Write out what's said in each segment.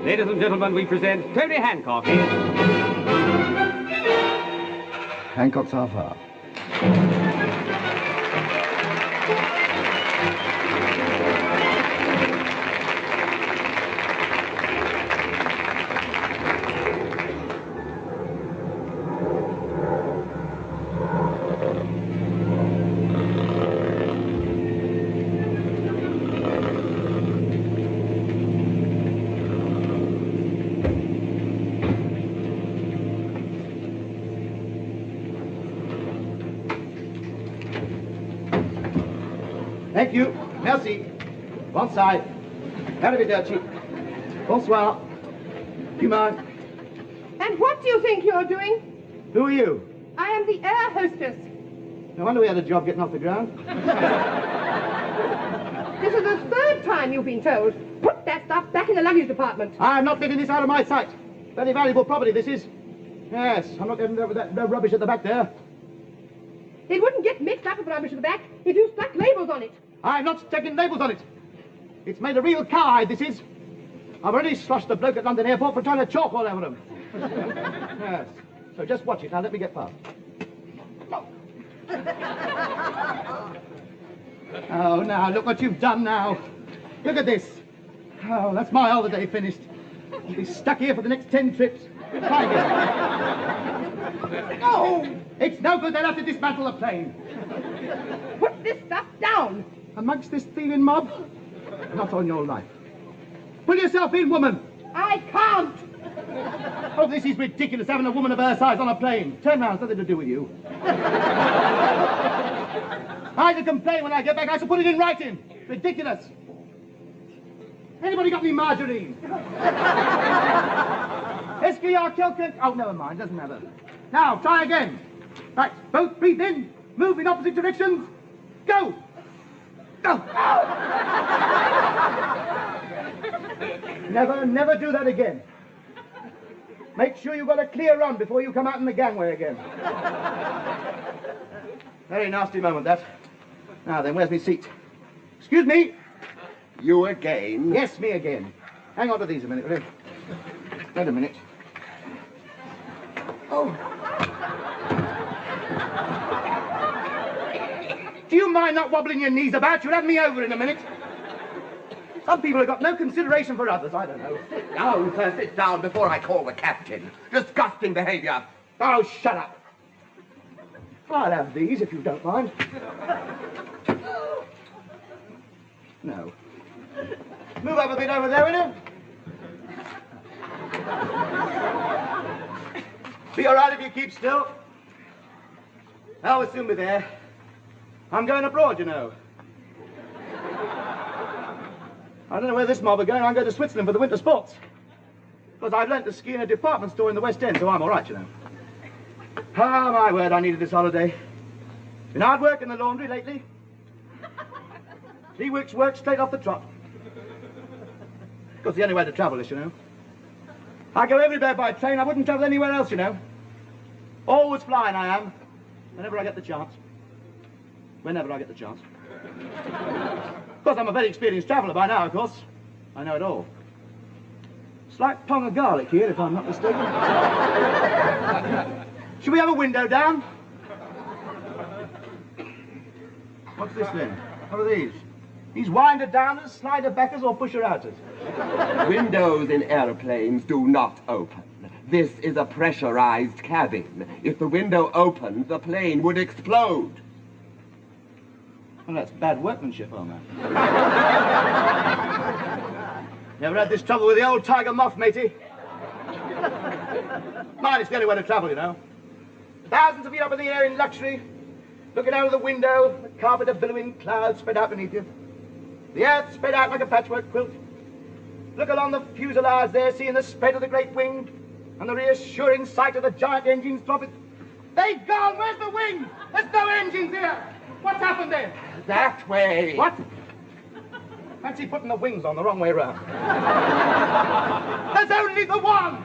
Ladies and gentlemen, we present Tony Hancock. Hancock's how far? Thank you. Merci. One side. Arrivederci. Bonsoir. You mind? And what do you think you're doing? Who are you? I am the air hostess. No wonder we had a job getting off the ground. This is the third time you've been told. Put that stuff back in the luggage department. I'm not letting this out of my sight. Very valuable property, this is. Yes, I'm not getting over that rubbish at the back there. It wouldn't get mixed up with the rubbish at the back if you stuck labels on it. I'm not sticking labels on it. It's made of real cowhide, this is. I've already sloshed the bloke at London Airport for trying to chalk all over him. Yes. So just watch it. Now let me get past. Oh, now, look what you've done now. Look at this. Oh, that's my holiday finished. I'll be stuck here for the next 10 trips. No! It's no good. They'll have to dismantle the plane. Put this stuff down. Amongst this thieving mob? Not on your life. Pull yourself in, woman. I can't. Oh, this is ridiculous, having a woman of her size on a plane. Turn round, it's nothing to do with you. I can complain when I get back. I shall put it in writing. Ridiculous. Anybody got any margarine? Esquire, Kelkirk. Oh, never mind, doesn't matter. Now, try again. Right, both breathe in, move in opposite directions. Go. Go. Never do that again. Make sure you've got a clear run before you come out in the gangway again. Very nasty moment, that. Now then, where's my seat? Excuse me. You again? Yes, me again. Hang on to these a minute, will you? Wait a minute. Oh. Do you mind not wobbling your knees about? You'll have me over in a minute. Some people have got no consideration for others, I don't know. Sit down, sir, sit down before I call the captain. Disgusting behavior. Oh, shut up. I'll have these if you don't mind. No. Move up a bit over there, will you? Be all right if you keep still. Oh, we'll soon be there. I'm going abroad, you know. I don't know where this mob are going. I'm going to Switzerland for the winter sports. Because I've learnt to ski in a department store in the West End, so I'm all right, you know. Ah, my word, I needed this holiday. Been hard work in the laundry lately. 3 weeks' work straight off the trot. Of course, the only way to travel is, you know. I go everywhere by train. I wouldn't travel anywhere else, you know. Always flying, I am. Whenever I get the chance. Whenever I get the chance. Of course, I'm a very experienced traveller by now, of course. I know it all. Slight pong of garlic here, if I'm not mistaken. Should we have a window down? What's this then? What are these? These winder downers, slider backers, or pusher outers? Windows in airplanes do not open. This is a pressurized cabin. If the window opened, the plane would explode. Well, that's bad workmanship, oh man. Never had this trouble with the old tiger moth, matey. Mine is the only way to travel, you know. Thousands of feet up in the air in luxury, looking out of the window, a carpet of billowing clouds spread out beneath you. The earth spread out like a patchwork quilt. Look along the fuselage there, seeing the spread of the great wing, and the reassuring sight of the giant engines throbbing. They've gone! Where's the wing? There's no engines here! What's happened there? That way. What? Fancy putting the wings on the wrong way round. There's only the one!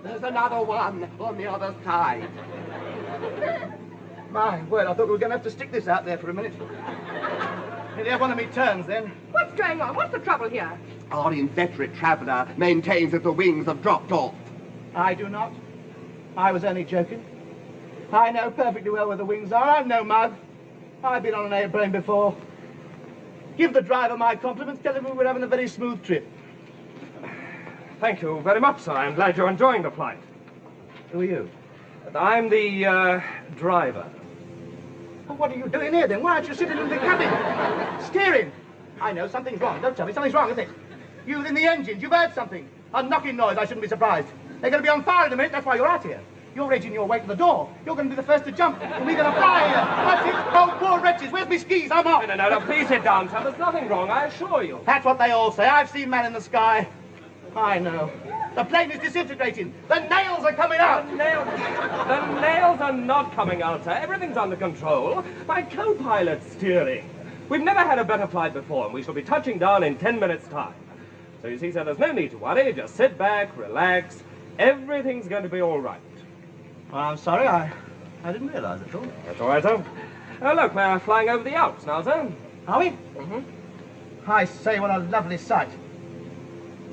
There's another one on the other side. My word, I thought we were going to have to stick this out there for a minute. Nearly have one of me turns then. What's going on? What's the trouble here? Our inveterate traveller maintains that the wings have dropped off. I do not. I was only joking. I know perfectly well where the wings are. I'm no mug. I've been on an airplane before. Give the driver my compliments. Tell him we were having a very smooth trip. Thank you very much, sir. I'm glad you're enjoying the flight. Who are you? I'm the driver. Well, what are you doing here, then? Why aren't you sitting in the cabin? Steering. I know, something's wrong. Don't tell me. Something's wrong, isn't it? You in the engines. You've heard something. A knocking noise. I shouldn't be surprised. They're going to be on fire in a minute. That's why you're out here. You're edging your way to the door. You're going to be the first to jump. And we're going to fly here. That's it. Oh, poor wretches. Where's my skis? I'm off. No, please sit down, sir. There's nothing wrong, I assure you. That's what they all say. I've seen man in the sky. I know. The plane is disintegrating. The nails are coming out. The nails are not coming out, sir. Everything's under control. My co-pilot's steering. We've never had a better flight before, and we shall be touching down in 10 minutes' time. So you see, sir, there's no need to worry. Just sit back, relax. Everything's going to be all right. Well, I'm sorry. I didn't realise it all. That's all right, sir. Look, we're flying over the Alps now, sir. Are we? Mm-hmm. I say, what a lovely sight.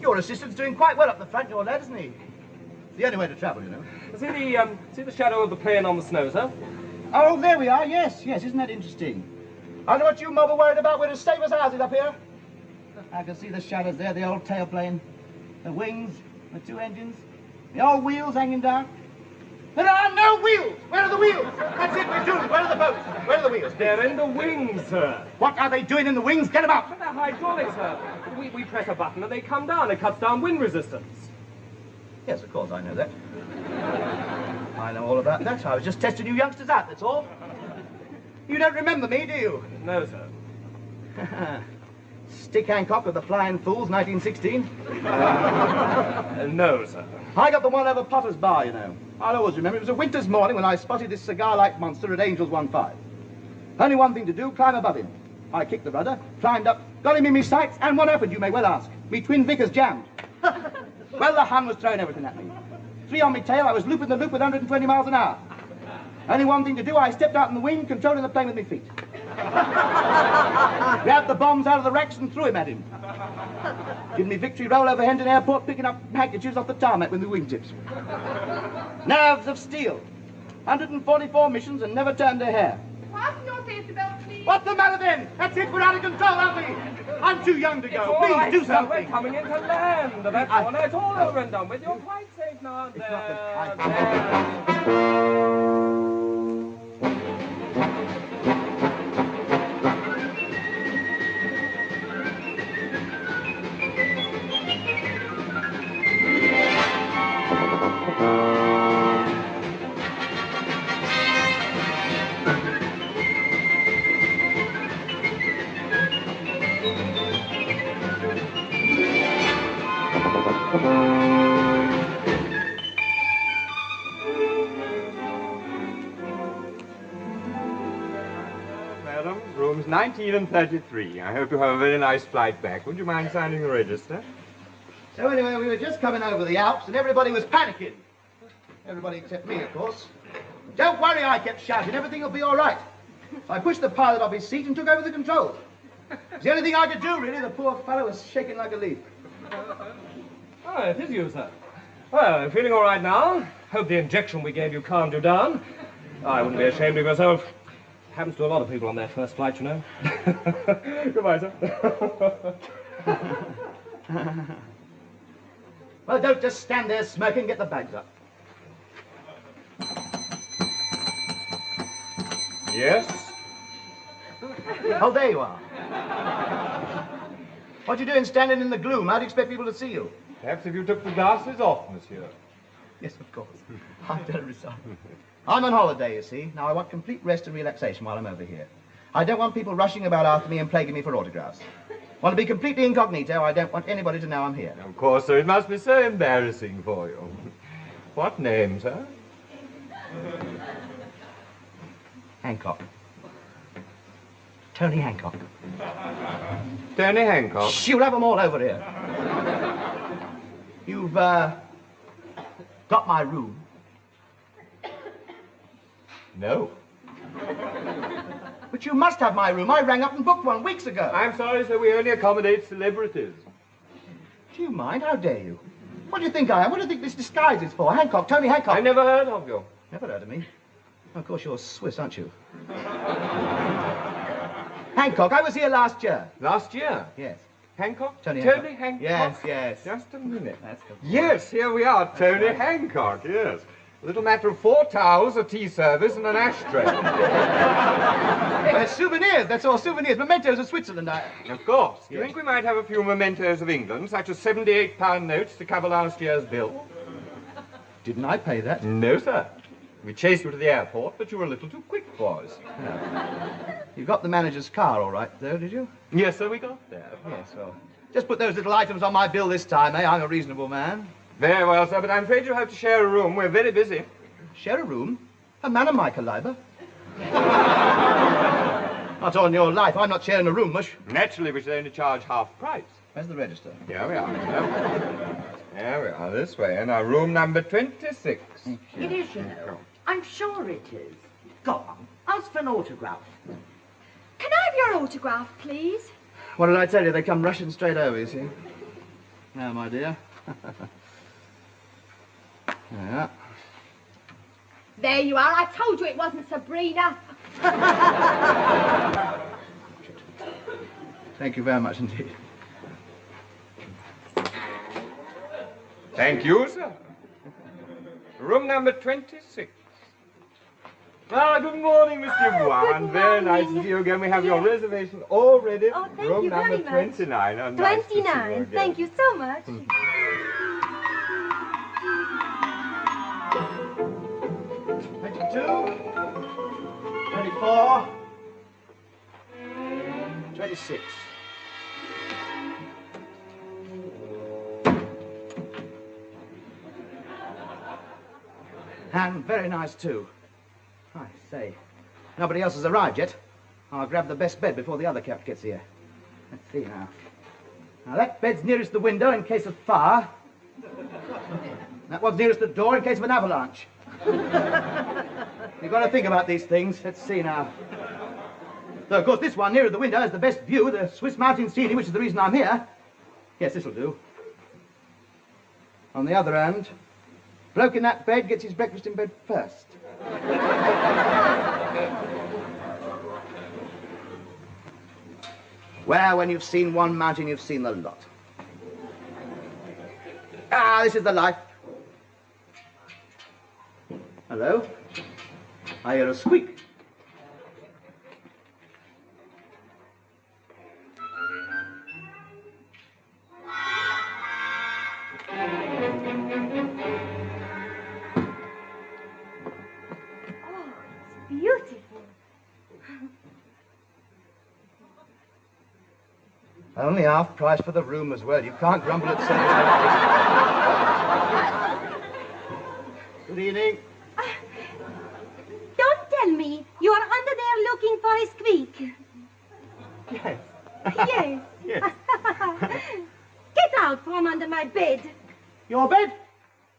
Your assistant's doing quite well up the front, your lad, isn't he? It's the only way to travel, you know. See the shadow of the plane on the snow, sir? Oh, there we are. Yes, isn't that interesting? I know what you mob are worried about. We're as safe as houses up here. I can see the shadows there, the old tailplane, the wings, the two engines, the old wheels hanging down. There are no wheels! Where are the wheels? That's it, we're doomed. Where are the boats? Where are the wheels? They're in the wings, sir. What are they doing in the wings? Get them out! But they're hydraulics, sir. We press a button and they come down. It cuts down wind resistance. Yes, of course, I know that. I know all about that. I was just testing you youngsters out, that's all. You don't remember me, do you? No, sir. Stick Hancock of the Flying Fools, 1916. No, sir. I got the one over Potter's Bar, you know. I'll always remember. It was a winter's morning when I spotted this cigar-like monster at Angels 1-5. Only one thing to do, climb above him. I kicked the rudder, climbed up, got him in me sights, and what happened, you may well ask? Me twin Vickers jammed. Well, the Hun was throwing everything at me. 3 on me tail, I was looping the loop with 120 miles an hour. Only one thing to do, I stepped out in the wind, controlling the plane with my feet. Grabbed the bombs out of the racks and threw him at him. Give me victory roll over Hendon Airport, picking up handkerchiefs off the tarmac with the wingtips. Nerves of steel. 144 missions and never turned a hair. Fasten your safety belt, please. What's the matter then? That's it, we're out of control, aren't we? I'm too young to go. It's all Please right, do sir. something. We're coming into land. That's all. It's all over and done with. You're quite safe now. It's not that There. Madam, rooms 19 and 33. I hope you have a very nice flight back. Would you mind signing the register? So anyway, we were just coming over the Alps and everybody was panicking. Everybody except me, of course. Don't worry, I kept shouting. Everything will be all right. So I pushed the pilot off his seat and took over the controls. It's the only thing I could do, really. The poor fellow was shaking like a leaf. Oh, it is you, sir. Well, feeling all right now? Hope the injection we gave you calmed you down. I wouldn't be ashamed of yourself. Happens to a lot of people on their first flight, you know. Goodbye, sir. Well, don't just stand there smoking. Get the bags up. Yes? Oh, there you are. What you doing standing in the gloom? How do you expect people to see you? Perhaps if you took the glasses off, monsieur. Yes, of course. I'm very sorry. I'm on holiday, you see. Now, I want complete rest and relaxation while I'm over here. I don't want people rushing about after me and plaguing me for autographs. Want to be completely incognito. I don't want anybody to know I'm here. Of course, sir. It must be so embarrassing for you. What name, sir? Hancock. Tony Hancock. Tony Hancock. Shh, you'll have them all over here. You've, got my room. No. But you must have my room. I rang up and booked one weeks ago. I'm sorry, sir. We only accommodate celebrities. Do you mind? How dare you? What do you think I am? What do you think this disguise is for? Hancock, Tony Hancock. I never heard of you. Never heard of me? Of course, you're Swiss, aren't you? Hancock, I was here last year. Last year? Yes. Hancock? Tony Hancock? Yes. Just a minute. That's good. Yes, here we are, Tony Hancock, yes. A little matter of 4 towels, a tea service, and an ashtray. Souvenirs, that's all, souvenirs. Mementos of Switzerland. Of course. Do you think we might have a few mementos of England, such as £78 notes to cover last year's bill? Didn't I pay that? No, sir. We chased you to the airport, but you were a little too quick for us. You got the manager's car all right, though, did you? Yes, sir, we got there. Yes, well. Just put those little items on my bill this time, eh? I'm a reasonable man. Very well, sir, but I'm afraid you'll have to share a room. We're very busy. Share a room? A man of my caliber? Not all in your life. I'm not sharing a room, mush. Naturally, we should only charge half price. Where's the register? Here we are. There we are, this way. And our room number 26. It is, you know. I'm sure it is. Go on. Ask for an autograph. Can I have your autograph, please? What did I tell you? They come rushing straight over, you see. Now, my dear. Yeah. There you are. I told you it wasn't Sabrina. Thank you very much indeed. Thank you, sir. Room number 26. Ah, good morning, Mr. Vuan. Very nice to see you again. We have your reservation all ready. Oh, thank Room you number very much. 29. Oh, nice to see you 29. again. Thank you so much. 22, 24, 26. And very nice, too. I say, nobody else has arrived yet. I'll grab the best bed before the other cat gets here. Let's see now. Now, that bed's nearest the window in case of fire. That one's nearest the door in case of an avalanche. You've got to think about these things. Let's see now. So, of course, this one nearer the window has the best view, the Swiss mountain scenery, which is the reason I'm here. Yes, this'll do. On the other hand, bloke in that bed gets his breakfast in bed first. Well, when you've seen one mountain, you've seen the lot. Ah, this is the life. Hello? I hear a squeak. Beautiful. Only half price for the room as well. You can't grumble at service. Good evening. Don't tell me you are under there looking for a squeak. Yes. Yes. Yes. Get out from under my bed. Your bed?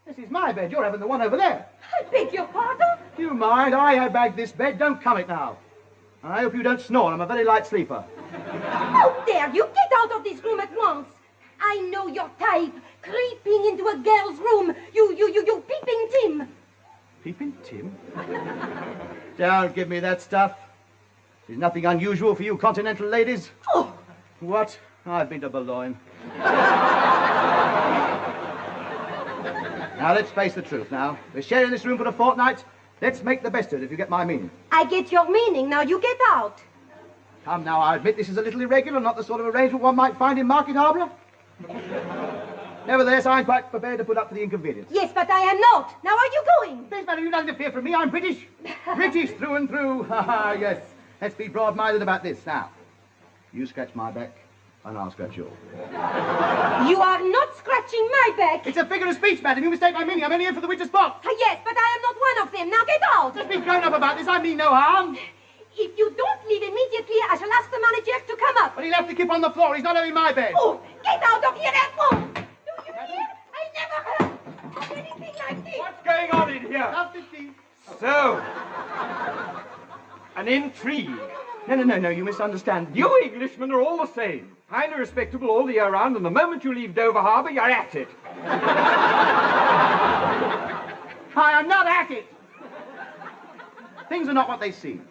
This is my bed. You're having the one over there. I beg your pardon? Do you mind? I bagged this bed. Don't come it now. I hope you don't snore. I'm a very light sleeper. How dare you get out of this room at once? I know your type. Creeping into a girl's room. You peeping Tim. Peeping Tim? Don't give me that stuff. There's nothing unusual for you continental ladies. Oh, What? I've been to Boulogne. Now, let's face the truth now. We're sharing this room for a fortnight. Let's make the best of it, if you get my meaning. I get your meaning. Now you get out. Come now, I admit this is a little irregular, not the sort of arrangement one might find in Market Harbour. Nevertheless, I'm quite prepared to put up for the inconvenience. Yes, but I am not. Now are you going? Please, madam, you don't interfere from me. I'm British. British through and through. Ha yes. Let's be broad-minded about this. Now, you scratch my back, and I'll scratch yours. You are not scratching my back. It's a figure of speech, madam. You mistake my meaning. I'm only here for the witness box. Yes, but I am not one of them. Now get out. Just be grown up about this. I mean no harm. If you don't leave immediately, I shall ask the manager to come up. But he'll have to keep on the floor. He's not having my bed. Oh, get out of here at once. Do you hear? I never heard of anything like this. What's going on in here? Nothing. So, an intrigue. No, you misunderstand. You Englishmen are all the same. Highly respectable all the year round, and the moment you leave Dover Harbour, you're at it. I am not at it. Things are not what they seem.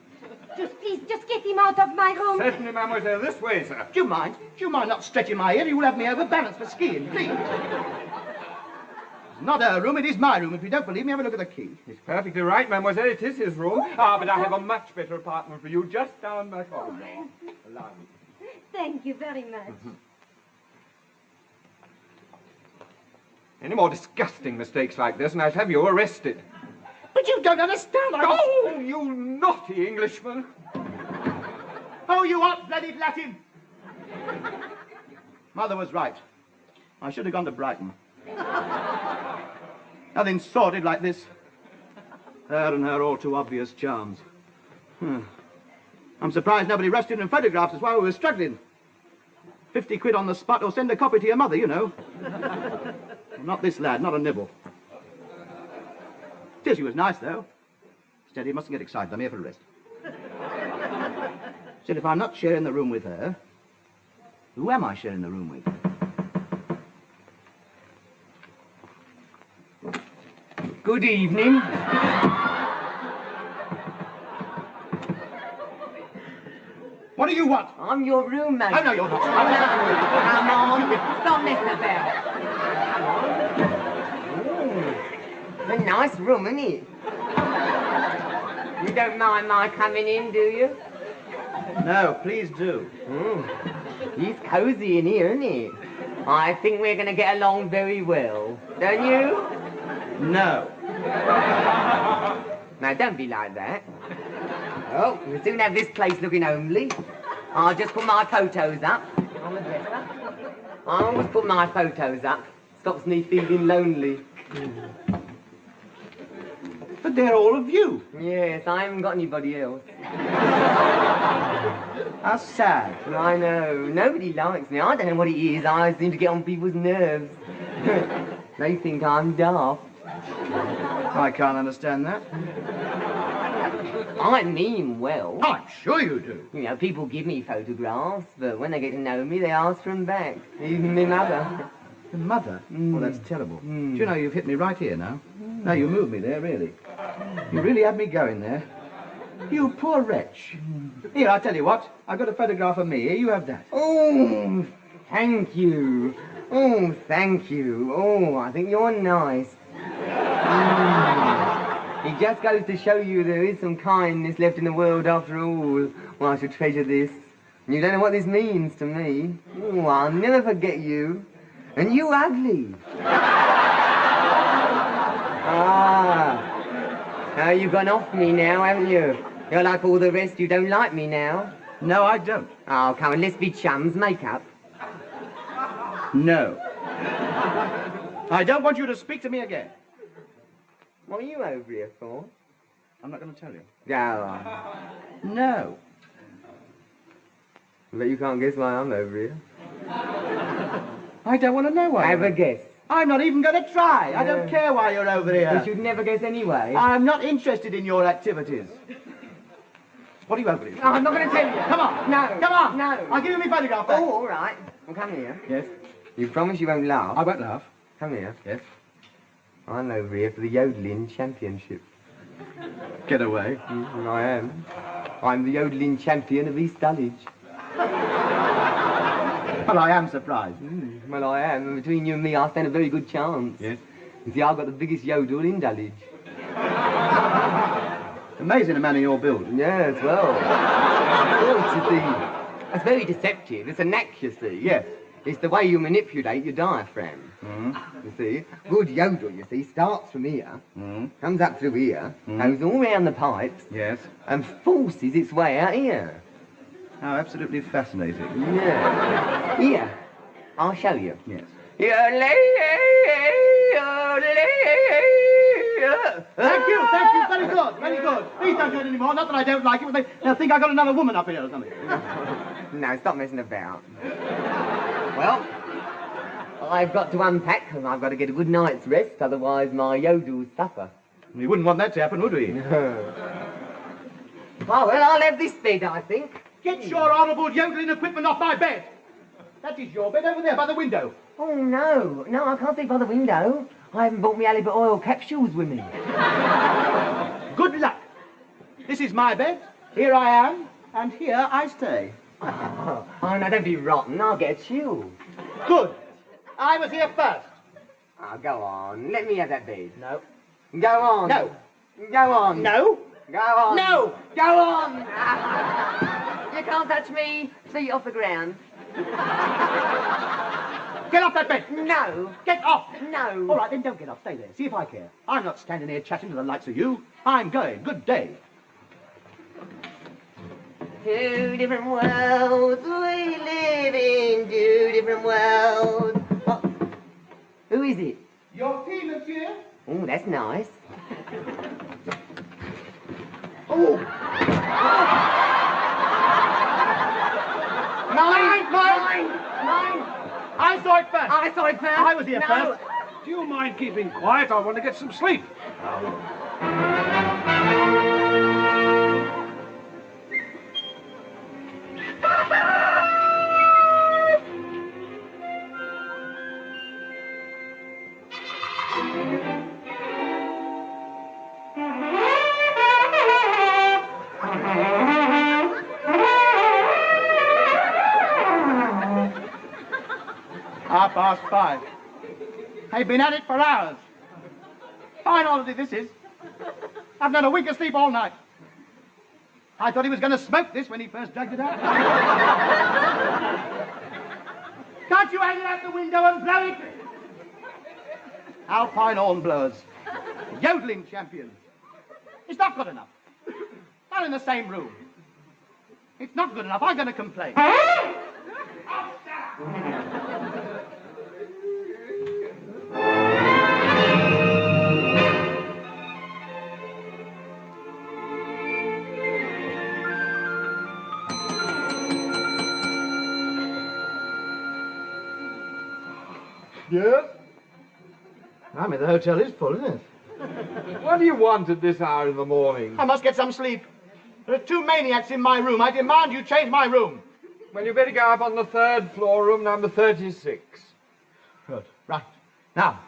Please, just get him out of my room. Certainly, mademoiselle. This way, sir. Do you mind? Do you mind not stretching my ear? You will have me overbalanced for skiing, please. It's not her room, it is my room. If you don't believe me, have a look at the key. He's perfectly right, mademoiselle. It is his room. Ah, but I have a much better apartment for you just down my corridor. Allow me. Thank you very much. Any more disgusting mistakes like this, and I'd have you arrested. But you don't understand. Oh, you naughty Englishman. Oh, you hot-blooded Latin. Mother was right. I should have gone to Brighton. Nothing sordid like this. Her and her all too obvious charms. I'm surprised nobody rushed in and photographed us while we were struggling. 50 quid on the spot, or send a copy to your mother, you know. Well, not this lad, not a nibble. Still, she was nice, though. Steady, mustn't get excited. I'm here for a rest. Still, if I'm not sharing the room with her, who am I sharing the room with? Good evening. What do you want? I'm your roommate. Oh, no, you're not. Come on, stop messing about. It's a nice room, isn't it? You don't mind my coming in, do you? No, please do. He's cosy in here, isn't he? I think we're going to get along very well. Don't you? No. Now, don't be like that. Oh, we'll soon have this place looking homely. I'll just put my photos up on the dresser. I always put my photos up. Stops me feeling lonely. But they're all of you. Yes, I haven't got anybody else. How sad. I know. Nobody likes me. I don't know what it is. I seem to get on people's nerves. They think I'm daft. I can't understand that. I mean well. I'm sure you do. You know, people give me photographs, but when they get to know me, they ask for them back. Even my mother. The mother? Well, that's terrible. Do you know, you've hit me right here now. Now, you moved me there, really. You really had me going there. You poor wretch. Here, I'll tell you what. I've got a photograph of me. Here, you have that. Oh, thank you. Oh, thank you. Oh, I think you're nice. It just goes to show you there is some kindness left in the world after all. Well, I should treasure this. You don't know what this means to me. Oh, I'll never forget you. And you ugly. Now you've gone off me now, haven't you? You're like all the rest, you don't like me now. No, I don't. Oh, come on, let's be chums, make up. No. I don't want you to speak to me again. What are you over here for? I'm not going to tell you. Oh. No. But you can't guess why I'm over here. I don't want to know why. Have a guess. I'm not even going to try. I don't care why you're over here. You should never guess anyway. I'm not interested in your activities. What are you over here? No, I'm not going to tell you. Come on. No. Come on. No. I'll give you my photograph back. Oh, all right. Well, come here. Yes? You promise you won't laugh? I won't laugh. Come here. Yes? I'm over here for the yodeling championship. Get away. I am. I'm the yodeling champion of East Dulwich. Well, I am surprised. Well, I am. And between you and me, I stand a very good chance. Yes? You see, I've got the biggest yodel in Dulwich. Amazing a man of your build. Yes, well. Well, you see, it's very deceptive. It's a knack, you see. Yes. It's the way you manipulate your diaphragm. You see, good yodel, you see, starts from here, comes up through here, goes all round the pipes, Yes. and forces its way out here. How absolutely fascinating. Yeah. Here, I'll show you. Yes. Thank you, very good, very good. Please don't do it anymore, not that I don't like it, but they'll think I got another woman up here or something. No, stop messing about. Well, I've got to unpack and I've got to get a good night's rest, otherwise my yodels suffer. We wouldn't want that to happen, would we? Oh, well, I'll have this bed, I think. Get your horrible yodeling equipment off my bed. That is your bed over there by the window. Oh, no. No, I can't sleep by the window. I haven't brought me halibut oil capsules with me. Good luck. This is my bed. Here I am, and here I stay. Oh, no, don't be rotten. I'll get a chill. Good. I was here first. Oh, go on. Let me have that bed. No. Go on. No. Go on. No. Go on. No. Go on. You can't touch me. Feet off the ground. Get off that bed. No. Get off. No. All right, then don't get off. Stay there. See if I care. I'm not standing here chatting to the likes of you. I'm going. Good day. Two different worlds. We live in two different worlds. Oh. Who is it? Your tea, monsieur. Oh, that's nice. Oh. Mine. I saw it first. I saw it first. I was here first. Do you mind keeping quiet? I want to get some sleep. Past 5. I've been at it for hours. Fine holiday this is. I've not a wink of sleep all night. I thought he was going to smoke this when he first dragged it out. Can't you hang it out the window and blow it? Alpine horn blowers. Yodeling champion. It's not good enough. Not in the same room. It's not good enough. I'm going to complain. Yes? I mean, the hotel is full, isn't it? What do you want at this hour in the morning? I must get some sleep. There are 2 maniacs in my room. I demand you change my room. Well, you better go up on the 3rd floor, room number 36. Good. Right. Now,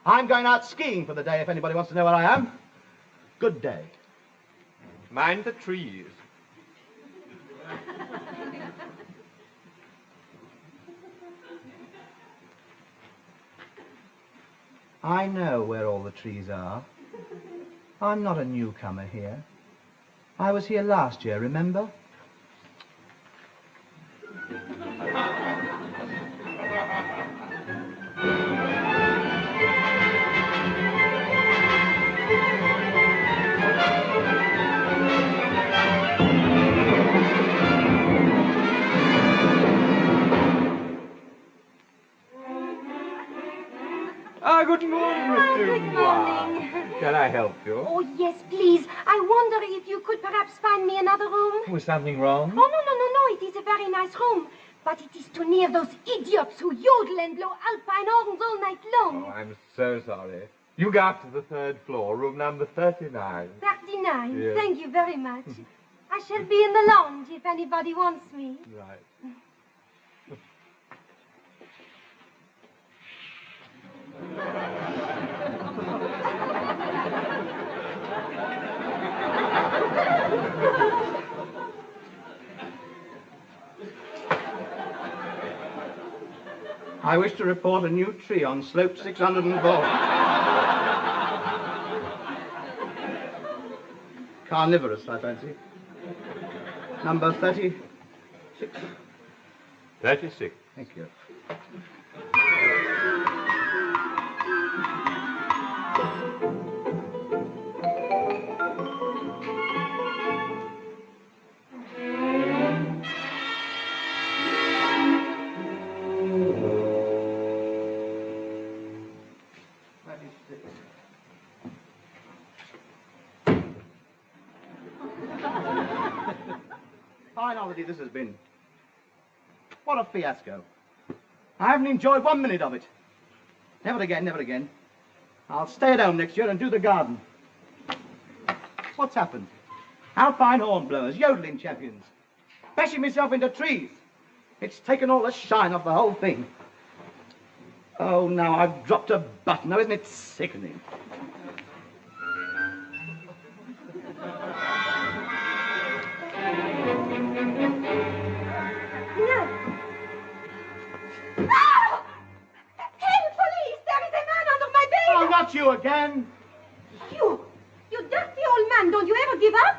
I'm going out skiing for the day if anybody wants to know where I am. Good day. Mind the trees. I know where all the trees are. I'm not a newcomer here. I was here last year, remember? Good morning, Mr. Good morning. Can I help you? Oh, yes, please. I wonder if you could perhaps find me another room. Was something wrong? Oh, no. It is a very nice room. But it is too near those idiots who yodel and blow Alpine horns all night long. Oh, I'm so sorry. You go up to the 3rd floor, room number 39. 39. Yes. Thank you very much. I shall be in the lounge if anybody wants me. Right. I wish to report a new tree on slope 604. Carnivorous, I fancy. Number 36. 36. Thank you. Fine holiday this has been. What a fiasco. I haven't enjoyed 1 minute of it. Never again, never again. I'll stay at home next year and do the garden. What's happened? Alpine horn blowers, yodeling champions. bashing myself into trees. It's taken all the shine off the whole thing. Oh, now I've dropped a button. Now, isn't it sickening? Ah! Help, police! There is a man under my bed! Oh, not you again! You dirty old man, don't you ever give up?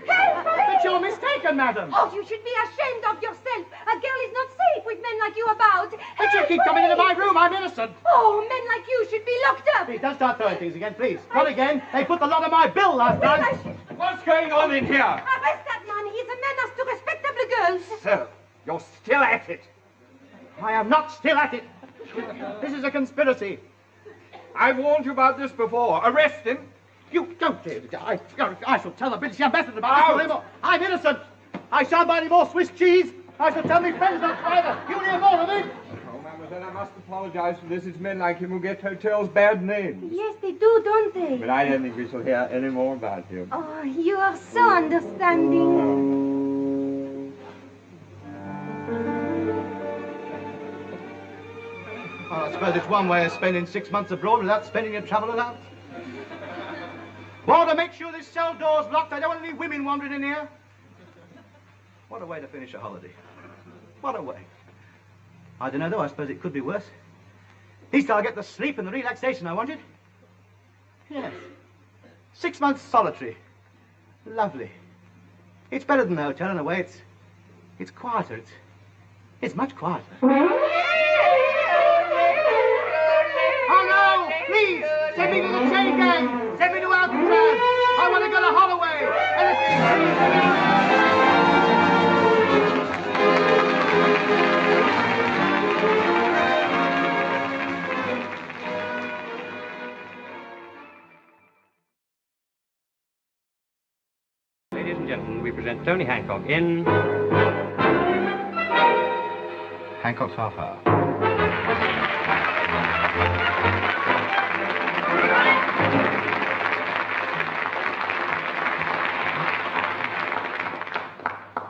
Help, police! But you're mistaken, madam! Oh, you should be ashamed of yourself. A girl is not safe with men like you about. But you keep coming into my room, I'm innocent! Oh, men like you should be locked up. Please, don't start throwing things again, please. Not again. They put the lot on my bill last Then I time. should What's going on in here? arrest that man. He is a menace to respectable girls. So, you're still at it. I am not still at it. This is a conspiracy. I've warned you about this before. Arrest him. You don't dare to die. I shall tell the British ambassador about this. I'm innocent. I shan't buy any more Swiss cheese. I shall tell my friends not to either. You'll hear more of it. Oh, mademoiselle, I must apologize for this. It's men like him who get hotels bad names. Yes, they do, don't they? But I don't think we shall hear any more about him. Oh, you are so understanding. Well, I suppose it's one way of spending 6 months abroad without spending your travel allowance. Well, to make sure this cell door's locked, I don't want any women wandering in here. What a way to finish a holiday. What a way. I don't know, though. I suppose it could be worse. At least I'll get the sleep and the relaxation I wanted. Yes. 6 months solitary. Lovely. It's better than the hotel in a way. It's quieter. It's much quieter. Oh, no! Please! Send me to the chain gang! Send me to Alcatraz! I want to go to Holloway! Anything, Ladies and gentlemen, we present Tony Hancock in... Hancock's half hour.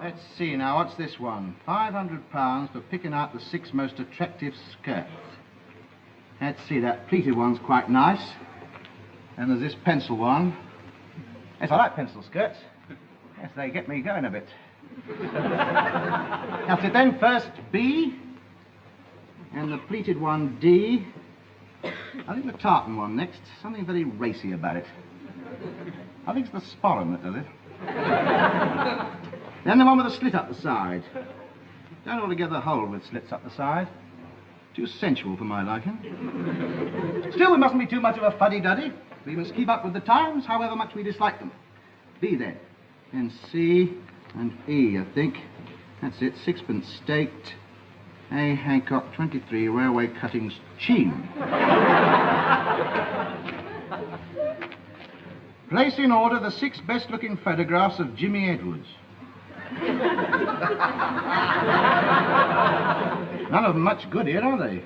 Let's see now, what's this one? £500 for picking out the 6 most attractive skirts. Let's see, that pleated one's quite nice. And there's this pencil one. Yes, I like pencil skirts. Yes, they get me going a bit. That's it then, first B. And the pleated one D. I think the tartan one next. Something very racy about it. I think it's the sporran that does it. Then the one with a slit up the side. Don't altogether hold with slits up the side. Too sensual for my liking. Still, we mustn't be too much of a fuddy-duddy. We must keep up with the times, however much we dislike them. B then. Then C and E, I think. That's it, 6pence staked. A. Hancock, 23, Railway Cuttings, Cheam. Place in order the 6 best-looking photographs of Jimmy Edwards. None of them much good here, are they?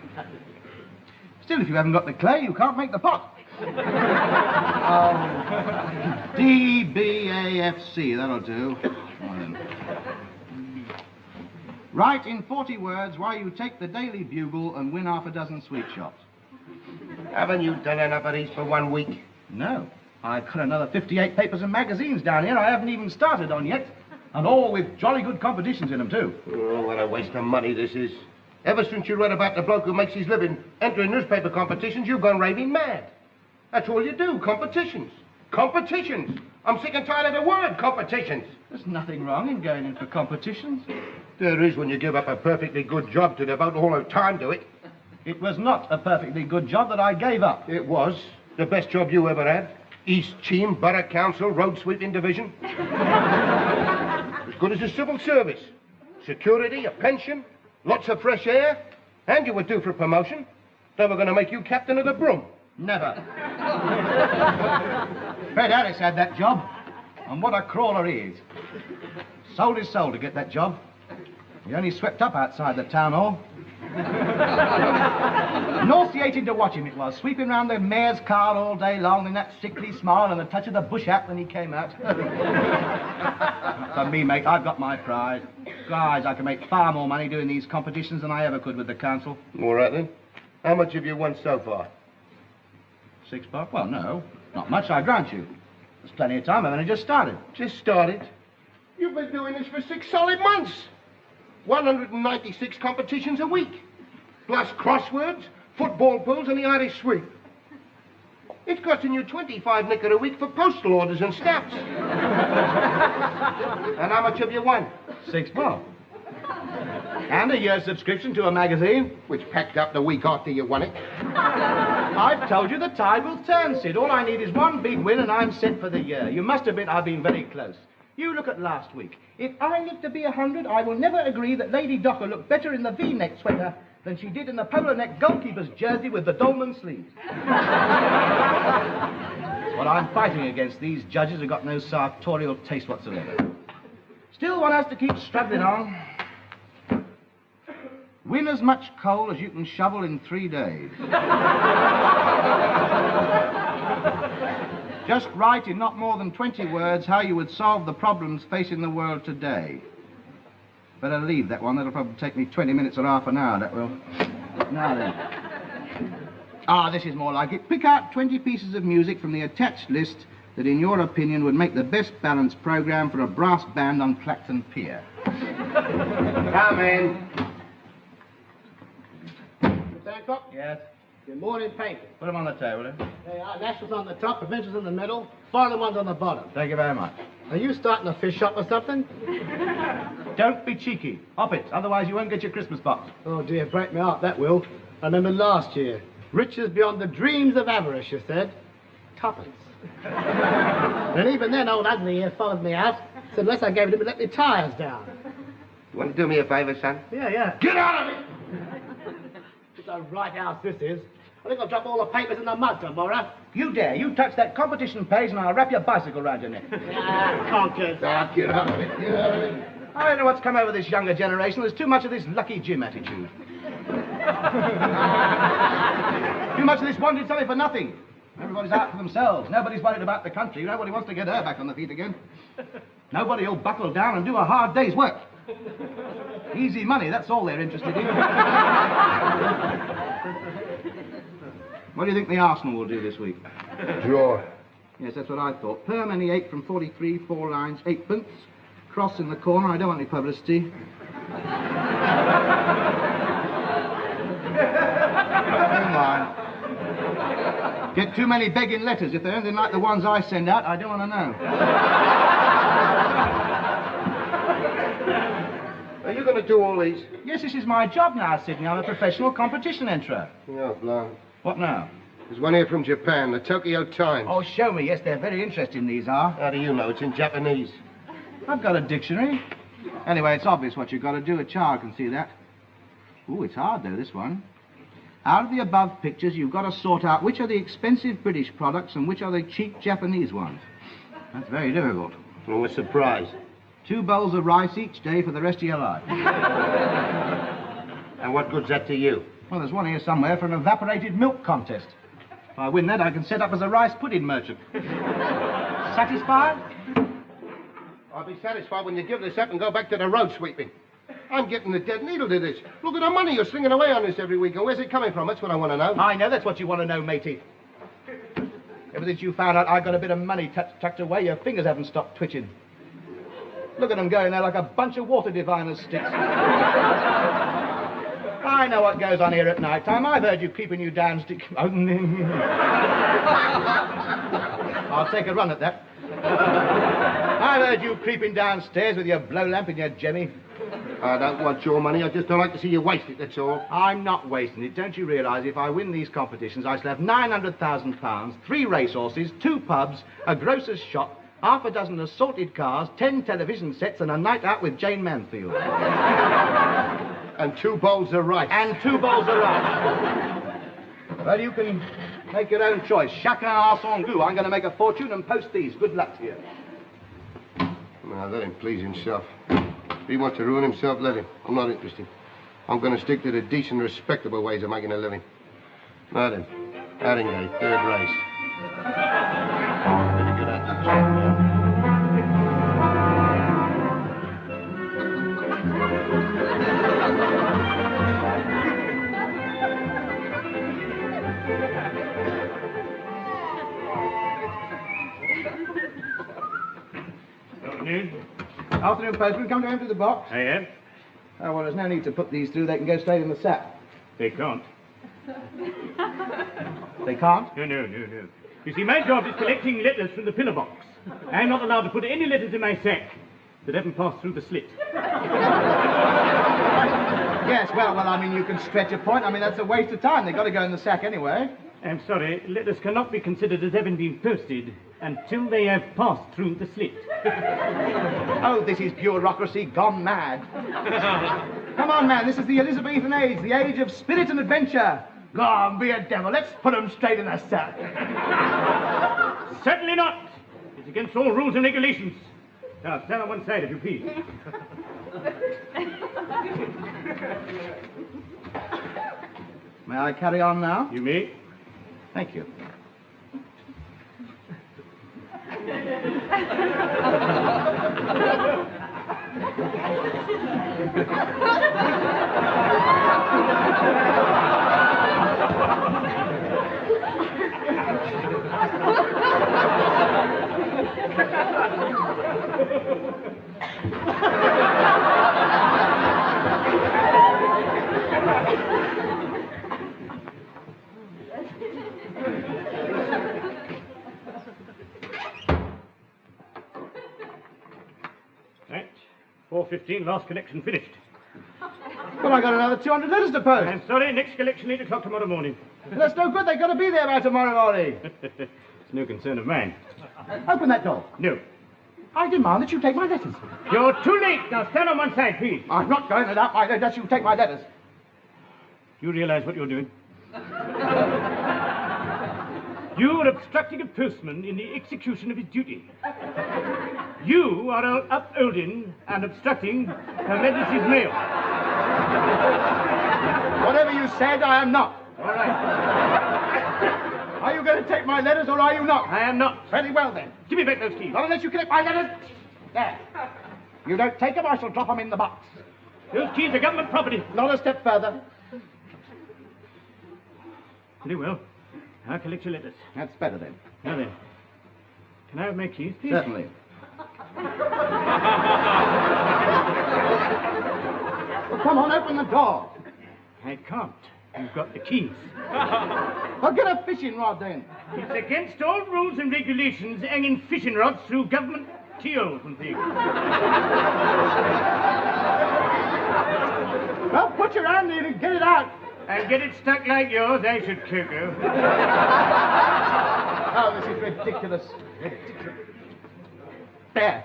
Still, if you haven't got the clay, you can't make the pot. D, B, A, F, C, that'll do. Well, then. Write in 40 words why you take the Daily Bugle and win half a dozen sweet shops. Haven't you done enough of these for 1 week? No. I've got another 58 papers and magazines down here I haven't even started on yet. And all with jolly good competitions in them, too. Oh, what a waste of money this is. Ever since you read about the bloke who makes his living entering newspaper competitions, you've gone raving mad. That's all you do, competitions. Competitions. I'm sick and tired of the word, competitions. There's nothing wrong in going in for competitions. There is when you give up a perfectly good job to devote all your time to it. It was not a perfectly good job that I gave up. It was. The best job you ever had. East Cheam Borough Council Road Sweeping Division. As good as the civil service. Security, a pension, lots of fresh air, and you were due for promotion. They were going to make you captain of the broom. Never. Fred Harris had that job, and what a crawler he is. Sold his soul to get that job. He only swept up outside the town hall. Nauseating to watch him it was, sweeping round the mayor's car all day long in that sickly smile and the touch of the bush hat when he came out. For me, mate, I've got my pride. Guys, I can make far more money doing these competitions than I ever could with the council. All right, then. How much have you won so far? £6? Well, no, not much, I grant you. There's plenty of time, I've only just started. Just started? You've been doing this for 6 solid months. 196 competitions a week. Plus crosswords, football pulls, and the Irish sweep. It's costing you 25 knicker a week for postal orders and stamps. And how much have you won? £6. And a year's subscription to a magazine. Which packed up the week after you won it. I've told you the tide will turn, Sid. All I need is one big win and I'm set for the year. You must admit I've been very close. You look at last week. If I live to be 100, I will never agree that Lady Docker looked better in the V-neck sweater than she did in the polo neck goalkeeper's jersey with the dolman sleeves. That's what I'm fighting against. These judges have got no sartorial taste whatsoever. Still, one has to keep struggling on. Win as much coal as you can shovel in 3 days. Just write in not more than 20 words how you would solve the problems facing the world today. Better leave that one. That'll probably take me 20 minutes or half an hour, that will. Now then. This is more like it. Pick out 20 pieces of music from the attached list that, in your opinion, would make the best balanced programme for a brass band on Clacton Pier. Come in. Hancock? Yes? Your morning paper. Put them on the table, eh? There you are. Nationals on the top, provincials in the middle, foreign ones on the bottom. Thank you very much. Are you starting a fish shop or something? Don't be cheeky. Hop it, otherwise you won't get your Christmas box. Oh, dear, break me heart, that will. I remember last year. Riches beyond the dreams of avarice, you said. Tuppence. And even then, old Ugly here followed me out. Said unless I gave it him, he'd let me tyres down. You want to do me a favour, son? Yeah. Get out of it! It's a right house, this is. I think I'll drop all the papers in the mud tomorrow. You dare. You touch that competition page and I'll wrap your bicycle round your neck. Conquered. Get out of it. Get out of it. I don't know what's come over this younger generation. There's too much of this Lucky Jim attitude. Too much of this wanting something for nothing. Everybody's out for themselves. Nobody's worried about the country. Nobody wants to get her back on the feet again. Nobody will buckle down and do a hard day's work. Easy money, that's all they're interested in. What do you think the Arsenal will do this week? Draw. Yes, that's what I thought. Per any 8 from 43, 4 lines, 8pence. Cross in the corner, I don't want any publicity. Never mind. Get too many begging letters. If they're anything like the ones I send out, I don't want to know. Are you going to do all these? Yes, this is my job now, Sidney. I'm a professional competition enterer. Yeah, blimey. What now? There's one here from Japan, the Tokyo Times. Oh, show me. Yes, they're very interesting, these are. How do you know? It's in Japanese. I've got a dictionary. Anyway, it's obvious what you've got to do. A child can see that. Ooh, it's hard, though, this one. Out of the above pictures, you've got to sort out which are the expensive British products and which are the cheap Japanese ones. That's very difficult. Well, a surprise. 2 bowls of rice each day for the rest of your life. And what good's that to you? Well, there's one here somewhere for an evaporated milk contest. If I win that, I can set up as a rice pudding merchant. Satisfied? I'll be satisfied when you give this up and go back to the road sweeping. I'm getting the dead needle to this. Look at the money you're slinging away on this every week. And where's it coming from? That's what I want to know. I know that's what you want to know, matey. Ever since you found out I got a bit of money tucked away, your fingers haven't stopped twitching. Look at them going there like a bunch of water diviner's sticks. I know what goes on here at night time. I've heard you keeping you down stick. I'll take a run at that. I've heard you creeping downstairs with your blow lamp and your jemmy. I don't want your money. I just don't like to see you waste it, that's all. I'm not wasting it. Don't you realise if I win these competitions, I shall have £900,000, 3 racehorses, 2 pubs, a grocer's shop, half a dozen assorted cars, 10 television sets, and a night out with Jane Mansfield. And 2 bowls of rice. And 2 bowls of rice. Well, you can make your own choice. Chacun a son goût. I'm going to make a fortune and post these. Good luck to you. Now, let him please himself. If he wants to ruin himself, let him. I'm not interested. I'm going to stick to the decent, respectable ways of making a living. Now then, Haringey, third race. Better get out the track now. Afternoon. Afternoon, postman. Come to empty the box. I am. Oh, well, there's no need to put these through. They can go straight in the sack. They can't. They can't? No. You see, my job is collecting letters from the pillar box. I'm not allowed to put any letters in my sack that haven't passed through the slit. Yes, well, I mean, you can stretch a point. I mean, that's a waste of time. They've got to go in the sack anyway. I'm sorry, letters cannot be considered as having been posted until they have passed through the slit. Oh, this is bureaucracy gone mad. Come on, man, this is the Elizabethan age, the age of spirit and adventure. Go on, be a devil. Let's put them straight in the sack. Certainly not. It's against all rules and regulations. Now, stand on one side, if you please. May I carry on now? You may. Thank you. Right. 4:15, last collection finished. Well, I got another 200 letters to post. I'm sorry, next collection 8 o'clock tomorrow morning. That's no good. They've got to be there by tomorrow morning. It's no concern of mine. Open that door. No. I demand that you take my letters. You're too late. Now stand on one side, please. I'm not going without my letters. You take my letters. You realize what you're doing? You are obstructing a postman in the execution of his duty. You are upholding and obstructing Her Majesty's mail. Whatever you said, I am not. All right. Are you going to take my letters or are you not? I am not. Very well, then. Give me back those keys. Not unless you collect my letters. There. You don't take them, I shall drop them in the box. Those keys are government property. Not a step further. Very well. I'll collect your letters. That's better, then. Now then. Can I have my keys, please? Certainly. Well, come on, open the door. I can't. You've got the keys. Well, get a fishing rod, then. It's against all rules and regulations hanging fishing rods through government keels and things. Well, put your hand in and get it out. And get it stuck like yours, I should kick you. Oh, this is ridiculous. Ridiculous. There.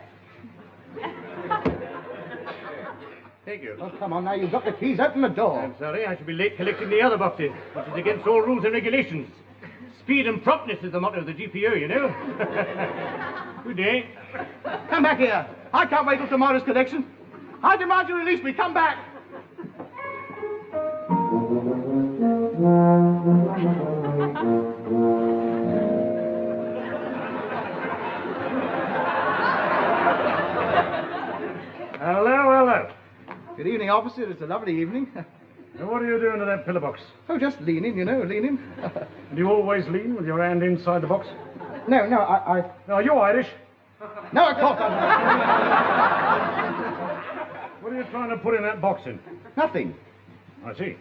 Thank you. Oh, come on now, you've got the keys. Open the door. I'm sorry, I shall be late collecting the other boxes, which is against all rules and regulations. Speed and promptness is the motto of the GPO, you know. Good day. Come back here. I can't wait till tomorrow's collection. I demand you release me. Come back. Hello. Good evening, officer. It's a lovely evening. Now, what are you doing to that pillar box? Oh, just leaning, you know, leaning. Do you always lean with your hand inside the box? No, I... Are you Irish? No, of course I'm not. What are you trying to put in that box in? Nothing. I see.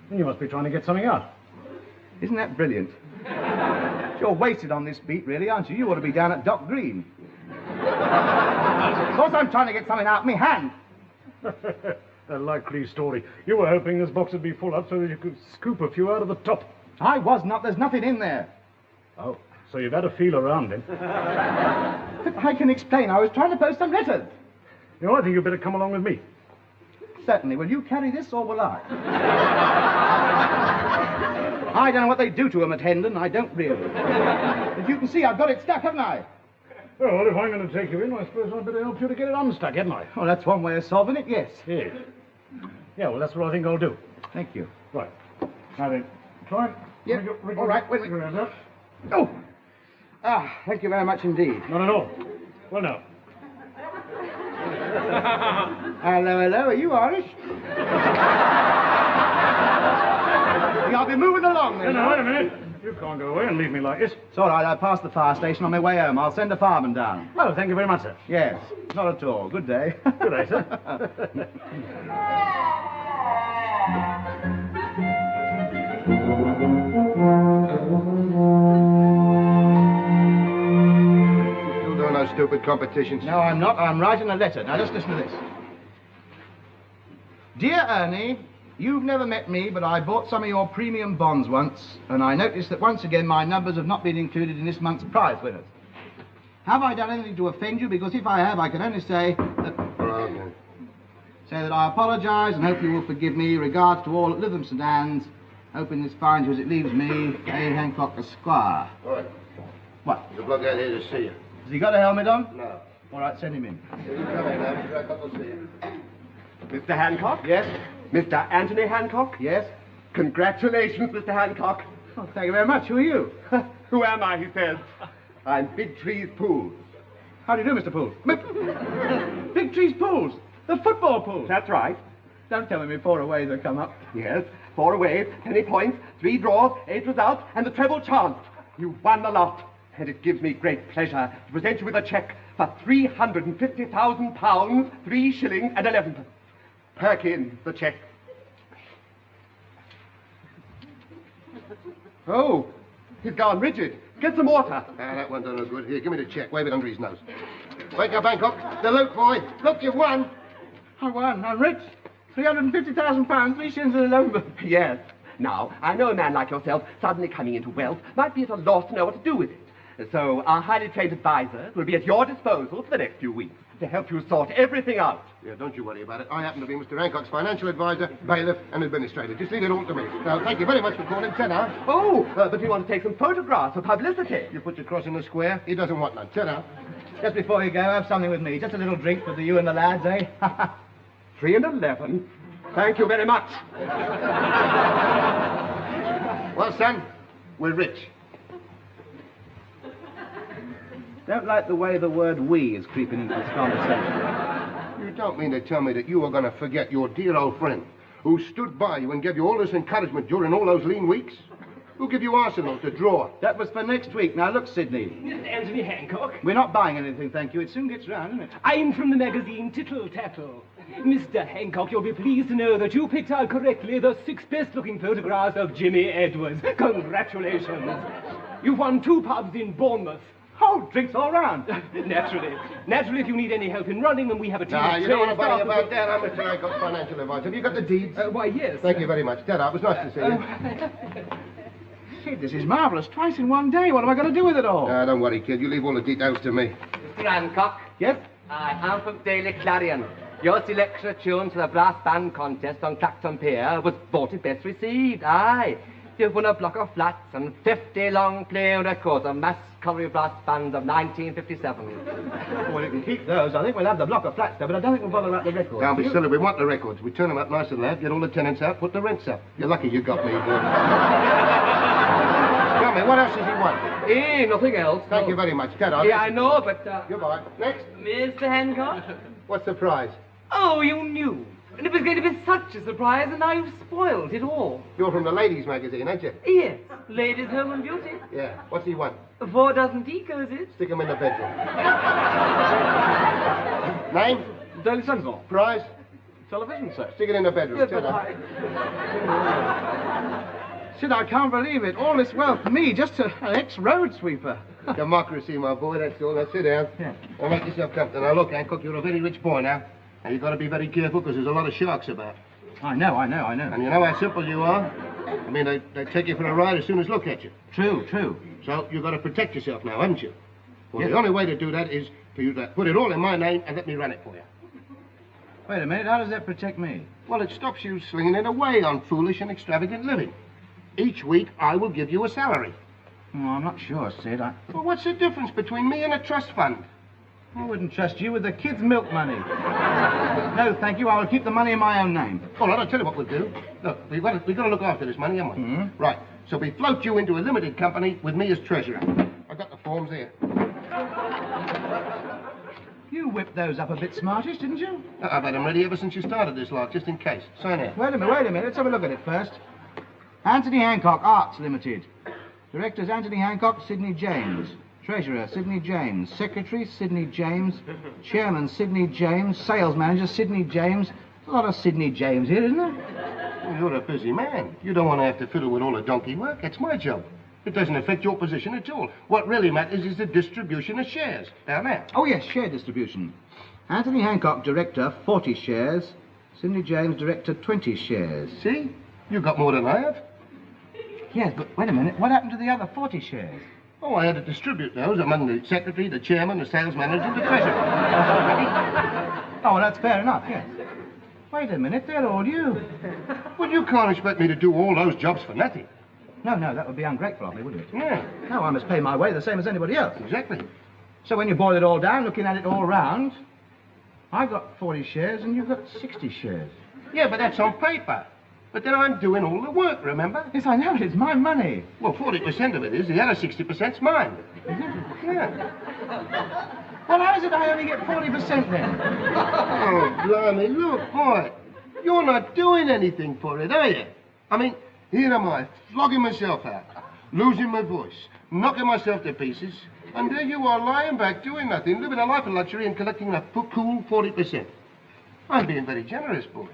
Then you must be trying to get something out. Isn't that brilliant? You're wasted on this beat, really, aren't you? You ought to be down at Dock Green. Of course I'm trying to get something out of me hand. A likely story. You were hoping this box would be full up so that you could scoop a few out of the top. I was not. There's nothing in there. Oh, so you've had a feel around then. But I can explain. I was trying to post some letters. You know, I think you'd better come along with me. Certainly. Will you carry this or will I? I don't know what they do to them at Hendon. I don't really. As you can see, I've got it stuck, haven't I? Well, if I'm going to take you in, I suppose I'd better help you to get it unstuck, hadn't I? Well, that's one way of solving it, yes. Yes. Yeah, well, that's what I think I'll do. Thank you. Right. Now then, try and Yeah, all right, wait. Oh! Ah, thank you very much indeed. Not at all. Well, no. Hello, hello, are you Irish? I'll be moving along then. No, wait a minute. You can't go away and leave me like this. It's all right, I passed the fire station on my way home. I'll send a fireman down. Oh, thank you very much, sir. Yes, not at all. Good day. Good day, sir. Still doing those stupid competitions? No, I'm not. I'm writing a letter. Now, just listen to this. Dear Ernie, you've never met me, but I bought some of your premium bonds once, and I noticed that once again my numbers have not been included in this month's prize winners. Have I done anything to offend you? Because if I have, I can only say that... Say that I apologise and hope you will forgive me. Regards to all at Lytham St Anne's. Hoping this finds you as it leaves me, A. Hancock, Esquire. All right. What? There's a bloke out here to see you. Has he got a helmet on? No. All right, send him in. Here you come in now. Mr. Hancock will see you. Mr. Hancock? Yes? Mr. Anthony Hancock? Yes? Congratulations, Mr. Hancock. Oh, thank you very much. Who are you? Who am I, he says. I'm Big Tree's Pools. How do you do, Mr. Pools? Big Tree's Pools. The football Pools. That's right. Don't tell me my 4 aways have come up. Yes, 4 aways, 10 points, 3 draws, 8 results, and the treble chance. You've won the lot. And it gives me great pleasure to present you with a cheque for £350,000, 3 shillings and 11 pence. Perkins, the cheque. Oh, he's gone rigid. Get some water. Ah, that one done no good. Here, give me the cheque. Wave it under his nose. Wake up, Hancock. The loot, boy. Look, you've won. I won. I'm rich. £350,000, 3 shillings and 11 pence. Yes. Now, I know a man like yourself, suddenly coming into wealth, might be at a loss to know what to do with it. So our highly trained advisors will be at your disposal for the next few weeks to help you sort everything out. Yeah, don't you worry about it. I happen to be Mr. Hancock's financial advisor, bailiff, and administrator. Just leave it all to me. Now, thank you very much for calling. Sit down. Oh, but we want to take some photographs for publicity. You put your cross in the square. He doesn't want none. Sit down. Just before you go, have something with me. Just a little drink for you and the lads, eh? 3 and 11. Thank you very much. Well, son, we're rich. Don't like the way the word we is creeping into this conversation. You don't mean to tell me that you are going to forget your dear old friend who stood by you and gave you all this encouragement during all those lean weeks? Who'll give you Arsenal to draw? That was for next week. Now, look, Sidney. Mr. Anthony Hancock. We're not buying anything, thank you. It soon gets round, doesn't it? I'm from the magazine Tittle Tattle. Mr. Hancock, you'll be pleased to know that you picked out correctly the 6 best-looking photographs of Jimmy Edwards. Congratulations. You've won 2 pubs in Bournemouth. Oh, drinks all round. Naturally. Naturally, if you need any help in running, then we have a team Nah, of you don't want to trained worry staff about that. I'm Mr. Hancock's financial advisor. Have you got the deeds? Why, yes. Thank you very much. Dad, it was nice to see you. Sid, this is marvellous. Twice in one day. What am I going to do with it all? Don't worry, kid. You leave all the details to me. Mr. Hancock. Yes? I am from Daily Clarion. Your selection of tunes for the brass band contest on Clacton Pier was voted best received. Aye. You've won a block of flats and 50 long-playing records of mass Curry brass bands of 1957. Well, you can keep those. I think we'll have the block of flats there, but I don't think we'll bother about the records. Don't be silly. We want the records. We turn them up nice and loud, get all the tenants out, put the rents up. You're lucky you got me, boy. Tell me, what else does he want? Nothing else. Thank you very much. Dad, Yeah, I know, but... Goodbye. Next. Mr. Hancock? What's the prize? Oh, you knew. And it was going to be such a surprise, and now you've spoiled it all. You're from the ladies' magazine, ain't you? Yes. Ladies' Home and Beauty. Yeah. What's he want? 4 dozen decos, is it? Stick him in the bedroom. Name? Daily Sentinel. Prize? Television set. Stick it in the bedroom. Yes, Tell but her. Sid, I can't believe it. All this wealth for me, just an ex-road sweeper. Democracy, my boy, that's all. Now sit down. Yeah. Now make yourself comfortable. Now look, Hancock, you're a very rich boy now. And you've got to be very careful because there's a lot of sharks about. I know. And you know how simple you are? I mean, they take you for a ride as soon as look at you. True. So you've got to protect yourself now, haven't you? Well, Yes. the only way to do that is for you to put it all in my name and let me run it for you. Wait a minute, how does that protect me? Well, it stops you slinging it away on foolish and extravagant living. Each week, I will give you a salary. Oh, I'm not sure, Sid. Well, what's the difference between me and a trust fund? I wouldn't trust you with the kids' milk money. No, thank you. I will keep the money in my own name. All right, I'll tell you what we'll do. Look, we've got to look after this money, haven't we? Mm-hmm. Right. So we float you into a limited company with me as treasurer. I've got the forms here. You whipped those up a bit smartish, didn't you? I've had them ready ever since you started this lot, just in case. Sign here. Wait a minute. Let's have a look at it first. Anthony Hancock, Arts Limited. Directors Anthony Hancock, Sidney James. Treasurer, Sidney James. Secretary, Sidney James. Chairman, Sidney James. Sales manager, Sidney James. There's a lot of Sidney James here, isn't there? Well, you're a busy man. You don't want to have to fiddle with all the donkey work. That's my job. It doesn't affect your position at all. What really matters is the distribution of shares. Down there. Oh, yes, share distribution. Anthony Hancock, director, 40 shares. Sidney James, director, 20 shares. See? You got more than I have. Yes, but wait a minute. What happened to the other 40 shares? Oh, I had to distribute those among the secretary, the chairman, the sales manager, and the treasurer. Oh, well, that's fair enough, yes. Wait a minute, they're all you. Well, you can't expect me to do all those jobs for nothing. No, that would be ungrateful of me, wouldn't it? Yeah. No, I must pay my way the same as anybody else. Exactly. So when you boil it all down, looking at it all round, I've got 40 shares and you've got 60 shares. Yeah, but that's on paper. But then I'm doing all the work, remember? Yes, I know, it's my money. Well, 40% of it is. The other 60%'s mine. Yeah. Well, how is it I only get 40% then? Oh, blimey, look, boy. You're not doing anything for it, are you? I mean, here am I, flogging myself out, losing my voice, knocking myself to pieces, and there you are lying back, doing nothing, living a life of luxury and collecting a cool 40%. I'm being very generous, boy.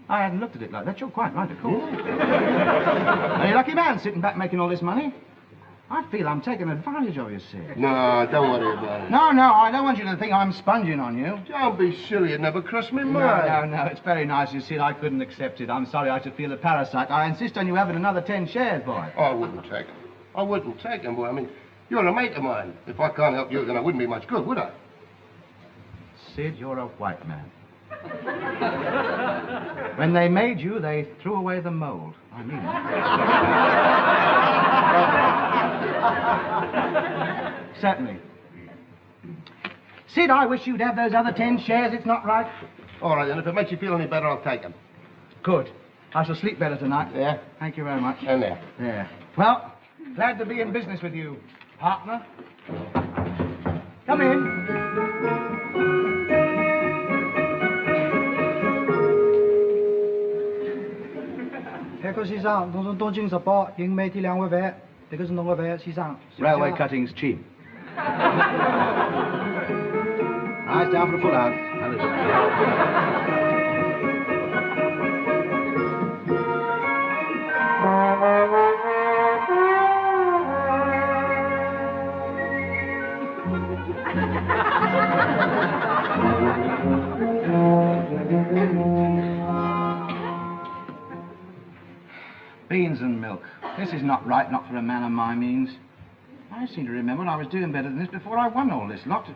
I hadn't looked at it like that. You're quite right, of course. Are you a lucky man sitting back making all this money? I feel I'm taking advantage of you, Sid. No, don't worry about it. No, I don't want you to think I'm sponging on you. Don't be silly. It never crossed my mind. No. It's very nice, you Sid. I couldn't accept it. I'm sorry I should feel a parasite. I insist on you having another 10 shares, boy. Oh, I wouldn't take them. I wouldn't take them, boy. I mean, you're a mate of mine. If I can't help you, then I wouldn't be much good, would I? Sid, you're a white man. When they made you, they threw away the mold. I mean it. Certainly. Sid, I wish you'd have those other 10 shares. It's not right. All right, then. If it makes you feel any better, I'll take them. Good. I shall sleep better tonight. Yeah? Thank you very much. And there. Yeah. Well, glad to be in business with you, partner. Come in. Railway cutting's cheap. Eyes down for the full out. Beans and milk. This is not right, not for a man of my means. I seem to remember I was doing better than this before I won all this lot.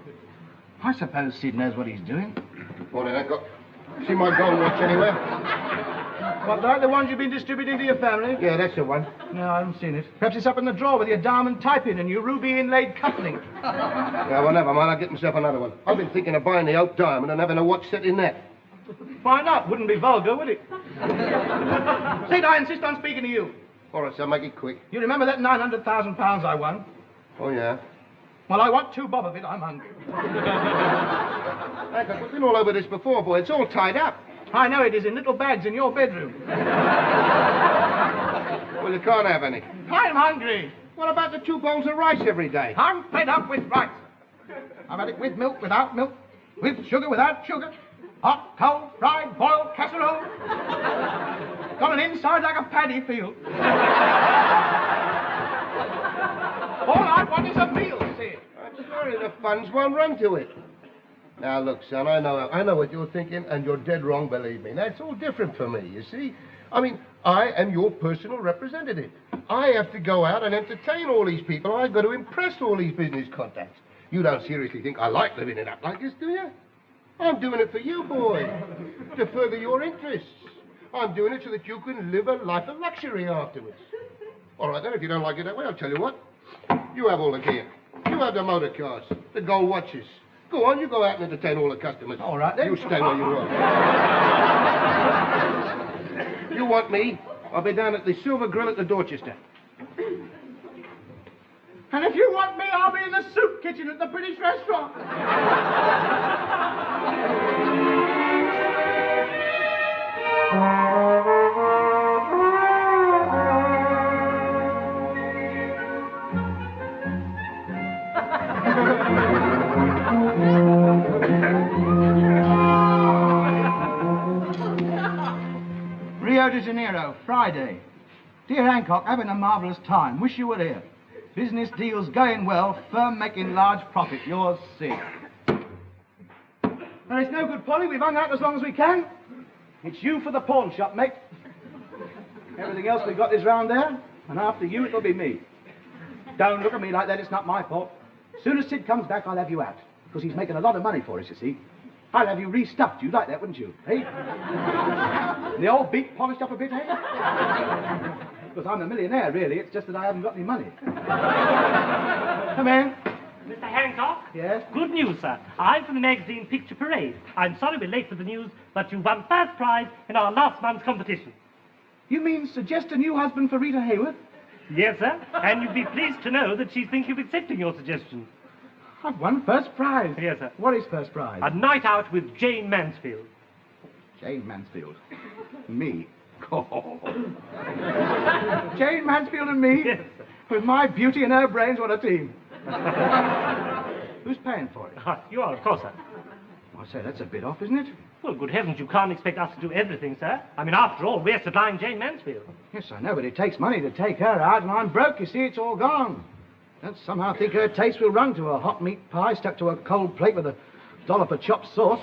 I suppose Sid knows what he's doing. Morning, Hancock. See my gold watch anywhere? What, like the ones you've been distributing to your family? Yeah, that's the one. No, I haven't seen it. Perhaps it's up in the drawer with your diamond type-in and your ruby inlaid cufflink. Yeah, well, never mind. I'll get myself another one. I've been thinking of buying the oak diamond and having a watch set in that. Why not? Wouldn't be vulgar, would it? Sid, I insist on speaking to you. All right, so make it quick. You remember that £900,000 I won? Oh, yeah? Well, I want 2 bob of it. I'm hungry. Hancock, we've been all over this before, boy. It's all tied up. I know it is, in little bags in your bedroom. Well, you can't have any. I'm hungry. What about the 2 bowls of rice every day? I'm fed up with rice. I've had it with milk, without milk, with sugar, without sugar. Hot, cold, fried, boiled, casserole. Got an inside like a paddy field. All I want is a meal, see. I'm sorry, the funds won't run to it. Now, look, son, I know what you're thinking, and you're dead wrong, believe me. That's all different for me, you see. I mean, I am your personal representative. I have to go out and entertain all these people. I've got to impress all these business contacts. You don't seriously think I like living it up like this, do you? I'm doing it for you, boy, to further your interests. I'm doing it so that you can live a life of luxury afterwards. All right, then, if you don't like it that way, I'll tell you what. You have all the gear. You have the motor cars, the gold watches. Go on, you go out and entertain all the customers. All right, then. You stay where you are. You want me? I'll be down at the Silver Grill at the Dorchester. And if you want me, I'll be in the soup kitchen at the British restaurant. Rio de Janeiro, Friday. Dear Hancock, having a marvellous time. Wish you were here. Business deals going well. Firm making large profit. Yours, Sid. No, it's no good, Polly. We've hung out as long as we can. It's you for the pawn shop, mate. Everything else we've got is round there, and after you, it'll be me. Don't look at me like that. It's not my fault. As soon as Sid comes back, I'll have you out, because he's making a lot of money for us, you see. I'll have you restuffed. You'd like that, wouldn't you? Eh? The old beak polished up a bit, eh? Because I'm a millionaire, really. It's just that I haven't got any money. Come in. Mr. Hancock? Yes? Good news, sir. I'm from the magazine Picture Parade. I'm sorry we're late for the news, but you won first prize in our last month's competition. You mean suggest a new husband for Rita Hayworth? Yes, sir. And you'd be pleased to know that she's thinking of accepting your suggestion. I've won first prize. Yes, sir. What is first prize? A night out with Jane Mansfield. Jane Mansfield? Me? Oh. Jane Mansfield and me? Yes, sir. With my beauty and her brains, what a team. Who's paying for it? You are, of course, sir. I say, that's a bit off, isn't it? Well, good heavens, you can't expect us to do everything, sir. I mean, after all, we're supplying Jane Mansfield. Yes, I know, but it takes money to take her out, and I'm broke, you see, it's all gone. Don't somehow think her taste will run to a hot meat pie stuck to a cold plate with a dollop of chopped sauce.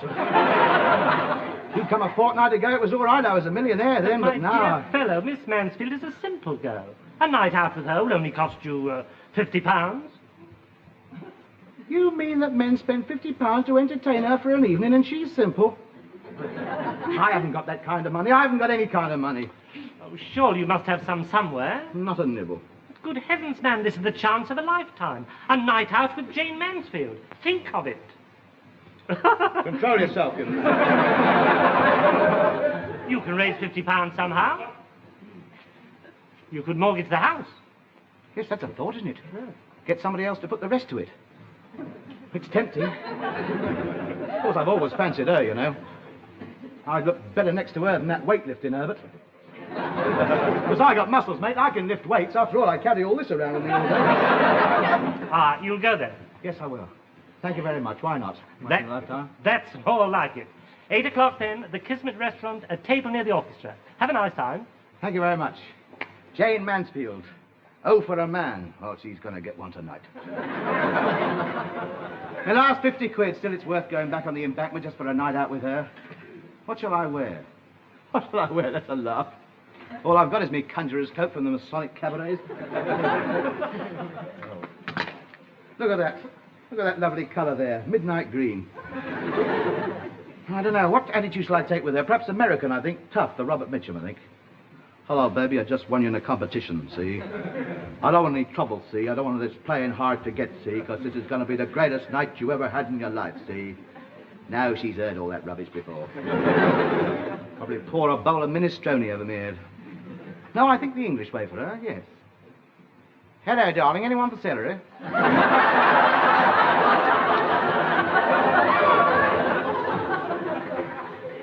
You come a fortnight ago, it was all right, I was a millionaire then, but now... My dear fellow, Miss Mansfield is a simple girl. A night out with her will only cost you £50. You mean that men spend £50 to entertain her for an evening and she's simple? I haven't got that kind of money. I haven't got any kind of money. Oh, surely you must have some somewhere. Not a nibble. But good heavens, man, this is the chance of a lifetime. A night out with Jane Mansfield. Think of it. Control yourself, you know. You can raise £50 somehow. You could mortgage the house. Yes, that's a thought, isn't it? Yeah. Get somebody else to put the rest to it. It's tempting. Of course, I've always fancied her, you know. I'd look better next to her than that weightlifting Herbert. Because I got muscles, mate. I can lift weights. After all, I carry all this around with me all day. Ah, you'll go then? Yes, I will. Thank you very much. Why not? That's more like it. 8 o'clock then, at the Kismet restaurant, a table near the orchestra. Have a nice time. Thank you very much. Jane Mansfield. Oh, for a man. Oh, she's going to get one tonight. The last 50 quid. Still, it's worth going back on the embankment just for a night out with her. What shall I wear? What shall I wear? That's a laugh. All I've got is me conjurer's coat from the Masonic cabarets. Look at that. Look at that lovely colour there. Midnight green. I don't know. What attitude shall I take with her? Perhaps American, I think. Tough, the Robert Mitchum, I think. Hello, baby. I just won you in a competition, see? I don't want any trouble, see? I don't want this playing hard to get, see? Because this is going to be the greatest night you ever had in your life, see? Now she's heard all that rubbish before. Probably pour a bowl of minestrone over me head. No, I think the English way for her, yes. Hello, darling. Anyone for celery?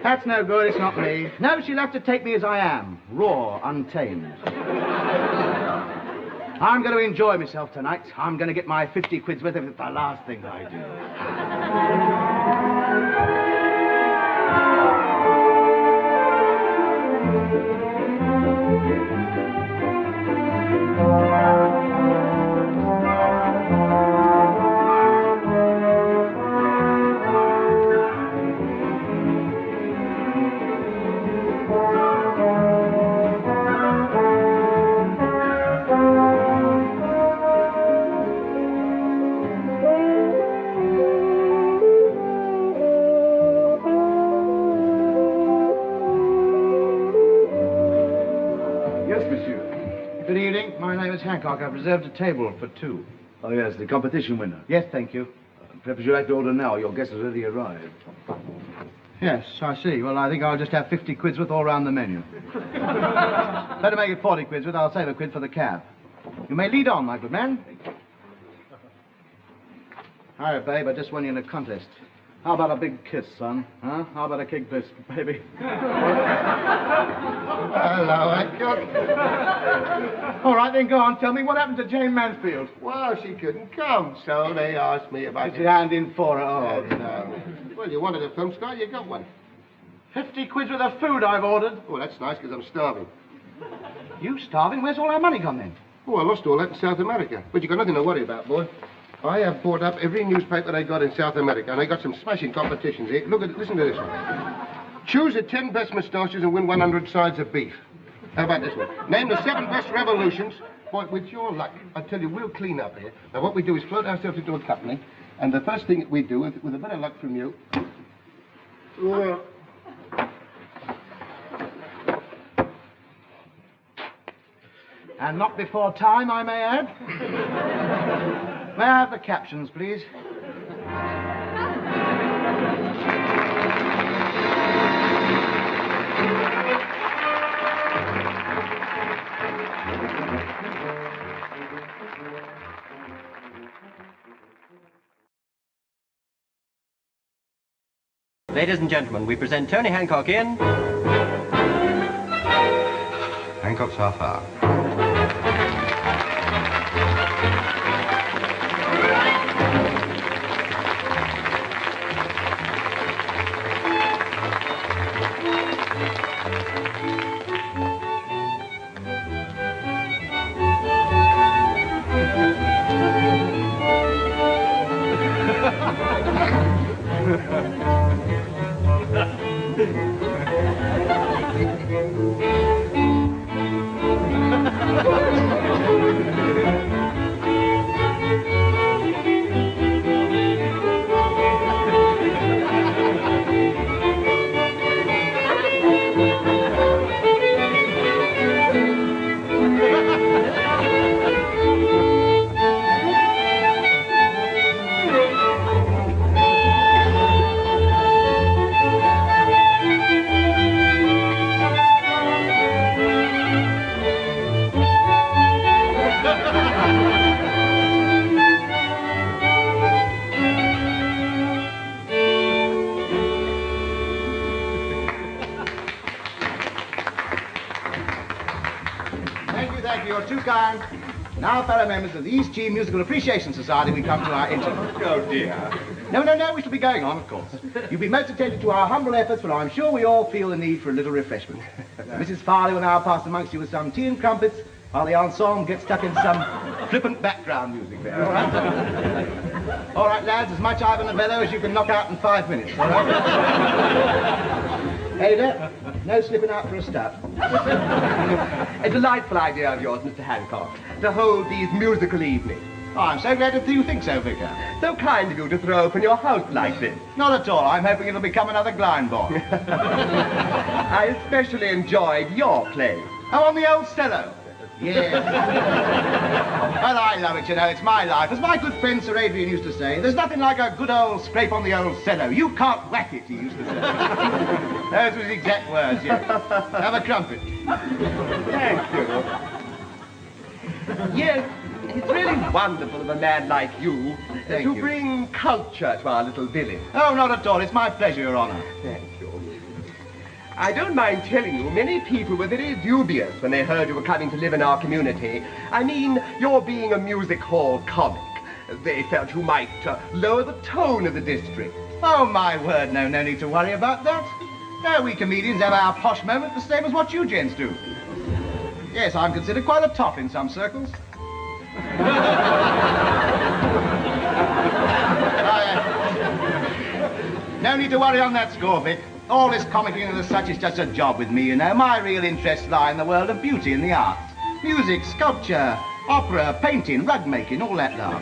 That's no good, it's not me. No, she'll have to take me as I am. Raw, untamed. I'm going to enjoy myself tonight. I'm going to get my 50 quid's worth if it's the last thing I do. Hancock, I've reserved a table for 2. Oh, yes, the competition winner. Yes, thank you. Perhaps you'd like to order now. Your guest has already arrived. Yes, I see. Well, I think I'll just have 50 quid's worth all round the menu. Better make it 40 quid's worth. I'll save a quid for the cab. You may lead on, my good man. Hi, babe, I just won you in a contest. How about a big kiss, son? Huh? How about a kick this, baby? Hello, Hancock. All right, then go on. Tell me what happened to Jane Mansfield. Well, she couldn't come, so they asked me if I Did you hand in for her? Oh, no. Well, you wanted a film star, you got one. 50 quid worth of food I've ordered. Oh, that's nice, because I'm starving. You starving? Where's all our money gone, then? Oh, I lost all that in South America. But you got nothing to worry about, boy. I have bought up every newspaper they got in South America, and they got some smashing competitions here. Listen to this one. Choose the 10 best moustaches and win 100 sides of beef. How about this one? Name the 7 best revolutions. Boy, with your luck, I tell you, we'll clean up here. Now, what we do is float ourselves into a company, and the first thing that we do, with a bit of luck from you... And not before time, I may add. May I have the captions, please? Ladies and gentlemen, we present Tony Hancock in... Hancock's half hour. Now, fellow members of the East Cheam Musical Appreciation Society, we come to our interview. Oh, dear. No, we shall be going on, of course. You'll be most attentive to our humble efforts, but I'm sure we all feel the need for a little refreshment. Mrs. Farley will now pass amongst you with some tea and crumpets, while the ensemble gets stuck in some flippant background music there, all right? All right, lads, as much Ivan Novello as you can knock out in 5 minutes, all right? Ada, no slipping out for a start. A delightful idea of yours, Mr. Hancock, to hold these musical evenings. Oh, I'm so glad that you think so, Vicar. So kind of you to throw open your house like this. Not at all. I'm hoping it'll become another Glyndebourne. I especially enjoyed your play. Oh, on the old cello? Yes. Well, I love it, you know. It's my life. As my good friend Sir Adrian used to say, there's nothing like a good old scrape on the old cello. You can't whack it, he used to say. Those were his exact words, yes. Have a crumpet. Thank you. Yes, it's really wonderful of a man like you to bring culture to our little village. Oh, not at all. It's my pleasure, Your Honour. Thank you. I don't mind telling you, many people were very dubious when they heard you were coming to live in our community. I mean, your being a music hall comic. They felt you might lower the tone of the district. Oh, my word, no need to worry about that. No, we comedians have our posh moment the same as what you gents do. Yes, I'm considered quite a top in some circles. No need to worry on that score, Vic. All this comicking and the such is just a job with me, you know. My real interests lie in the world of beauty and the arts. Music, sculpture, opera, painting, rug making, all that lot.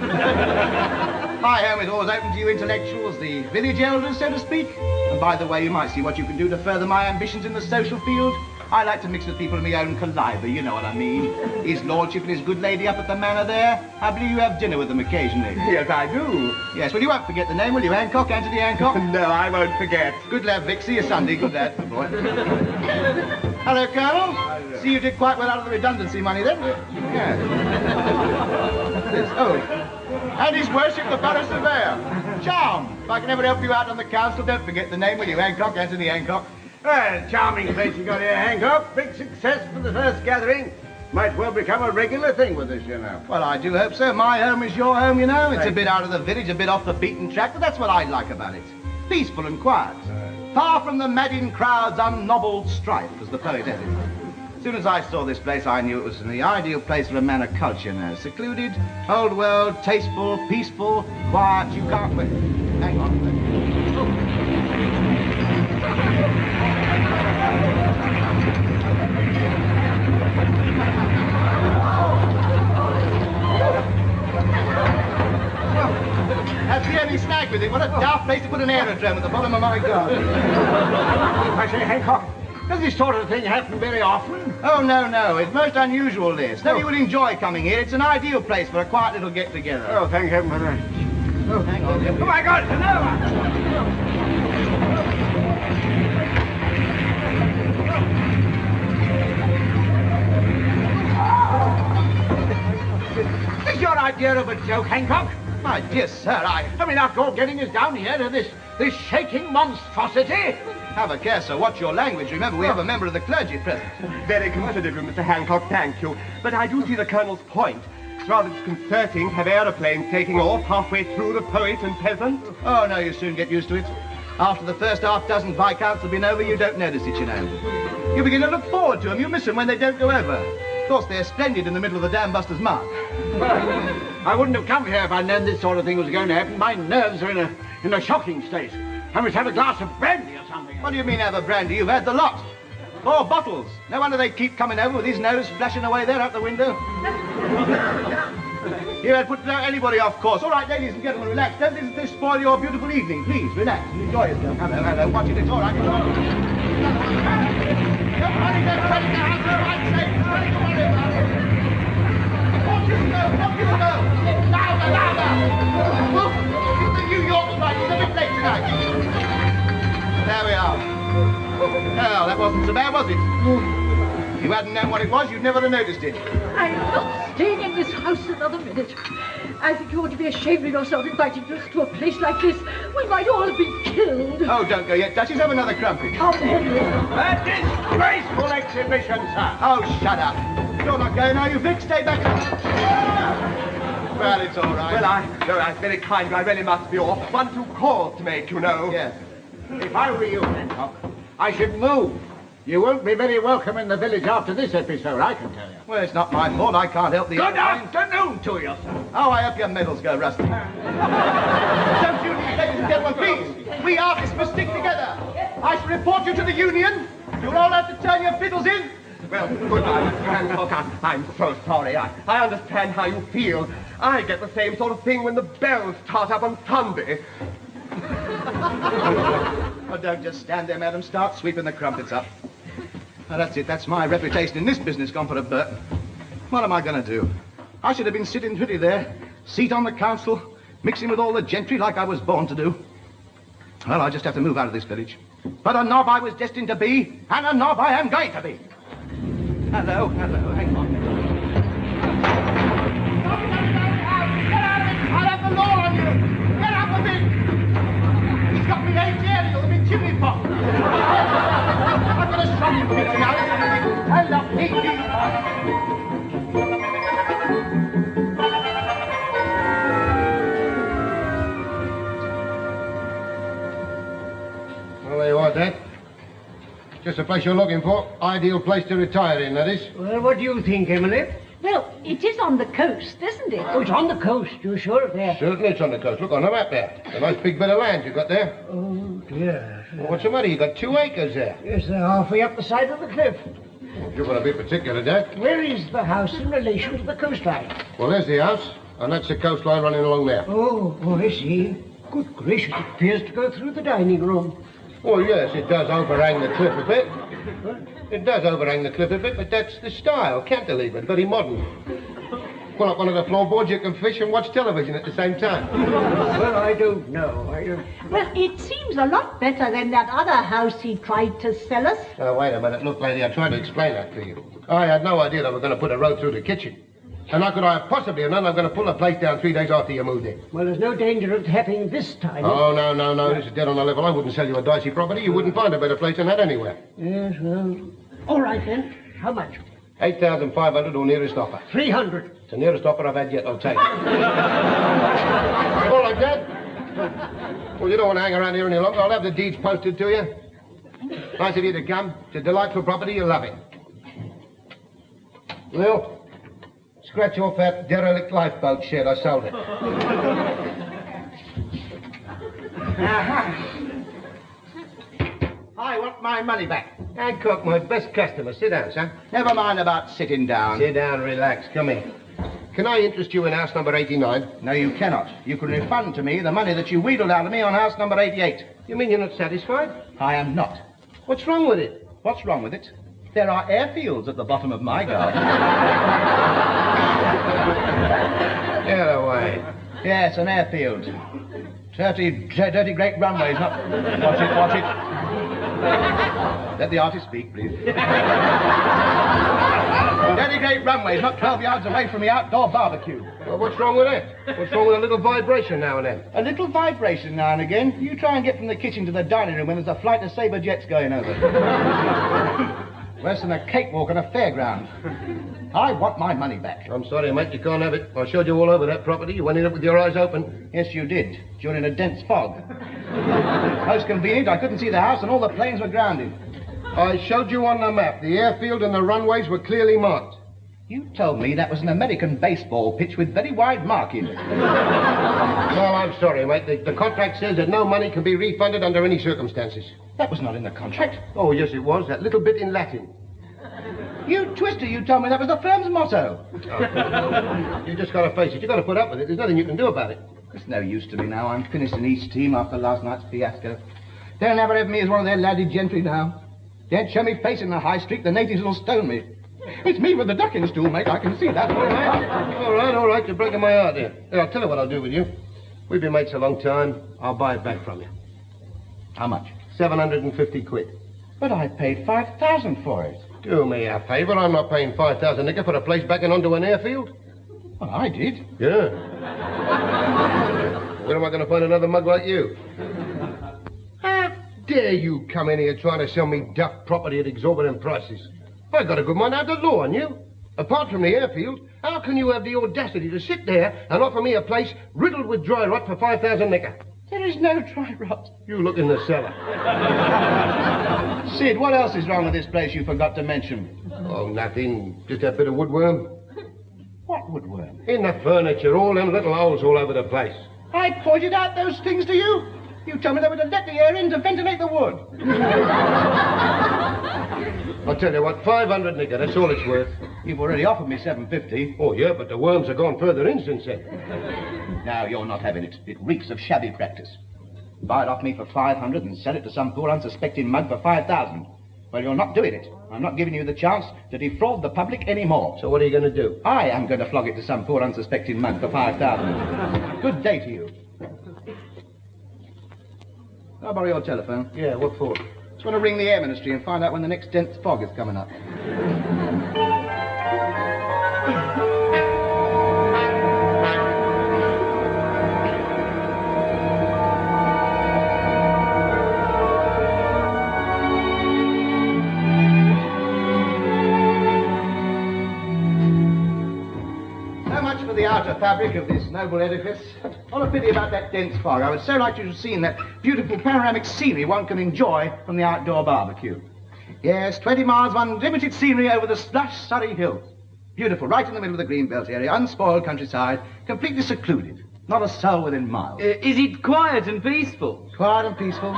My home is always open to you intellectuals, the village elders, so to speak. And by the way, you might see what you can do to further my ambitions in the social field. I like to mix with people of my own caliber, you know what I mean. His lordship and his good lady up at the manor there, I believe you have dinner with them occasionally. Yes, I do. Yes, well, you won't forget the name, will you, Hancock? Anthony Hancock? No, I won't forget. Good lad, Vic. See you Sunday. Good lad. Good boy. Hello, Colonel. Hello. See, you did quite well out of the redundancy money, then? Yeah. Yes. Oh, And his worship the borough surveyor. Charm. If I can ever help you out on the council, don't forget the name, will you? Hancock, Anthony Hancock. Well, charming place you got here, Hancock. Big success for the first gathering. Might well become a regular thing with us, you know. Well, I do hope so. My home is your home, you know. It's a bit out of the village, a bit off the beaten track, but that's what I like about it. Peaceful and quiet. Far from the madding crowd's unnobbled strife, as the poet has it. As soon as I saw this place, I knew it was the ideal place for a man of culture now. Secluded, old world, tasteful, peaceful, quiet. You can't wait. Hang on. Have you any snag with it? What a daft place to put an aerodrome at the bottom of my garden. I say, Hancock, does this sort of thing happen very often? Oh, no. It's most unusual, Liz. No, you will enjoy coming here. It's an ideal place for a quiet little get-together. Oh, thank heaven for that. Oh, hang on. Oh, my God, no! Is your idea of a joke, Hancock? My dear sir, I mean, after all, getting us down here to this shaking monstrosity. Have a care, sir. Watch your language. Remember, we have a member of the clergy present. Very considerate of Mr. Hancock, thank you. But I do see the Colonel's point. It's rather disconcerting to have aeroplanes taking off halfway through the poet and peasant. Oh, no, you soon get used to it. After the first half dozen Viscounts have been over, you don't notice it, you know. You begin to look forward to them. You miss them when they don't go over. Of course, they're splendid in the middle of the Dam Busters Mark. Well, I wouldn't have come here if I'd known this sort of thing was going to happen. My nerves are in a shocking state. I must have a glass of brandy or something. What do you mean have a brandy? You've had the lot. 4 bottles. No wonder they keep coming over with his nose flashing away there out the window. You had put anybody off course. All right, ladies and gentlemen, relax. Don't let this spoil your beautiful evening. Please, relax and enjoy yourself. Hello. Watch it. It's all right. Don't worry, don't panic now. I'm safe. Don't worry about it. Watch you go. Louder. Look, it's the New York flight. It's a bit late tonight. There we are. Well, that wasn't so bad, was it? If you hadn't known what it was, you'd never have noticed it. I'm not staying in this house another minute. I think you ought to be ashamed of yourself inviting us to a place like this. We might all be killed. Oh, don't go yet, Duchess. Have another crumpet. Come, Henry. A disgraceful exhibition, sir. Oh, shut up. You're not going, are you, Vic? Stay back. Well, it's all right. Well, that's very kind, but I really must be off. 1, 2 calls to make, you know. Yes. If I were you, Hancock, I should move. You won't be very welcome in the village after this episode, I can tell you. Well, it's not my fault. I can't help the... Good afternoon to you, sir. Oh, I hope your medals go rusty. Don't you, ladies and gentlemen, please. We artists must stick together. I shall report you to the union. You'll all have to turn your fiddles in. Well, good night, Mr. Hancock. I'm so sorry. I understand how you feel. I get the same sort of thing when the bells start up on Sunday. Oh, don't just stand there, madam. Start sweeping the crumpets up. Now, that's it. That's my reputation in this business gone for a burn. What am I going to do? I should have been sitting pretty there, seat on the council, mixing with all the gentry like I was born to do. Well, I just have to move out of this village. But a knob I was destined to be, and a knob I am going to be. Hello, hang on. Get out of it! I'll have the law on you! Get out of it! He's got me aged aerial and me chimney pot. I've got a shocking picture now. I love me. Well, there you are, Dad. Just the place you're looking for. Ideal place to retire in, that is. Well, what do you think, Emily? Well, it is on the coast, isn't it? Oh, it's on the coast. You're sure of that? Certainly it's on the coast. Look on the map there. A nice big bit of land you got there. Oh, dear. Well, what's the matter? You got 2 acres there. Yes, they're halfway up the side of the cliff. You're going to be particular, Dad. Where is the house in relation to the coastline? Well, there's the house, and that's the coastline running along there. Oh, I see. Good gracious, it appears to go through the dining room. Well, yes, it does overhang the cliff a bit. It does overhang the cliff a bit, but that's the style. Cantilever, very modern. Pull up one of the floorboards, you can fish and watch television at the same time. Well, I don't know. Well, it seems a lot better than that other house he tried to sell us. Oh, wait a minute. Look, lady, I tried to explain that to you. I had no idea they were going to put a road through the kitchen. And how could I have possibly have known I'm going to pull the place down 3 days after you moved in? Well, there's no danger of it happening this time. Oh, no. This is dead on the level. I wouldn't sell you a dicey property. You wouldn't find a better place than that anywhere. Yes, well... All right, then. How much? 8,500 or nearest offer. 300. It's the nearest offer I've had yet, I'll take it. All right, Dad. Well, you don't want to hang around here any longer. I'll have the deeds posted to you. Nice of you to come. It's a delightful property. You'll love it. Well, scratch off that derelict lifeboat shed. I sold it. I want my money back. Hancock, my best customer. Sit down, son. Never mind about sitting down. Sit down, relax. Come here. Can I interest you in house number 89? No, you cannot. You can refund to me the money that you wheedled out of me on house number 88. You mean you're not satisfied? I am not. What's wrong with it? What's wrong with it? There are airfields at the bottom of my garden. Get away. Yes, an airfield. Dirty great runways, not... Watch it. Let the artist speak, please. Dirty great runways, not 12 yards away from the outdoor barbecue. Well, what's wrong with that? What's wrong with a little vibration now and then? A little vibration now and again? You try and get from the kitchen to the dining room when there's a flight of sabre jets going over. Worse than a cakewalk on a fairground. I want my money back. I'm sorry, mate, you can't have it. I showed you all over that property. You went in it with your eyes open. Yes, you did. During a dense fog. Most convenient, I couldn't see the house and all the planes were grounded. I showed you on the map. The airfield and the runways were clearly marked. You told me that was an American baseball pitch with very wide markings. Well, I'm sorry, mate. The contract says that no money can be refunded under any circumstances. That was not in the contract. Oh, yes, it was. That little bit in Latin. You twister, you told me that was the firm's motto. Oh. You just got to face it. You got to put up with it. There's nothing you can do about it. It's no use to me now. I'm finished in East Team after last night's fiasco. They'll never have me as one of their laddie gentry now. Daren't show me face in the high street, the natives will stone me. It's me with the ducking stool, mate. I can see that. All right. You're breaking my heart here. I'll tell you what I'll do with you. We've been mates a long time. I'll buy it back from you. How much? 750 quid. But I paid 5,000 for it. Do me a favour. I'm not paying 5,000 nigger for a place backing onto an airfield. Well, I did. Yeah. Where am I going to find another mug like you? How dare you come in here trying to sell me duff property at exorbitant prices? I've got a good mind out the law on you. Apart from the airfield, how can you have the audacity to sit there and offer me a place riddled with dry rot for 5,000 nigger? There is no dry rot. You look in the cellar. Sid, what else is wrong with this place you forgot to mention? Oh, nothing. Just that bit of woodworm. What woodworm? In the furniture, all them little holes all over the place. I pointed out those things to you. You told me they were to let the air in to ventilate the wood. I'll tell you what, 500 nigger, that's all it's worth. You've already offered me 750. Oh, yeah, but the worms have gone further in since then. Now, you're not having it. It reeks of shabby practice. Buy it off me for 500 and sell it to some poor unsuspecting mug for 5,000. Well, you're not doing it. I'm not giving you the chance to defraud the public anymore. So what are you going to do? I am going to flog it to some poor unsuspecting mug for 5,000. Good day to you. Can I borrow your telephone? Yeah, what for? Just want to ring the Air Ministry and find out when the next dense fog is coming up. The outer fabric of this noble edifice. All a pity about that dense fog. I would so like to have seen that beautiful panoramic scenery one can enjoy from the outdoor barbecue. Yes, 20 miles of unlimited scenery over the lush Surrey hills. Beautiful, right in the middle of the greenbelt area, unspoiled countryside, completely secluded. Not a soul within miles. Is it quiet and peaceful? Quiet and peaceful.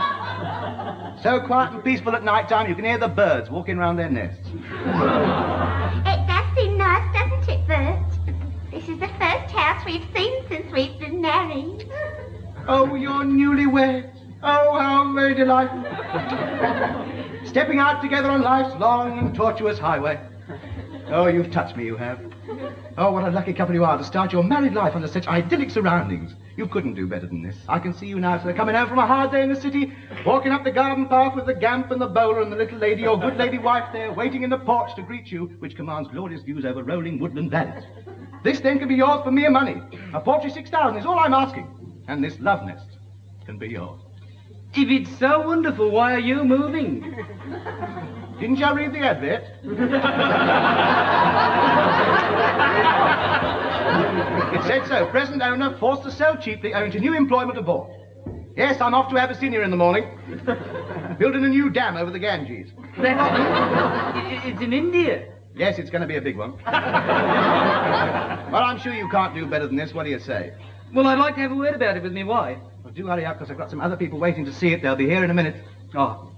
So quiet and peaceful at night time you can hear the birds walking round their nests. It does seem nice, doesn't it, Bert? This is the first house we've seen since we've been married. Oh, you're newlyweds. Oh, how very delightful. Stepping out together on life's long and tortuous highway. Oh, you've touched me, you have. Oh, what a lucky couple you are to start your married life under such idyllic surroundings. You couldn't do better than this. I can see you now, sir, coming home from a hard day in the city, walking up the garden path with the gamp and the bowler and the little lady, your good lady wife there, waiting in the porch to greet you, which commands glorious views over rolling woodland valleys. This then can be yours for mere money. A paltry 6,000 is all I'm asking. And this love nest can be yours. If it's so wonderful, why are you moving? Didn't you read the advert? It said so. Present owner forced to sell cheaply owing to new employment aboard. Yes, I'm off to Abyssinia in the morning. Building a new dam over the Ganges. It's in India. Yes, it's going to be a big one. Well, I'm sure you can't do better than this. What do you say? Well, I'd like to have a word about it with me wife. Well, do hurry up, because I've got some other people waiting to see it. They'll be here in a minute. Oh.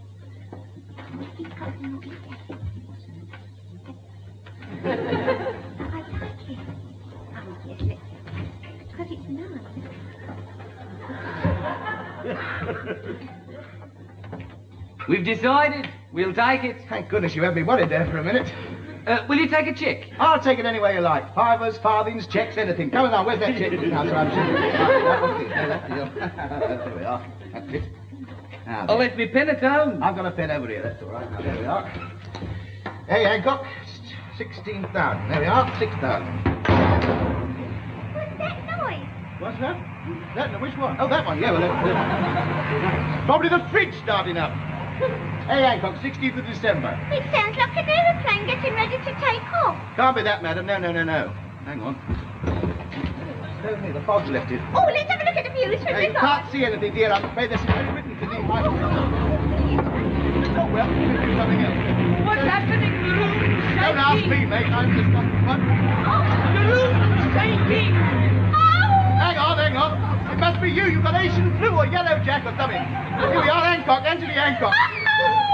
We've decided. We'll take it. Thank goodness you had me worried there for a minute. Will you take a cheque? I'll take it any way you like. Fivers, farthings, cheques, anything. Come along, where's that cheque? Now, so I'm sure. There we are. That's it. Now, I left me pen at home. I've got a pen over here, that's all right. Now, there we are. Hey, Hancock, 16,000. There we are, 6,000. What's that noise? What's that? Which one? Oh, that one, yeah, well, that's probably the fridge starting up. Hey, Hancock, 16th of December. It sounds like an aeroplane getting ready to take off. Can't be that, madam. No. Hang on. Excuse me, the fog's lifted. Oh, let's have a look at the views from You the can't see anything, dear. I'm afraid there's something written to the... Oh, well, we'll do something else. What's happening? The room's shaking. Don't ask me, mate. I'm just... What? The room's shaking. Hang on. It must be you. You've got Asian flu or yellow jack or something. Here we are, Hancock. Anthony Hancock.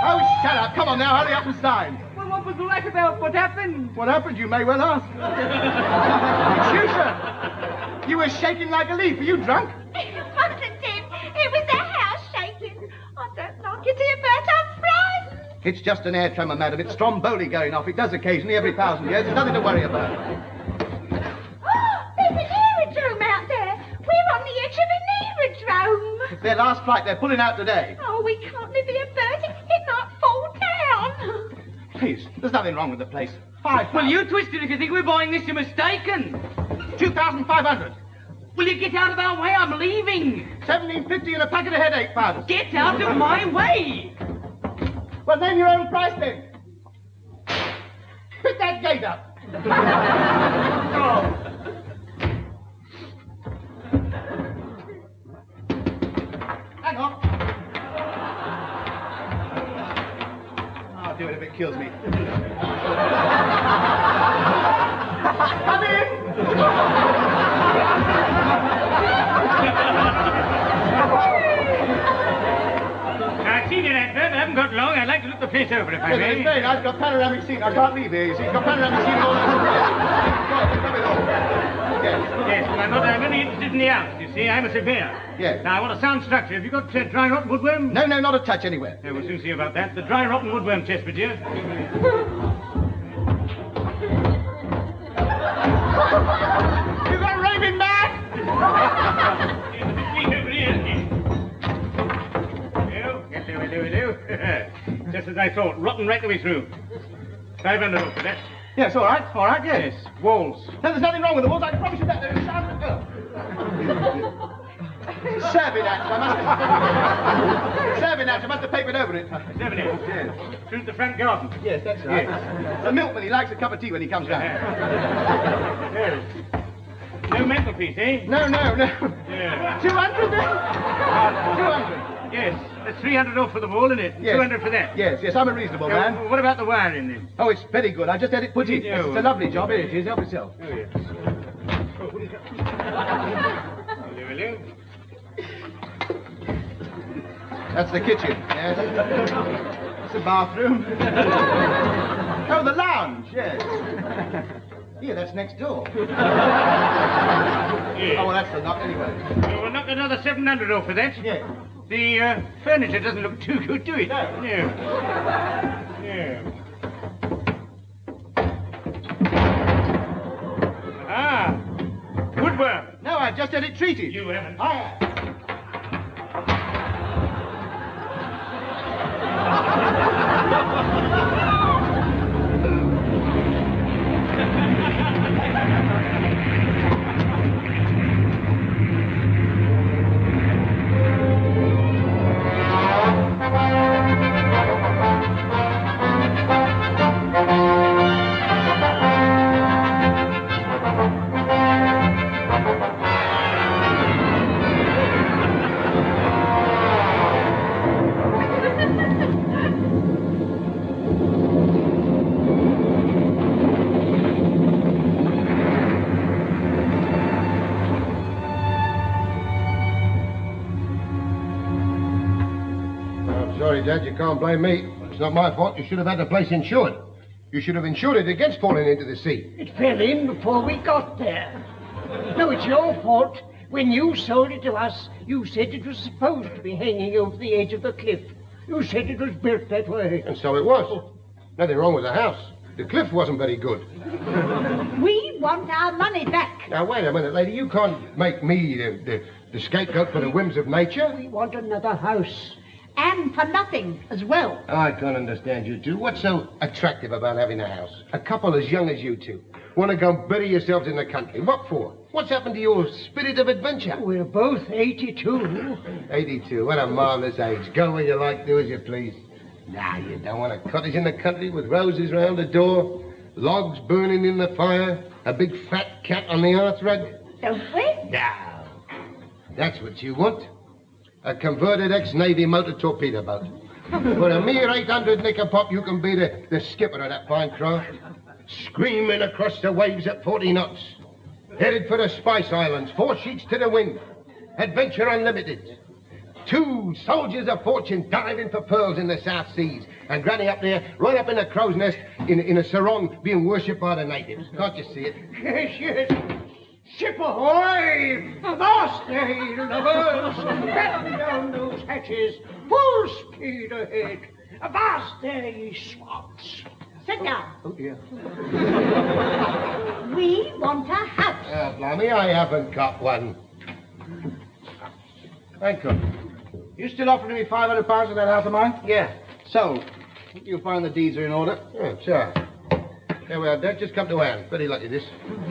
Oh, shut up. Come on now. Hurry up and sign. Well, what was all that about? What happened? What happened, you may well ask. It's you, sir. You were shaking like a leaf. Are you drunk? It wasn't him. It was the house shaking. I don't like it here, but I'm frightened. It's just an air tremor, madam. It's Stromboli going off. It does occasionally every 1,000 years. There's nothing to worry about. There's an aerodrome out there. We're on the edge of an aerodrome. It's their last flight. They're pulling out today. Oh, we can't live here, Bertie. It might fall down. Please, there's nothing wrong with the place. 5,000. Well, you twisted if you think we're buying this, you're mistaken. 2,500. Will you get out of our way? I'm leaving. 17.50 and a packet of headache powders. Get out of my way. Well, name your own price then. Pick that gate up. Oh. Hang on. I'll do it if it kills me. Come in! I've seen your advert. I haven't got long. I'd like to look the place over if I may. It's very nice. It's got panoramic scene. I can't leave here, you see. It's got panoramic scene all over. Yes, but I'm only interested in the house, you see. I'm a surveyor. Yes. Now, I want a sound structure. Have you got dry rotten woodworm? No, not a touch anywhere. Yeah, we'll soon see about that. The dry rotten woodworm test, my dear. You got a raving man? Yes, we do. Just as I thought. Rotten right the way through. 500 for that. Yes, all right, yes. Yes, walls. No, there's nothing wrong with the walls. I can promise you that. There is sound. Serviette, I must have papered over it. Serviette. Yes. Through the front garden. Yes, that's right. Yes. The milkman, he likes a cup of tea when he comes round. Yes. No mantelpiece, eh? No. Yeah. 200 then? 200. Yes. That's 300 off for the wall, isn't it? Yes. 200 for that. Yes, I'm a reasonable man. What about the wiring then? Oh, it's very good. I just had it put in. Yes, it's a lovely job. Here it is. Help yourself. Oh, yes. Hello. That's the kitchen. Yes. It's the bathroom. Oh, the lounge. Yes. Here, that's next door. Yeah. Oh, well, that's the knock anyway. We'll knock another 700 off for that. Yeah. The furniture doesn't look too good, do it? No. Yeah. Ah, woodworm. No, I just had it treated. You haven't. I have. sorry, Dad. You can't blame me. It's not my fault. You should have had the place insured. You should have insured it against falling into the sea. It fell in before we got there. No, it's your fault. When you sold it to us, you said it was supposed to be hanging over the edge of the cliff. You said it was built that way. And so it was. Nothing wrong with the house. The cliff wasn't very good. We want our money back. Now, wait a minute, lady. You can't make me the scapegoat for the whims of nature. We want another house. And for nothing as well. I can't understand you two. What's so attractive about having a house? A couple as young as you two. Want to go bury yourselves in the country. What for? What's happened to your spirit of adventure? We're both 82. 82. What a marvellous age. Go where you like, do as you please. Nah, you don't want a cottage in the country with roses round the door, logs burning in the fire, a big fat cat on the hearthrug. Don't we? No. That's what you want. A converted ex-Navy motor torpedo boat. For a mere 800 nick a pop, you can be the skipper of that fine craft. Screaming across the waves at 40 knots. Headed for the Spice Islands, 4 sheets to the wind. Adventure unlimited. 2 soldiers of fortune diving for pearls in the South Seas. And Granny up there, right up in a crow's nest, in a sarong, being worshipped by the natives. Can't you see it? Yes, yes. Ship ahoy! Avast day, lovers! Batten down those hatches. Full speed ahead. Avast there, ye swans. Sit down. Oh, dear. We want a house. Oh, blimey, I haven't got one. Hancock. You still offering me £500 for that house of mine? Yeah. Sold. You'll find the deeds are in order. Oh, sure. There we are, Dad. Just come to hand. Very lucky, this.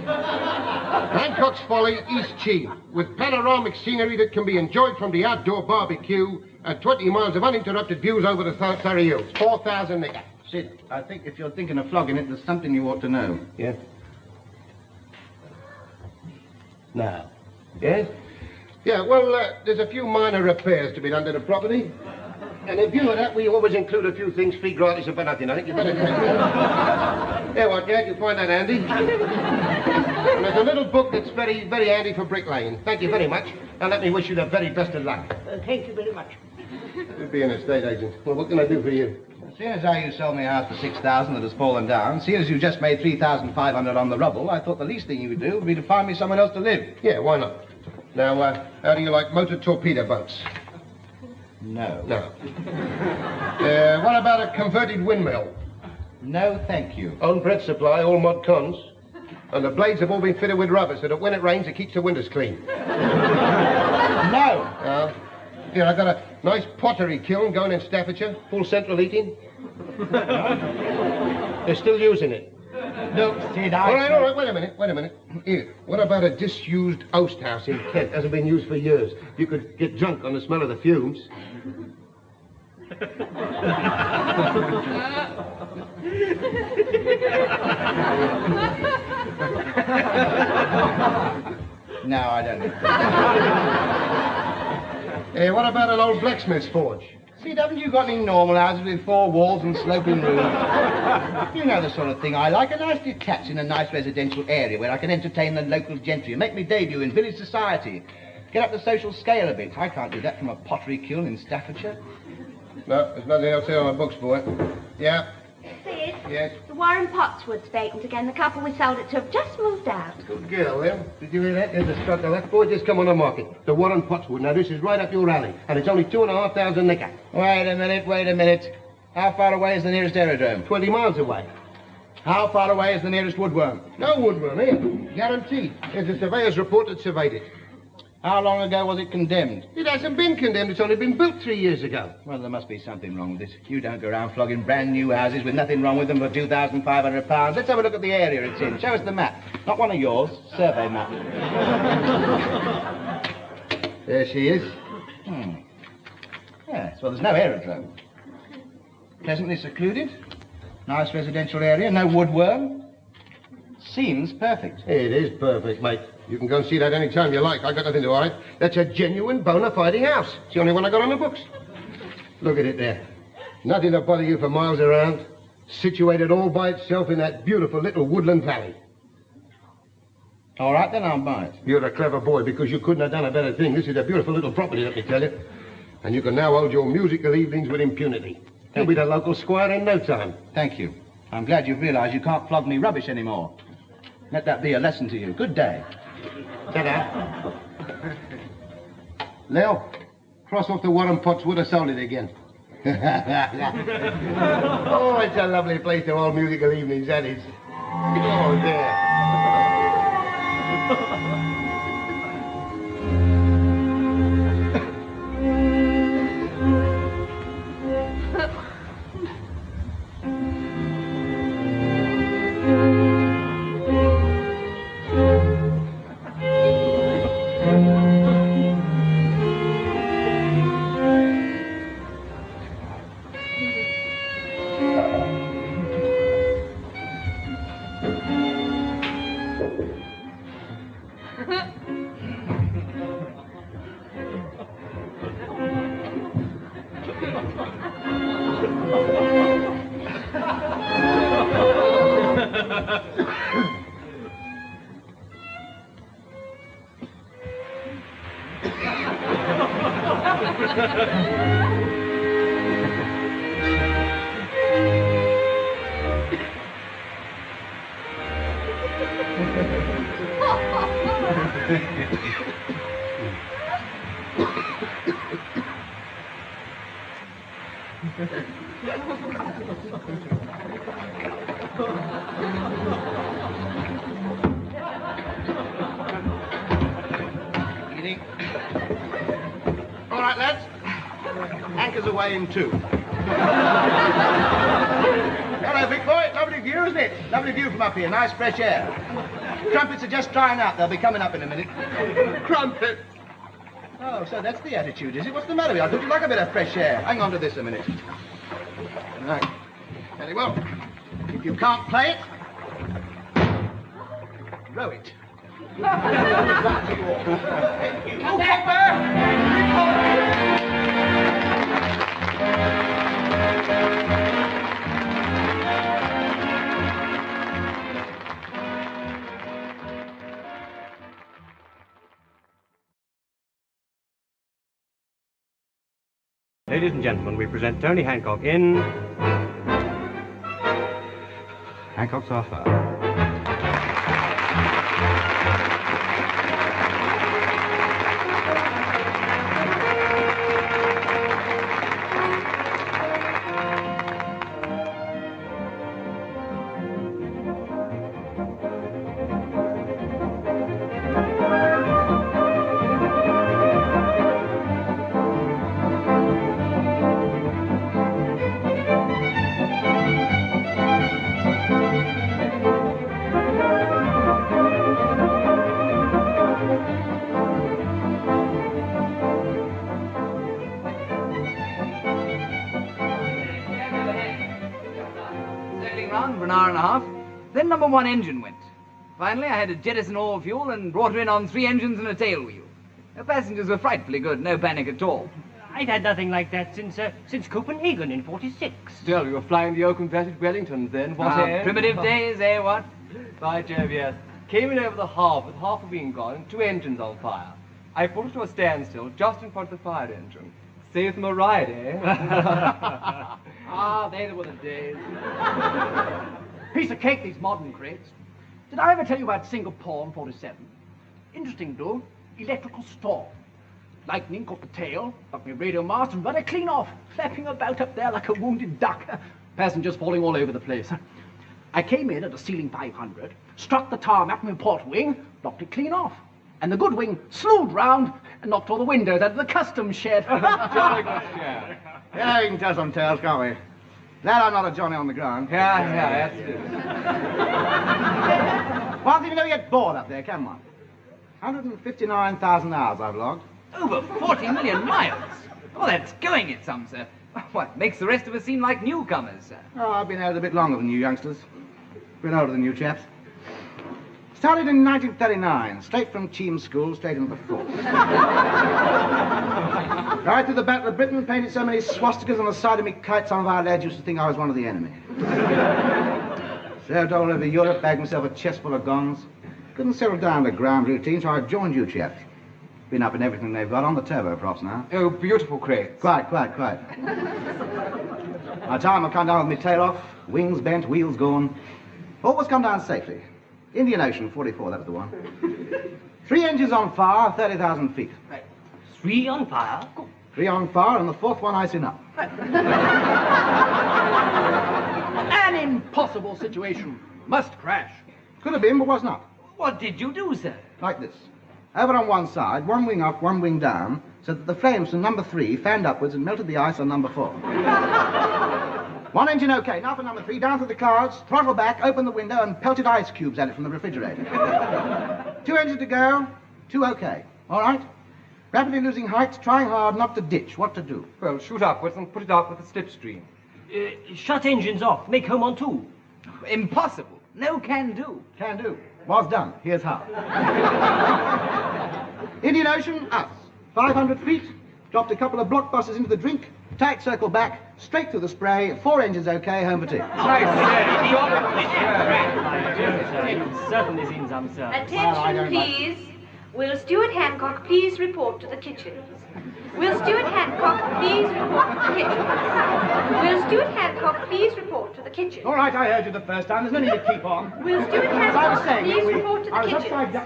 Hancock's Folly, East Cheam, with panoramic scenery that can be enjoyed from the outdoor barbecue and 20 miles of uninterrupted views over the Surrey Hills. 4,000 nigger. Sid, I think if you're thinking of flogging it, there's something you ought to know. Yeah? No. Yes? Yeah, well, there's a few minor repairs to be done to the property. And in view of that, we always include a few things free gratis and for nothing. I think you better take it. There, what, Dad? You find that handy? And there's a little book that's very, very handy for bricklaying. Thank you very much. And let me wish you the very best of luck. Thank you very much. You'd be an estate agent. Well, what can I do for you? Seeing as how you sold me a house for 6,000 that has fallen down, seeing as you just made 3,500 on the rubble, I thought the least thing you would do would be to find me someone else to live. Yeah, why not? Now, how do you like motor torpedo boats? No. No. What about a converted windmill? No, thank you. Own bread supply, all mod cons. And the blades have all been fitted with rubber so that when it rains, it keeps the windows clean. No. Here, I've got a nice pottery kiln going in Staffordshire, full central heating. They're still using it. Look, Sid, All right, wait a minute. Here, what about a disused oast house in Kent? Hasn't been used for years. You could get drunk on the smell of the fumes. No, I don't need What about an old blacksmith's forge? Sid, haven't you got any normal houses with 4 walls and sloping roofs? You know the sort of thing I like. A nice detached in a nice residential area where I can entertain the local gentry and make me debut in village society. Get up the social scale a bit. I can't do that from a pottery kiln in Staffordshire. No, there's nothing else here on the books for it. Yeah? Sid? Yes? The Warren Pottswood's vacant again. The couple we sold it to have just moved out. Good girl, then. Did you hear that? There's a strut of that boy just come on the market. The Warren Pottswood. Now, this is right up your alley. And it's only 2,500 nicker. Wait a minute. How far away is the nearest aerodrome? 20 miles away. How far away is the nearest woodworm? No woodworm here. Guaranteed. There's a surveyor's report that surveyed it. How long ago was it condemned? It hasn't been condemned. It's only been built 3 years ago. Well, there must be something wrong with it. You don't go around flogging brand new houses with nothing wrong with them for £2,500. Let's have a look at the area it's in. Show us the map. Not one of yours. Survey map. There she is. Yes, well, there's no aerodrome. Pleasantly secluded. Nice residential area. No woodworm. Seems perfect. It is perfect, mate. You can go and see that any time you like. I got nothing to hide. That's a genuine bona fide house. It's the only one I got on the books. Look at it there. Nothing to bother you for miles around. Situated all by itself in that beautiful little woodland valley. All right, then I'll buy it. You're a clever boy because you couldn't have done a better thing. This is a beautiful little property, let me tell you. And you can now hold your musical evenings with impunity. You'll be the local squire in no time. Thank you. I'm glad you've realised you can't flog me rubbish anymore. Let that be a lesson to you. Good day. Ta-da. Leo, cross off the Warren Potts would have sold it again. Oh, it's a lovely place to hold musical evenings, that is. Oh, dear. All right, lads. Anchor's away in 2. Hello, big boy. Lovely view, isn't it? Lovely view from up here. Nice fresh air. Trumpets are just drying out. They'll be coming up in a minute. Crumpet. Oh, so that's the attitude, is it? What's the matter with you? I thought you'd like a bit of fresh air. Hang on to this a minute. Right. Very well. If you can't play it, row it. Ladies and gentlemen, we present Tony Hancock in... Hancock's our father. Then number 1 engine went. Finally, I had to jettison all fuel and brought her in on 3 engines and a tail wheel. The passengers were frightfully good, no panic at all. I've had nothing like that since Copenhagen in '46. Still, you were flying the open-fatted Wellingtons then, what Primitive days, eh, what? By Jove, yes. Came in over the harbour with half a wing gone and 2 engines on fire. I put it to a standstill just in front of the fire engine. Saved them a ride, eh? Ah, they were the days. Piece of cake, these modern crates. Did I ever tell you about Singapore in '47? Interesting, though. Electrical storm. Lightning caught the tail, knocked me radio mast and run it clean off, flapping about up there like a wounded duck. Passengers falling all over the place. I came in at a ceiling 500, struck the tarmac with my port wing, knocked it clean off. And the good wing slewed round and knocked all the windows out of the customs shed. Jolly good shed. Yeah, we can tell some tales, can't we? Glad I'm not a Johnny on the ground. Yeah, that's it. One thing we never get bored up there, can one? 159,000 hours I've logged. Over 40 million miles. Oh, that's going it some, sir. What makes the rest of us seem like newcomers, sir? Oh, I've been out a bit longer than you youngsters. A bit older than you chaps. Started in 1939, straight from Cheam School, straight into the force. Right through the Battle of Britain, painted so many swastikas on the side of me kite, some of our lads used to think I was one of the enemy. Served all over Europe, bagged myself a chest full of guns. Couldn't settle down the ground routine, so I joined you chaps. Been up in everything they've got on the turboprops now. Oh, beautiful crates. Quite. By the time I've come down with my tail off, wings bent, wheels gone. Always come down safely. Indian Ocean, 44, that was the one. 3 engines on fire, 30,000 feet. 3 on fire? 3 on fire, and the 4th one icing up. An impossible situation. Must crash. Could have been, but was not. What did you do, sir? Like this. Over on one side, one wing up, one wing down, so that the flames from number 3 fanned upwards and melted the ice on number 4. One engine okay. Now for number 3, down through the clouds, throttle back, open the window, and pelted ice cubes at it from the refrigerator. 2 engines to go, 2 okay. All right? Rapidly losing height, trying hard not to ditch. What to do? Well, shoot upwards and put it out with the slipstream. Shut engines off. Make home on 2. Impossible. No can do. Can do. Was done. Here's how. Indian Ocean, us. 500 feet. Dropped a couple of blockbusters into the drink. Tight circle back. Straight through the spray. 4 engines okay. Home for tea. Certainly seems uncertain. Attention, please. Will Steward Hancock please report to the kitchens? Will Steward Hancock please report to the kitchens? Will Steward Hancock please report to the kitchens? All right, I heard you the first time. There's no need to keep on. Will Steward Hancock please report to the kitchens?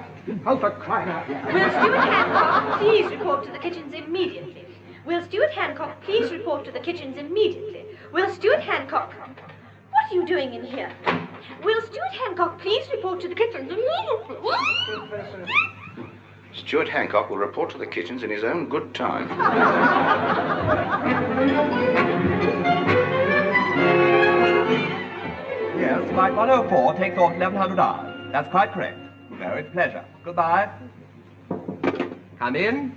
Oh, for crying out loud. Will Steward Hancock please report to the kitchens immediately? Will Steward Hancock please report to the kitchens immediately? Will Steward Hancock... What are you doing in here? Will Steward Hancock please report to the kitchens immediately? Steward Hancock will report to the kitchens in his own good time. Yes, flight 104 takes off 1100 hours. That's quite correct. No, it's a pleasure. Goodbye. Come in.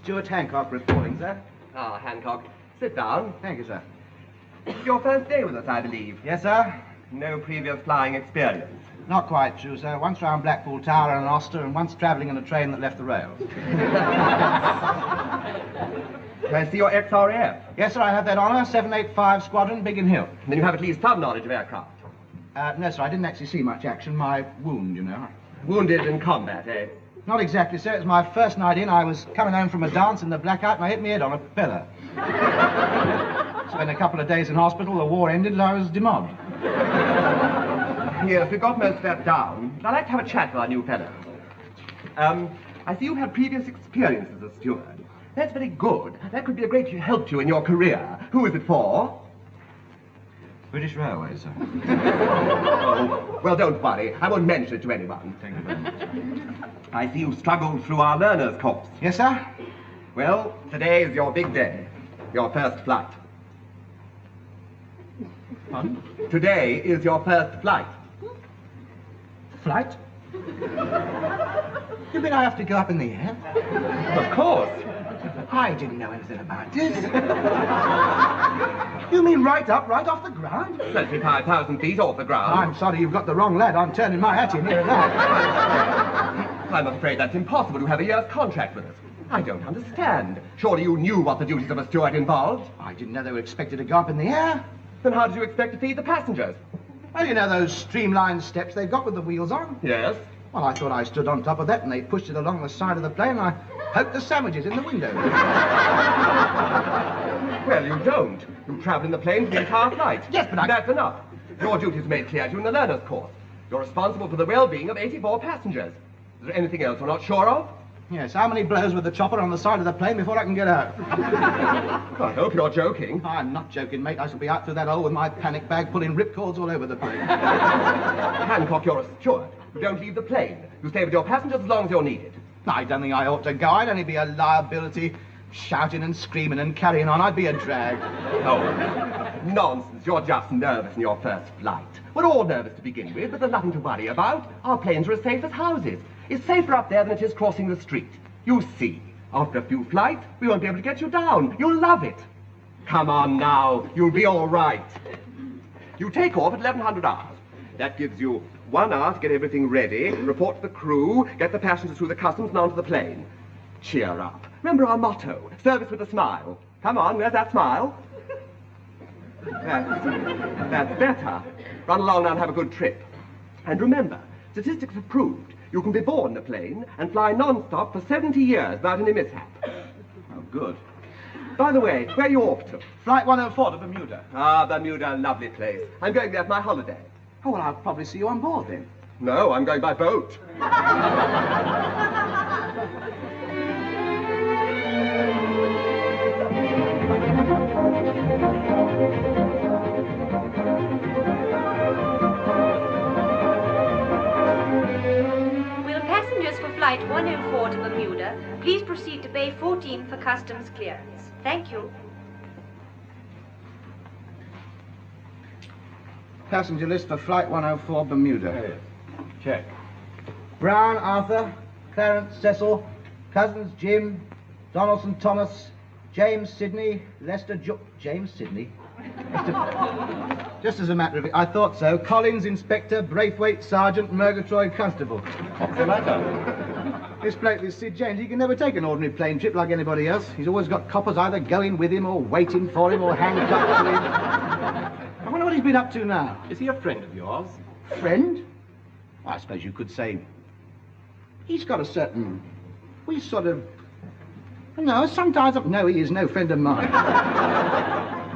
Steward Hancock reporting, sir. Ah, Hancock. Sit down. Thank you, sir. It's your first day with us, I believe. Yes, sir. No previous flying experience. Not quite true, sir. Once round Blackpool Tower in an Oster, and once travelling in a train that left the rails. I see your XRF. Yes, sir, I have that honour. 785 Squadron, Biggin Hill. Then you have at least some knowledge of aircraft. No, sir, I didn't actually see much action. My wound, you know. Wounded in combat, eh? Not exactly, sir. It was my first night in. I was coming home from a dance in the blackout, and I hit my head on a pillar. Spent a couple of days in hospital. The war ended, and I was demobbed. Yes, we've got most of that down. I'd like to have a chat with our new fellow. I see you had previous experience as a steward. That's very good. That could be a great help to you in your career. Who is it for? British Railways, sir. Oh, well, don't worry. I won't mention it to anyone. Thank you very much. I see you struggled through our learner's course. Yes, sir? Well, today is your big day. Your first flight. Pardon? Today is your first flight. Flight? You mean I have to go up in the air? Of course. I didn't know anything about this. You mean right up, right off the ground? 25,000 feet off the ground. I'm sorry, you've got the wrong lad. I'm turning my hat in here and there. I'm afraid that's impossible to have a year's contract with us. I don't understand. Surely you knew what the duties of a steward involved. I didn't know they were expected to go up in the air. Then how did you expect to feed the passengers? Well, you know those streamlined steps they've got with the wheels on? Yes. Well, I thought I stood on top of that and they pushed it along the side of the plane and I poked the sandwiches in the window. Well, you don't. You travel in the plane for the entire flight. Yes, but That's enough. Your duties are made clear to you in the learner's course. You're responsible for the well-being of 84 passengers. Is there anything else you're not sure of? Yes, how many blows with the chopper on the side of the plane before I can get out? I hope you're joking. I'm not joking, mate. I shall be out through that hole with my panic bag pulling ripcords all over the plane. Hancock, you're a steward. You don't leave the plane. You stay with your passengers as long as you're needed. I don't think I ought to go. I'd only be a liability. Shouting and screaming and carrying on. I'd be a drag. Oh, nonsense. You're just nervous in your first flight. We're all nervous to begin with, but there's nothing to worry about. Our planes are as safe as houses. It's safer up there than it is crossing the street. You see, after a few flights, we won't be able to get you down. You'll love it. Come on now. You'll be all right. You take off at 1100 hours. That gives you 1 hour to get everything ready, report to the crew, get the passengers through the customs and onto the plane. Cheer up. Remember our motto, service with a smile. Come on, where's that smile? That's better. Run along now and have a good trip. And remember, statistics have proved You can be born in a plane and fly non-stop for 70 years without any mishap. Oh, good. By the way, where are you off to? Flight 104 to Bermuda. Ah, Bermuda, a lovely place. I'm going there for my holiday. Oh, well, I'll probably see you on board then. No, I'm going by boat. Will passengers for Flight 104 to Bermuda please proceed to Bay 14 for customs clearance? Thank you. Passenger list for Flight 104 Bermuda. Yes. Check. Brown, Arthur, Clarence, Cecil, Cousins, Jim, Donaldson, Thomas, James, Sidney, Lester, James, Sidney? Just as a matter of it, I thought so. Collins, Inspector, Braithwaite, Sergeant, Murgatroyd, Constable. What's the matter? This bloke is Sid James. He can never take an ordinary plane trip like anybody else. He's always got coppers either going with him or waiting for him or handcuffed to him. I wonder what he's been up to now. Is he a friend of yours? Friend? I suppose you could say he's got a certain... We sort of... No, sometimes... No, he is no friend of mine.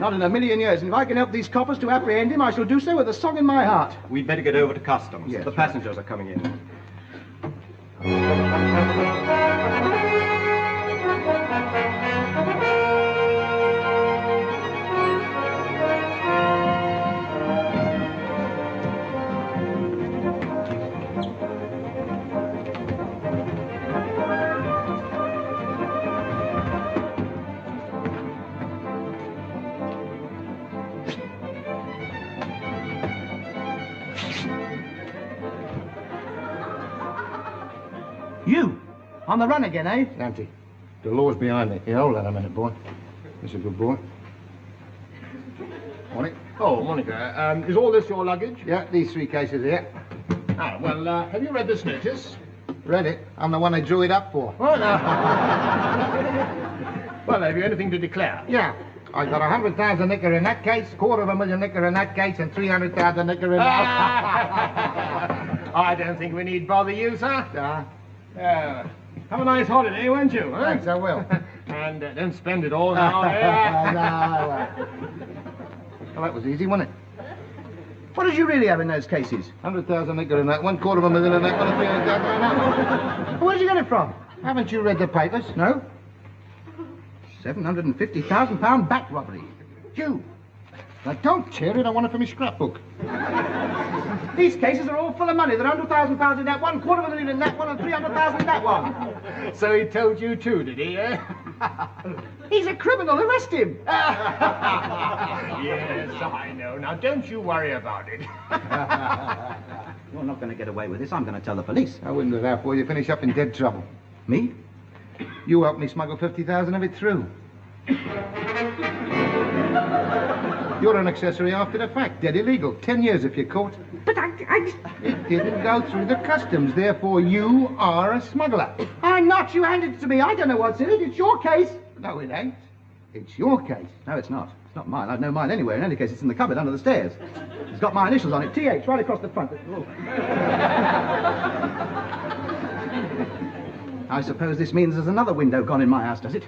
Not in a million years. And if I can help these coppers to apprehend him, I shall do so with a song in my heart. We'd better get over to customs. Yes, the passengers are coming in. You? On the run again, eh? Auntie, the law's behind me. Here, hold on a minute, boy. That's a good boy. Morning. Oh, Monica, is all this your luggage? Yeah, these 3 cases here. Ah, well, have you read this notice? Read it. I'm the one they drew it up for. Oh, no. Well, have you anything to declare? Yeah. I got 100,000 nicker in that case, 250,000 nicker in that case, and 300,000 nicker in that. I don't think we need bother you, sir. Have a nice holiday, won't you? Huh? Thanks, I will. And don't spend it all now. No. Well, that was easy, wasn't it? What did you really have in those cases? 100,000 nicker in that one, 250,000 in that one, and 300,000 in that one. Where did you get it from? Haven't you read the papers? No? £750,000 bank robbery. You. Now, don't tear it. I want it for my scrapbook. These cases are all full of money. There are £100,000 in that one, 250,000 in that one, and 300,000 in that one. So he told you too, did he, eh? He's a criminal. Arrest him. Yes, I know. Now, don't you worry about it. You're not going to get away with this. I'm going to tell the police. I wouldn't have before you finish up in dead trouble. Me? You helped me smuggle 50,000 of it through. You're an accessory after the fact. Dead illegal. 10 years if you're caught. But I... It didn't go through the customs. Therefore, you are a smuggler. I'm not. You handed it to me. I don't know what's in it. It's your case. No, it ain't. It's your case. No, it's not. It's not mine. I've no mine anywhere. In any case, it's in the cupboard under the stairs. It's got my initials on it. TH, right across the front. Oh. I suppose this means there's another window gone in my house, does it?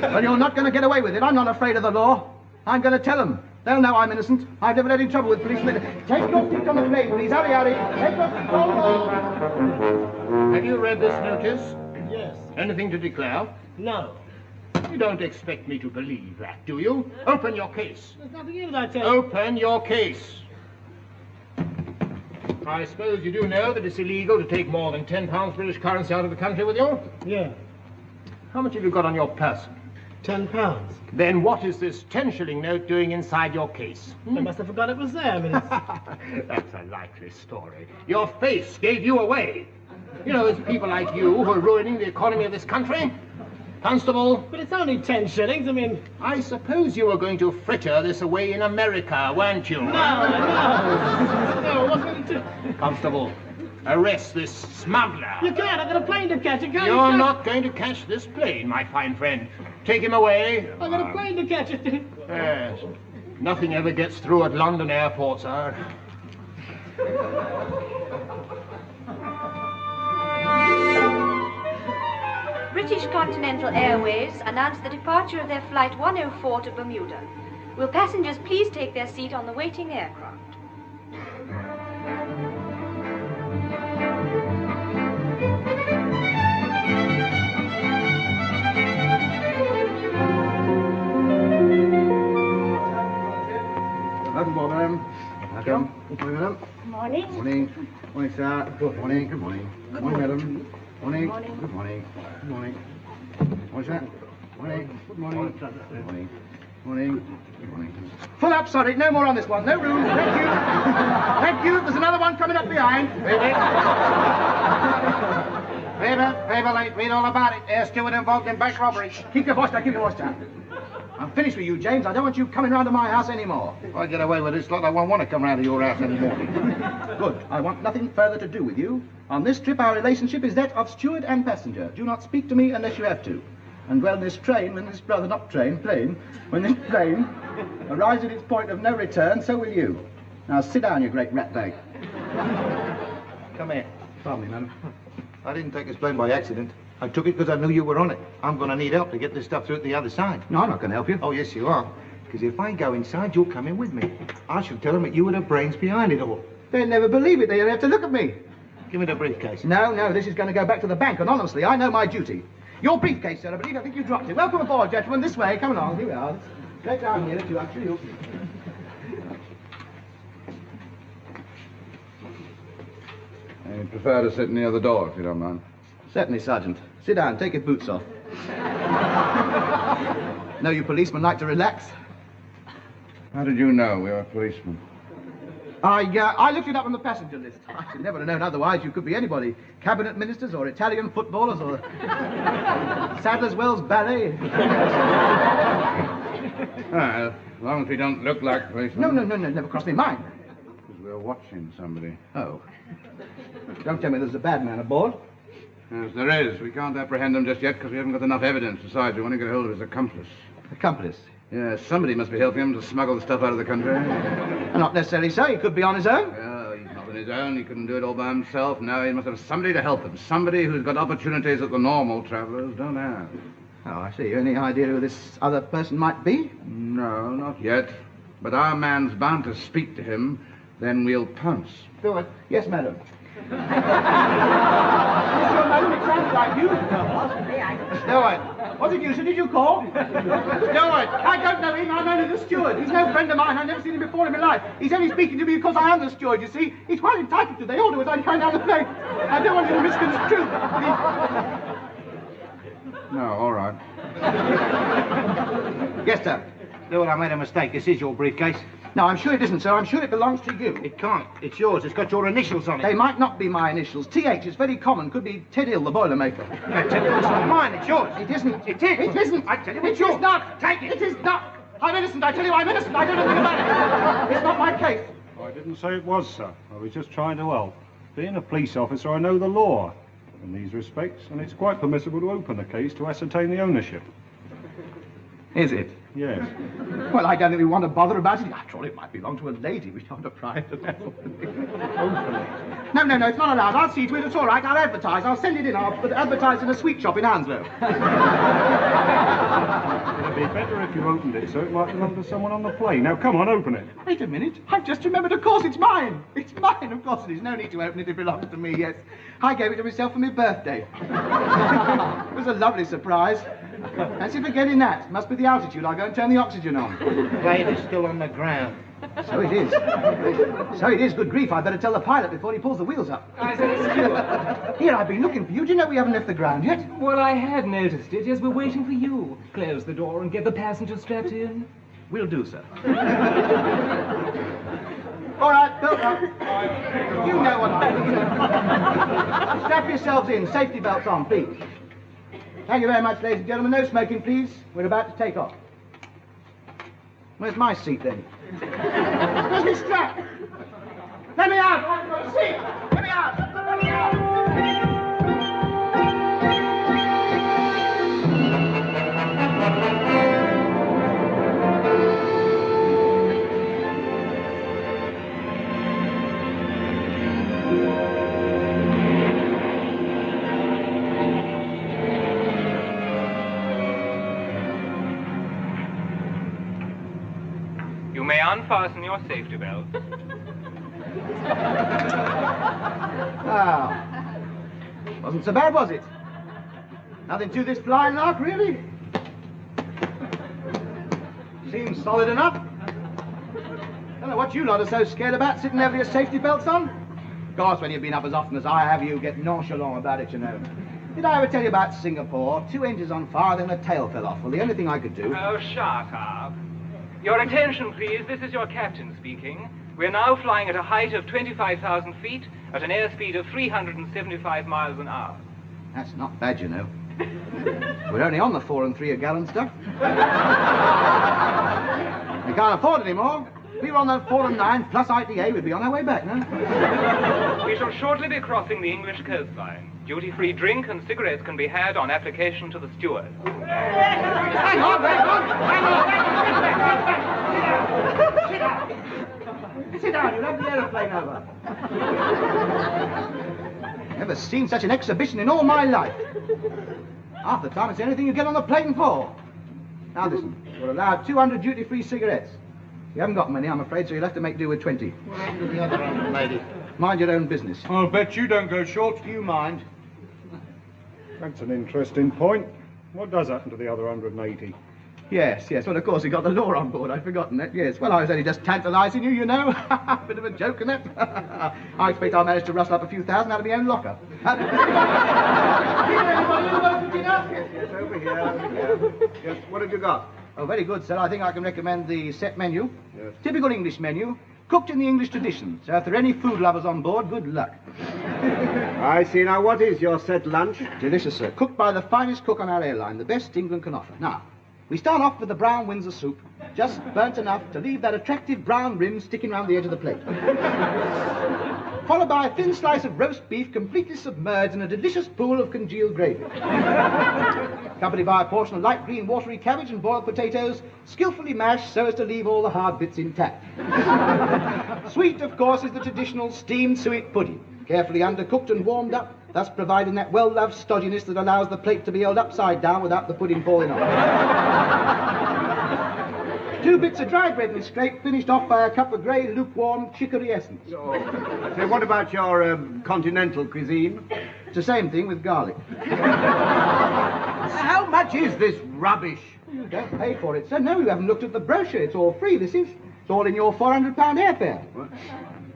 Well, you're not going to get away with it. I'm not afraid of the law. I'm going to tell them. They'll know I'm innocent. I've never had any trouble with policemen. Take your seat on the plane, please. Hurry, hurry. Take your seat. Have you read this notice? Yes. Anything to declare? No. You don't expect me to believe that, do you? Open your case. There's nothing in it, I tell you. Open your case. I suppose you do know that it's illegal to take more than £10 British currency out of the country with you? Yeah. How much have you got on your person? £10. Then what is this 10-shilling note doing inside your case? They must have forgot it was there. I mean, it's... That's a likely story. Your face gave you away. You know, it's people like you who are ruining the economy of this country. Constable. But it's only 10 shillings. I mean... I suppose you were going to fritter this away in America, weren't you? No, I wasn't to... Constable, arrest this smuggler. You can't. I've got a plane to catch. You're not going to catch this plane, my fine friend. Take him away. I've got a plane to catch it. Yes. Nothing ever gets through at London airport, sir. British Continental Airways announced the departure of their Flight 104 to Bermuda. Will passengers please take their seat on the waiting aircraft? Welcome aboard, madam. Welcome. Good morning, madam. Morning. Morning. Morning, sir. Good morning. Good morning. Good morning, madam. Morning. Good morning. Good morning. Morning, sir. Morning. Good morning. Good morning. Morning. Good morning. Full up, sorry. No more on this one. No room. Thank you. Thank you. There's another one coming up behind. Paper late. Read all about it. Air steward involved in bank robbery. Keep your voice down. Keep your voice down. I'm finished with you, James. I don't want you coming round to my house anymore. If I get away with this lot, I won't want to come round to your house anymore. Good. I want nothing further to do with you. On this trip, our relationship is that of steward and passenger. Do not speak to me unless you have to. And when this plane arrives at its point of no return, so will you. Now sit down, you great rat bag. Come here. Pardon me, madam. I didn't take this plane by accident. I took it because I knew you were on it. I'm going to need help to get this stuff through to the other side. No, I'm not going to help you. Oh, yes, you are. Because if I go inside, you'll come in with me. I shall tell them that you were the brains behind it all. They'll never believe it. They'll have to look at me. Give me the briefcase. No, this is going to go back to the bank anonymously. I know my duty. Your briefcase, sir, I think you dropped it. Welcome aboard, gentlemen. This way. Come along. Here we are. Straight down here to actually. I prefer to sit near the door, if you don't mind. Certainly, Sergeant. Sit down. Take your boots off. Know you policemen like to relax? How did you know we were policemen? I looked it up on the passenger list. I should never have known otherwise. You could be anybody. Cabinet ministers or Italian footballers or Sadler's Wells Ballet. Well, as long as we don't look like policemen. No. Never crossed my mind. Because we're watching somebody. Oh. Don't tell me there's a bad man aboard. Yes, there is. We can't apprehend him just yet because we haven't got enough evidence. Besides, we want to get hold of his accomplice. Accomplice? Yes, somebody must be helping him to smuggle the stuff out of the country. Not necessarily so. He could be on his own. Well, he's not on his own. He couldn't do it all by himself. No, he must have somebody to help him. Somebody who's got opportunities that the normal travellers don't have. Oh, I see. Any idea who this other person might be? No, not yet. But our man's bound to speak to him. Then we'll pounce. Steward. Yes, madam. Madam, it sounded like you. Steward. Was it you, sir? Did you call? Steward. I don't know him. I'm only the steward. He's no friend of mine. I've never seen him before in my life. He's only speaking to me because I am the steward, you see. He's quite entitled to. They all do as I'm going down the plane. I don't want you to misconstrue. No, all right. Yes, sir. Steward, I made a mistake. This is your briefcase. No, I'm sure it isn't, sir. I'm sure it belongs to you. It can't. It's yours. It's got your initials on it. They might not be my initials. TH is very common. Could be Ted Hill, the Boilermaker. It's not mine. It's yours. It isn't. It is. It isn't. I tell you, It it's yours. is not. Take it. It is not. I'm innocent. I tell you, I'm innocent. I don't know anything about it. It's not my case. I didn't say it was, sir. I was just trying to help. Being a police officer, I know the law in these respects, and it's quite permissible to open a case to ascertain the ownership. Is it? Yes. Well, I don't think we want to bother about it. After all, it might belong to a lady. We don't deprive her. No, it's not allowed. I'll see to it. It's all right. I'll advertise. I'll send it in. I'll advertise in a sweet shop in Hounslow. It'd be better if you opened it, so it might belong to someone on the plane. Now, come on, open it. Wait a minute. I've just remembered. Of course, it's mine. It's mine. Of course it is. No need to open it. It belongs to me, yes. I gave it to myself for my birthday. It was a lovely surprise. Fancy forgetting that. Must be the altitude. I'll go and turn the oxygen on. The plane is still on the ground. So it is. So it is. Good grief. I'd better tell the pilot before he pulls the wheels up. I said, Steward. Here, I've been looking for you. Do you know we haven't left the ground yet? Well, I had noticed it. Yes, we're waiting for you. Close the door and get the passengers strapped in. Will do, sir. All right, Bill. You know what I mean. Strap yourselves in. Safety belts on, please. Thank you very much, ladies and gentlemen. No smoking, please. We're about to take off. Where's my seat, then? Where's my strap? Let me out! I've got a seat! Let me out! Let me out! may unfasten your safety belt. Ah, wasn't so bad, was it? Nothing to this flying lark, really? Seems solid enough. Don't know what you lot are so scared about, sitting there with your safety belts on. Of course, when you've been up as often as I have, you get nonchalant about it, you know. Did I ever tell you about Singapore? 2 engines on fire, then the tail fell off. Well, the only thing I could do... Oh, shut up. Your attention, please. This is your captain speaking. We're now flying at a height of 25,000 feet at an airspeed of 375 miles an hour. That's not bad, you know. We're only on the 4 and 3 a gallon stuff. We can't afford it anymore. If we were on the 4 and 9 plus IPA, we'd be on our way back now. We shall shortly be crossing the English coastline. Duty-free drink and cigarettes can be had on application to the steward. Hang on, hang on, hang on. Sit down. Sit down, you'll have the aeroplane over. Never seen such an exhibition in all my life. Half the time it's anything you get on the plane for. Now listen, we're allowed 200 duty-free cigarettes. You haven't got many, I'm afraid, so you'll have to make do with 20. The other one, lady. Mind your own business. I'll bet you don't go short. You mind. That's an interesting point. What does happen to the other 180? Yes, yes. Well, of course, he got the law on board. I'd forgotten that. Yes. Well, I was only just tantalising you, you know. Bit of a joke, isn't it? I expect I'll manage to rustle up a few thousand out of my own locker. Yes, over here, over here. Yes, what have you got? Oh, very good, sir. I think I can recommend the set menu. Yes. Typical English menu, cooked in the English tradition. So if there are any food lovers on board, good luck. I see. Now, what is your set lunch? Delicious, sir. Cooked by the finest cook on our airline, the best England can offer. Now, we start off with the brown Windsor soup, just burnt enough to leave that attractive brown rim sticking round the edge of the plate. Followed by a thin slice of roast beef completely submerged in a delicious pool of congealed gravy. Accompanied by a portion of light green watery cabbage and boiled potatoes, skillfully mashed so as to leave all the hard bits intact. Sweet, of course, is the traditional steamed suet pudding, carefully undercooked and warmed up, thus providing that well-loved stodginess that allows the plate to be held upside down without the pudding falling off. 2 bits of dry bread in the scrape, finished off by a cup of grey, lukewarm chicory essence. Oh. Say, what about your continental cuisine? It's the same thing with garlic. How much is this rubbish? You don't pay for it, sir. No, you haven't looked at the brochure. It's all free, this is. It's all in your £400 airfare. What?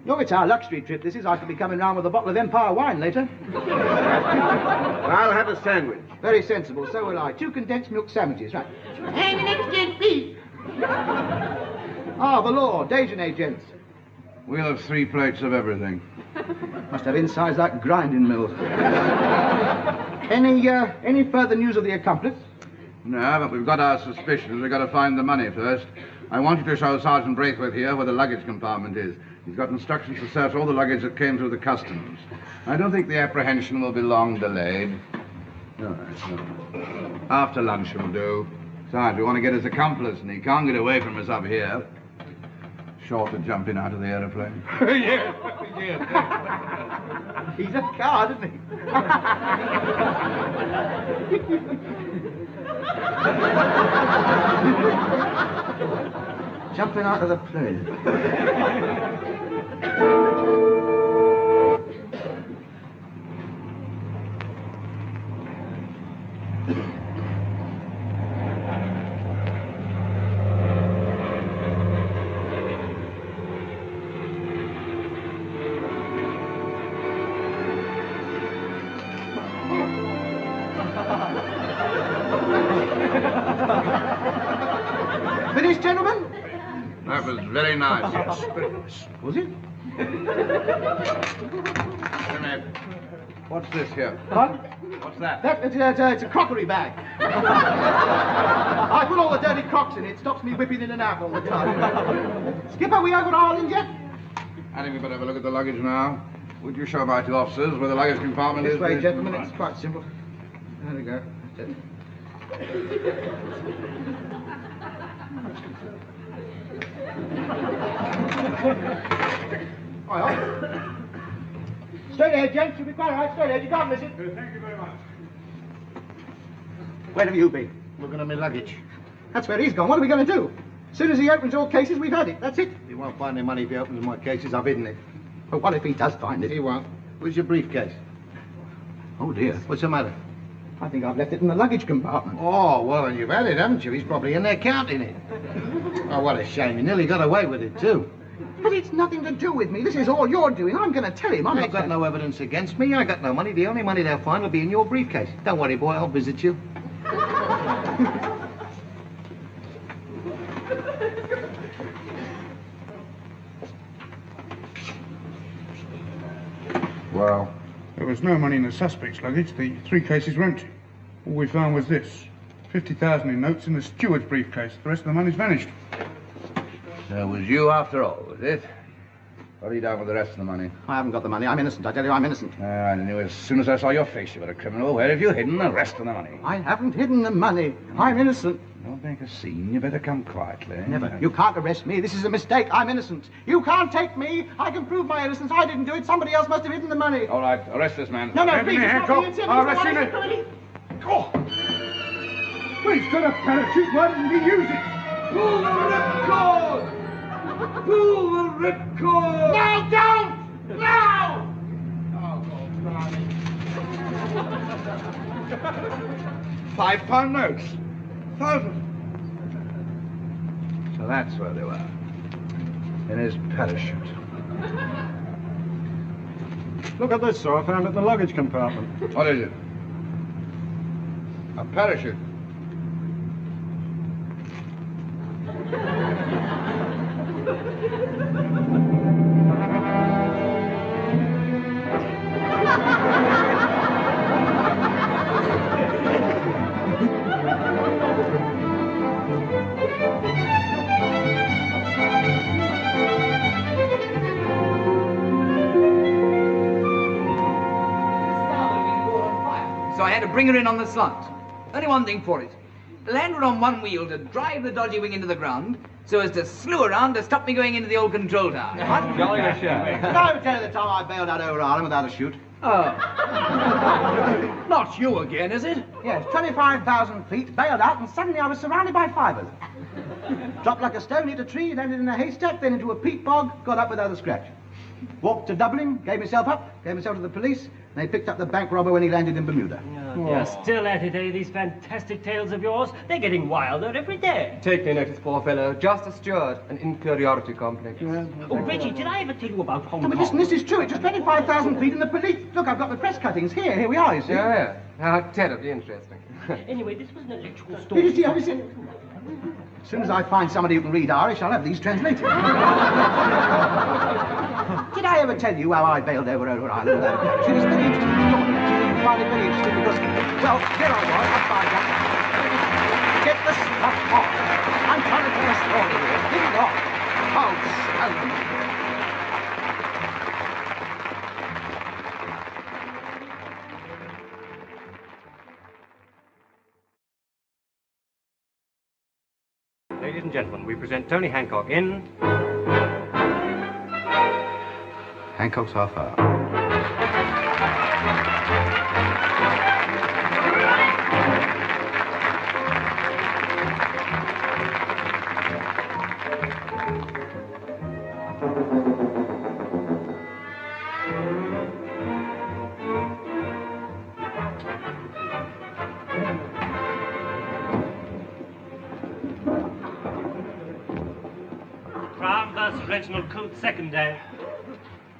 Look, it's our luxury trip, this is. I shall be coming round with a bottle of Empire wine later. I'll have a sandwich. Very sensible, so will I. 2 condensed milk sandwiches, right. And the next gent, please. Ah, the law. Déjeuner, gents. We'll have 3 plates of everything. Must have insides like grinding mills. Any further news of the accomplice? No, but we've got our suspicions. We've got to find the money first. I want you to show Sergeant Braithwaite here where the luggage compartment is. He's got instructions to search all the luggage that came through the customs. I don't think the apprehension will be long delayed. All right, no. After lunch will do. Besides, we want to get his accomplice, and he can't get away from us up here. Short of jumping out of the aeroplane. Yes. He's a coward, isn't he? Jumping out of the plane. Finished, gentlemen? That was very nice. Yes, very nice. Was it? What's this here? What? What's that? It's a crockery bag. I put all the dirty crocks in it. Stops me whipping in and out all the time. Skipper, we over to Ireland yet? Hattie, we better have a look at the luggage now. Would you show my 2 officers where the luggage compartment is? This way, gentlemen. It's quite simple. There we go. That's it. Aye. Straight ahead, gents. You'll be quite all right. Straight ahead. You can't miss it. Thank you very much. Where have you been? Looking at my luggage. That's where he's gone. What are we going to do? As soon as he opens all cases, we've had it. That's it. He won't find any money if he opens my cases. I've hidden it. But what if he does find it? He won't. Where's your briefcase? Oh, dear. What's the matter? I think I've left it in the luggage compartment. Oh, well, then you've had it, haven't you? He's probably in there counting it. Oh, what a shame. You nearly got away with it, too. But it's nothing to do with me. This is all you're doing. I'm going to tell him. I've got no evidence against me. I got no money. The only money they'll find will be in your briefcase. Don't worry, boy. I'll visit you. Well, there was no money in the suspect's luggage. The 3 cases were empty. All we found was this. 50,000 in notes in the steward's briefcase. The rest of the money's vanished. So it was you after all, was it? What have you done with the rest of the money? I haven't got the money. I'm innocent. I tell you, I'm innocent. I knew as soon as I saw your face you were a criminal. Where have you hidden the rest of the money? I haven't hidden the money. I'm innocent. Don't make a scene. You better come quietly. Never. You can't arrest me. This is a mistake. I'm innocent. You can't take me. I can prove my innocence. I didn't do it. Somebody else must have hidden the money. All right, arrest this man. No, Hand please. me, It's not Hancock. me. It's him. I'll It's arrest the him. one who's Oh! Well, he's got a parachute. Why didn't he use it? Pull the ripcord! Pull the ripcord! No, don't! No! Oh, £5 notes. 1,000. So that's where they were. In his parachute. Look at this, sir. I found it in the luggage compartment. What is it? A parachute. So I had to bring her in on the slant. Only one thing for it. Land her on one wheel to drive the dodgy wing into the ground, so as to slew around to stop me going into the old control tower. What? Jolly good show. Did I ever tell you the time I bailed out over Ireland without a chute? Oh. Not you again, is it? Yes, 25,000 feet, bailed out, and suddenly I was surrounded by 5 of them. Dropped like a stone, hit a tree, landed in a haystack, then into a peat bog, got up without a scratch. Walked to Dublin, gave myself up, gave myself to the police, and they picked up the bank robber when he landed in Bermuda. You're still at it, eh? These fantastic tales of yours. They're getting wilder every day. Take no notice, poor fellow. Just a steward. An inferiority complex. Oh, Reggie, did I ever tell you about Hong No, Kong? but listen, this is true. It's just 25,000 feet in the police. Look, I've got the press cuttings. Here we are, you see. Yeah. How terribly interesting. Anyway, this was an electrical Did storm. you see how he said? As soon as I find somebody who can read Irish, I'll have these translated. Did I ever tell you how I bailed over Ireland without a parachute? It's a very interesting story, actually. You find it very interesting because, well, here I was, up by that. Get the stuff off. I'm trying to tell a story here. Get it off. Oh, so. Ladies and gentlemen, we present Tony Hancock in... Hancock's half hour. Crown vs. Reginald Coote, second day.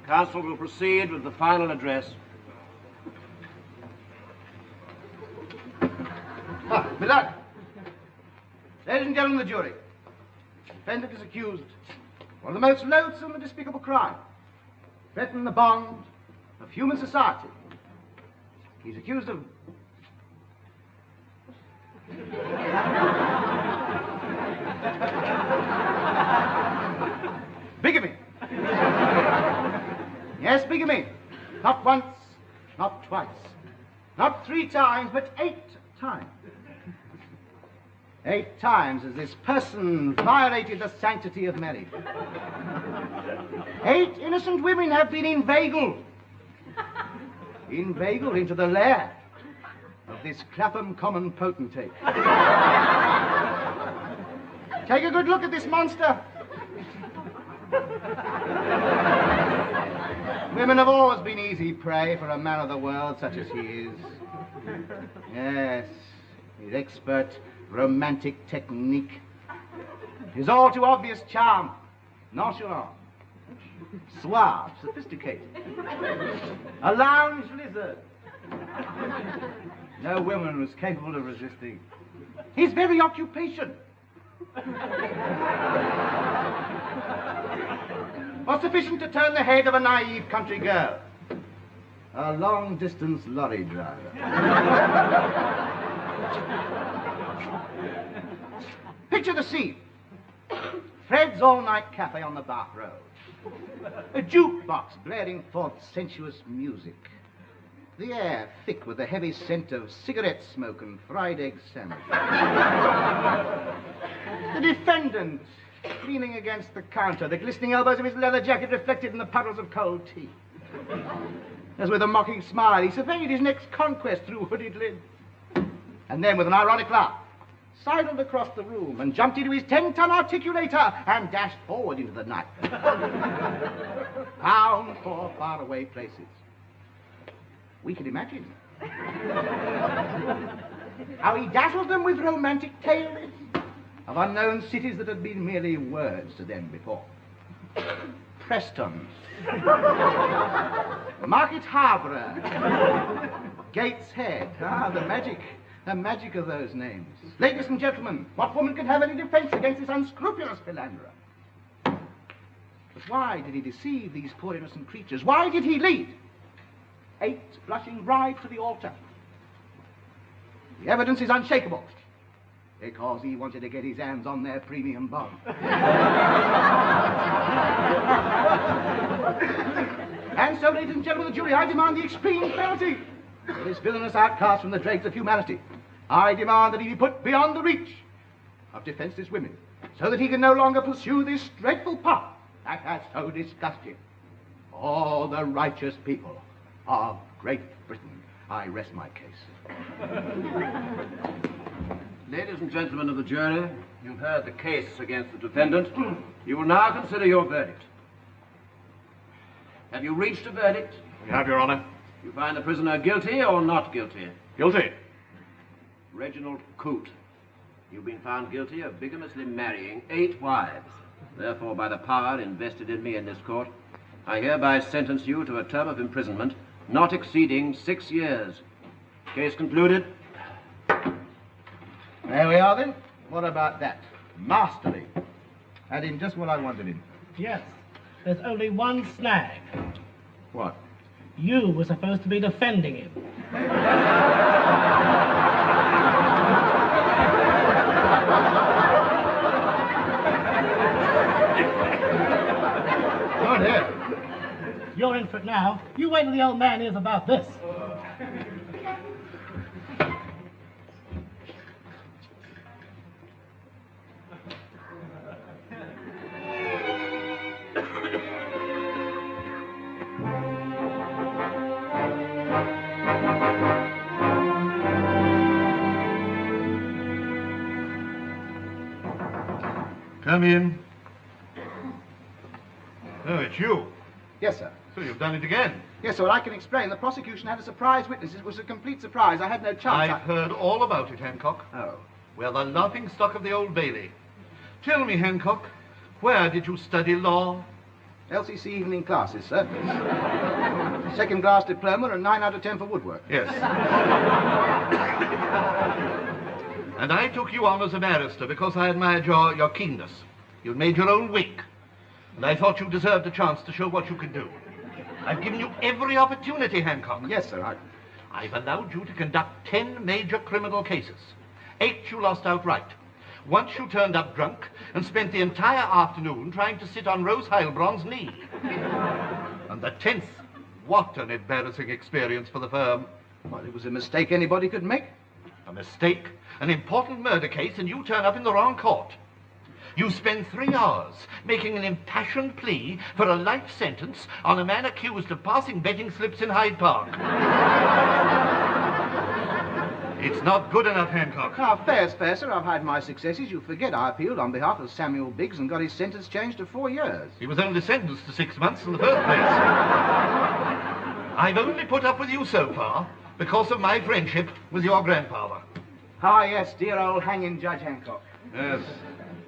Council will proceed with the final address. Milord. Ladies and gentlemen of the jury, the defendant is accused of one of the most loathsome and despicable crimes, threatening the bond of human society. He's accused of... bigamy. Yes, bigamy. Not once, not twice, not 3 times, but 8 times. 8 times has this person violated the sanctity of marriage. 8 innocent women have been inveigled into the lair of this Clapham common potentate. Take a good look at this monster. Women have always been easy prey for a man of the world such as he is. Yes, his expert romantic technique, his all too obvious charm, nonchalant, suave, sophisticated, a lounge lizard. No woman was capable of resisting his very occupation. Was sufficient to turn the head of a naive country girl. A long-distance lorry driver. Picture the scene. Fred's all-night cafe on the Bath Road. A jukebox blaring forth sensuous music. The air thick with the heavy scent of cigarette smoke and fried egg sandwich. The defendant leaning against the counter, the glistening elbows of his leather jacket reflected in the puddles of cold tea. As with a mocking smile, he surveyed his next conquest through hooded lids. And then, with an ironic laugh, sidled across the room and jumped into his 10-ton articulator and dashed forward into the night. Bound for faraway places. We can imagine how he dazzled them with romantic tales of unknown cities that had been merely words to them before. Preston, Market Harbour, Gateshead. Ah, the magic of those names. Ladies and gentlemen, what woman could have any defense against this unscrupulous philanderer? But why did he deceive these poor innocent creatures? Why did he lead 8 blushing brides to the altar? The evidence is unshakable. Because he wanted to get his hands on their premium bond. And so, ladies and gentlemen of the jury, I demand the extreme penalty for this villainous outcast from the dregs of humanity. I demand that he be put beyond the reach of defenseless women, so that he can no longer pursue this dreadful path that has so disgusted him. All the righteous people of Great Britain, I rest my case. Ladies and gentlemen of the jury, you've heard the case against the defendant. You will now consider your verdict. Have you reached a verdict? We have, Your Honor. You find the prisoner guilty or not guilty? Guilty. Reginald Coote, you've been found guilty of bigamously marrying 8 wives. Therefore, by the power invested in me in this court, I hereby sentence you to a term of imprisonment not exceeding 6 years. Case concluded. There we are then. What about that? Masterly. Had him just what I wanted him. Yes. There's only one snag. What? You were supposed to be defending him. Oh, dear. You're in for it now. You wait till the old man hears about this. Come in. Oh, it's you. Yes, sir. So you've done it again. Yes, sir, well, I can explain. The prosecution had a surprise witness. It was a complete surprise. I had no chance. I've heard all about it, Hancock. Oh. We're the laughing stock of the Old Bailey. Tell me, Hancock, where did you study law? LCC evening classes, sir. Second class diploma and 9 out of 10 for woodwork. Yes. And I took you on as a barrister because I admired your keenness. You'd made your own wig. And I thought you deserved a chance to show what you could do. I've given you every opportunity, Hancock. Yes, sir. I've allowed you to conduct 10 major criminal cases. 8 you lost outright. Once you turned up drunk and spent the entire afternoon trying to sit on Rose Heilbronn's knee. And the 10th, what an embarrassing experience for the firm. Well, it was a mistake anybody could make. A mistake, an important murder case, and you turn up in the wrong court. You spend 3 hours making an impassioned plea for a life sentence on a man accused of passing betting slips in Hyde Park. It's not good enough, Hancock. Ah, fair's fair, sir. I've had my successes. You forget I appealed on behalf of Samuel Biggs and got his sentence changed to 4 years. He was only sentenced to 6 months in the first place. I've only put up with you so far because of my friendship with your grandfather. Ah, yes, dear old hanging Judge Hancock. Yes.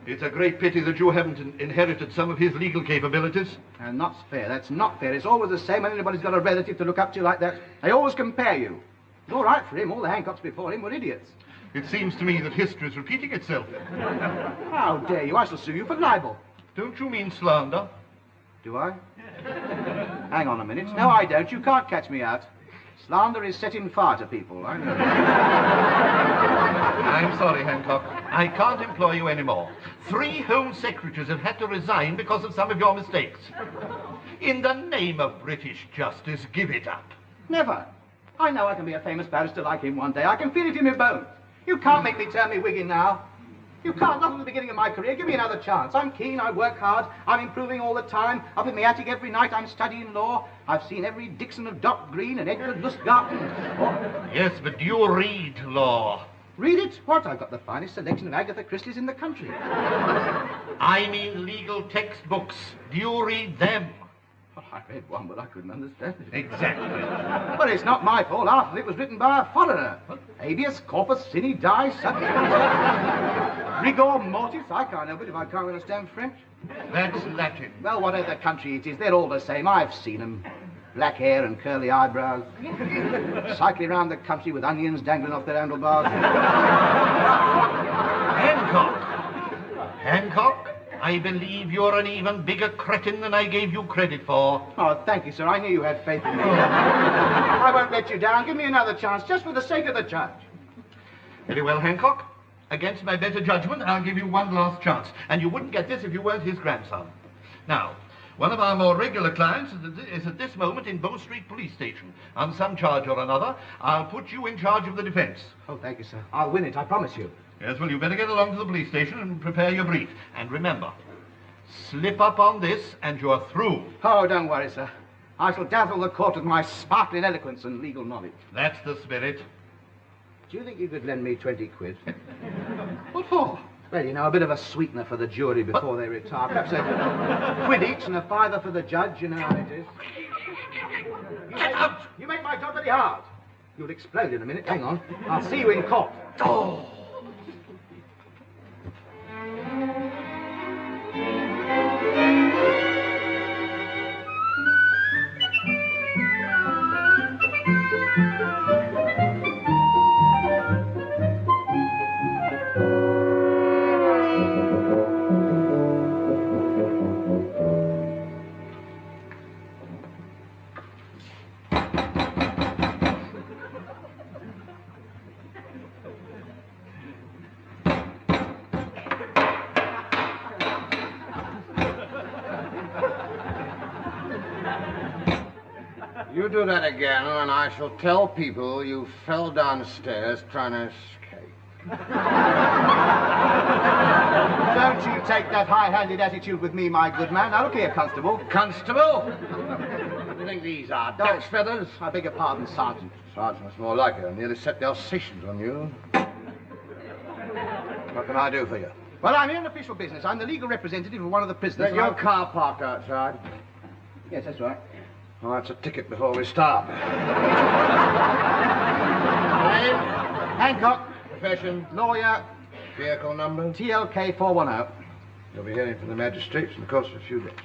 It's a great pity that you haven't inherited some of his legal capabilities. And not fair. That's not fair. It's always the same when anybody's got a relative to look up to like that. They always compare you. It's all right for him. All the Hancocks before him were idiots. It seems to me that history is repeating itself. How dare you? I shall sue you for libel. Don't you mean slander? Do I? Hang on a minute. No, I don't. You can't catch me out. Slander is setting fire to people. I know. I'm sorry, Hancock. I can't employ you anymore. 3 Home Secretaries have had to resign because of some of your mistakes. In the name of British justice, give it up. Never. I know I can be a famous barrister like him one day. I can feel it in my bones. You can't make me turn me wig in now. You can't, not at the beginning of my career. Give me another chance. I'm keen, I work hard, I'm improving all the time. Up in my attic every night, I'm studying law. I've seen every Dixon of Dock Green and Edgar Lustgarten. Yes, but do you read law? Read it? What? I've got the finest selection of Agatha Christie's in the country. I mean legal textbooks. Do you read them? Well, I read one, but I couldn't understand it. Exactly. But it's not my fault. Half of it was written by a foreigner. Habeas corpus sine die subject. Rigor mortis. I can't help it if I can't understand French. That's Latin. Well, whatever country it is, they're all the same. I've seen them. Black hair and curly eyebrows. Cycling around the country with onions dangling off their handlebars. Hancock! Hancock, I believe you're an even bigger cretin than I gave you credit for. Oh, thank you, sir. I knew you had faith in me. I won't let you down. Give me another chance, just for the sake of the judge. Very well, Hancock. Against my better judgment, I'll give you one last chance. And you wouldn't get this if you weren't his grandson. Now, one of our more regular clients is at this moment in Bow Street Police Station. On some charge or another, I'll put you in charge of the defense. Oh, thank you, sir. I'll win it, I promise you. Yes, well, you better get along to the police station and prepare your brief. And remember, slip up on this and you're through. Oh, don't worry, sir. I shall dazzle the court with my sparkling eloquence and legal knowledge. That's the spirit. Do you think you could lend me 20 quid? What for? Well, you know, a bit of a sweetener for the jury before they retire. Perhaps a quid each and a fiver for the judge, you know how it is. You make my job very hard. You'll explode in a minute. Hang on. I'll see you in court. Oh! You do that again, and I shall tell people you fell downstairs trying to escape. Don't you take that high-handed attitude with me, my good man. Now, look here, Constable. Constable? What do you think these are, dog's feathers? I beg your pardon, Sergeant. Sergeant, that's more like it. I nearly set the Alsatians on you. What can I do for you? Well, I'm here on official business. I'm the legal representative of one of the prisoners. Is your car parked outside? Yes, that's right. Well, that's a ticket before we start. Name? Hancock. Profession? Lawyer. Vehicle number? TLK 410. You'll be hearing from the magistrates in the course of a few days.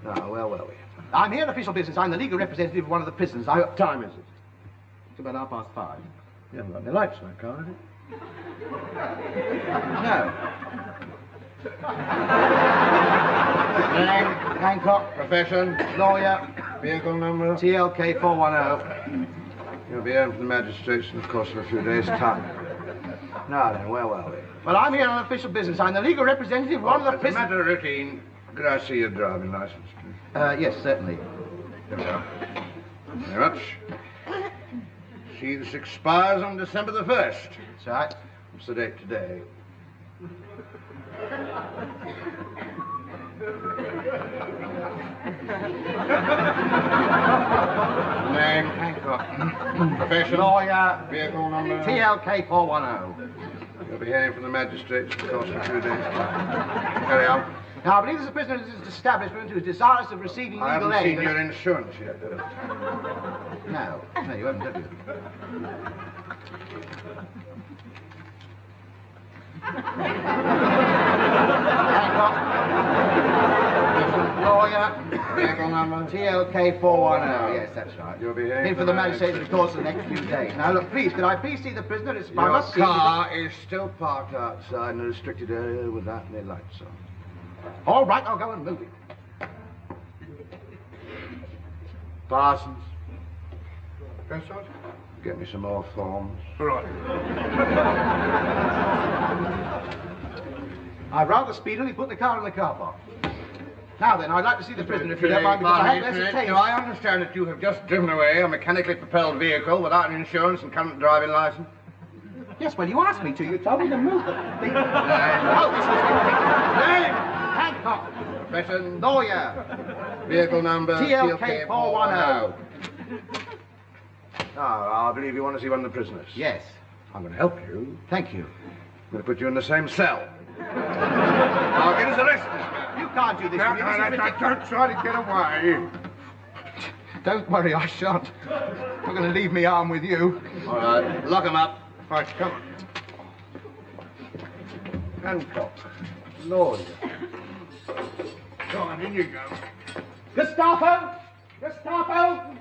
Now, where were we? I'm here on official business. I'm the legal representative of one of the prisoners. What time is it? It's about 5:30. You haven't got any lights in that car, have you? No. Name? Hancock. Profession? Lawyer. Vehicle number? TLK 410. You'll be hearing from the magistrates in the course of a few days' time. Now then, where were we? Well, I'm here on official business. I'm the legal representative of one of the prisoners. As a matter of routine, could I see your driving license, please? Yes, certainly. Here we are. Thank you very much. See, this expires on December the 1st. That's right. What's the date today? Name, Hancock. Profession? Lawyer. Vehicle number? TLK 410. You'll be hearing from the magistrates for the course of 2 days. Carry on. Now, I believe there's a prisoner in this establishment who is desirous of receiving I legal haven't aid. seen your insurance yet. No, you haven't, have you? Lawyer. Vehicle number? TLK 410. Yes, that's right. You'll be hearing In for the magistrates in the course of the next few days. Now, look, please, could I please see the prisoner? It's my Your must see car is still parked outside in a restricted area without any lights on. All right, I'll go and move it. Parsons. Yes, Sergeant? Get me some more forms. Right. I'd rather speedily put the car in the car park. Now then, I'd like to see the prisoner if you don't mind, because I have ascertained. Do I understand that you have just driven away a mechanically propelled vehicle without an insurance and current driving license? Yes, well, you asked me to. You told me to move it. Name. Hancock. Profession? Lawyer. Vehicle number? TLK 410. Now, I believe you want to see one of the prisoners. Yes. I'm going to help you. Thank you. I'm going to put you in the same cell. Now, get us arrested. You can't do this to me. This is ridiculous. Don't try to get away. Don't worry, I shan't. I'm going to leave me arm with you. All right, lock him up. Right, come on. Hancock. Lord. Go on, in you go. Gestapo! Gestapo!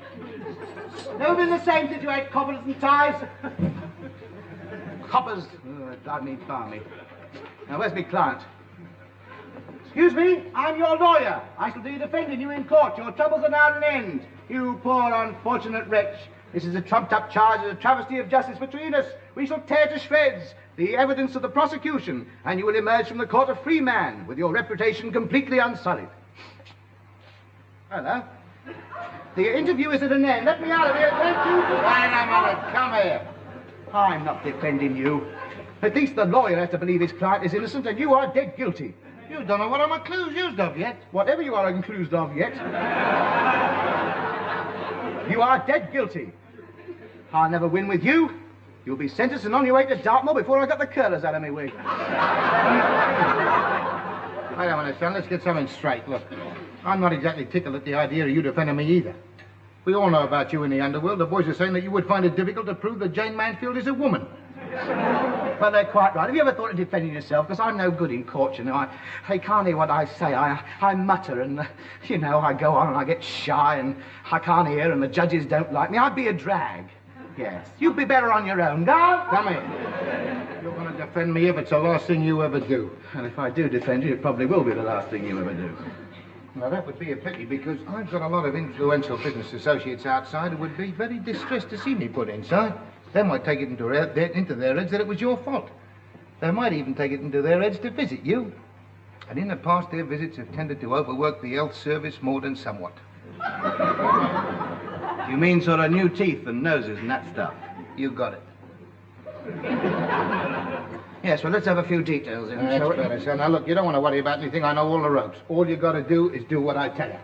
Nobody's the same situation, coppers and ties. Coppers, drive me balmy. Now, where's my client? Excuse me, I'm your lawyer. I shall be defending you in court. Your troubles are now at an end. You poor unfortunate wretch. This is a trumped-up charge and a travesty of justice between us. We shall tear to shreds the evidence of the prosecution, and you will emerge from the court a free man, with your reputation completely unsullied. Hello. The interview is at an end. Let me out of here. Thank you. Wait a minute. Come here. I'm not defending you. At least the lawyer has to believe his client is innocent, and you are dead guilty. You don't know what I'm accused of yet. Whatever you are accused of yet, you are dead guilty. I'll never win with you. You'll be sentenced and on your way to Dartmoor before I got the curlers out of me wig. Wait a minute, son. Let's get something straight. Look, I'm not exactly tickled at the idea of you defending me either. We all know about you in the underworld. The boys are saying that you would find it difficult to prove that Jane Mansfield is a woman. Well, they're quite right. Have you ever thought of defending yourself? Because I'm no good in court, you know. They can't hear what I say. I mutter and, you know, I go on and I get shy and I can't hear and the judges don't like me. I'd be a drag. Yes. You'd be better on your own. Go! Come here. You're going to defend me if it's the last thing you ever do. And if I do defend you, it probably will be the last thing you ever do. Now, that would be a pity, because I've got a lot of influential business associates outside who would be very distressed to see me put inside. They might take it into their heads that it was your fault. They might even take it into their heads to visit you. And in the past, their visits have tended to overwork the health service more than somewhat. You mean sort of new teeth and noses and that stuff? You got it. Yes, well, let's have a few details in. That's better, son. Now, look, you don't want to worry about anything. I know all the ropes. All you got to do is do what I tell you.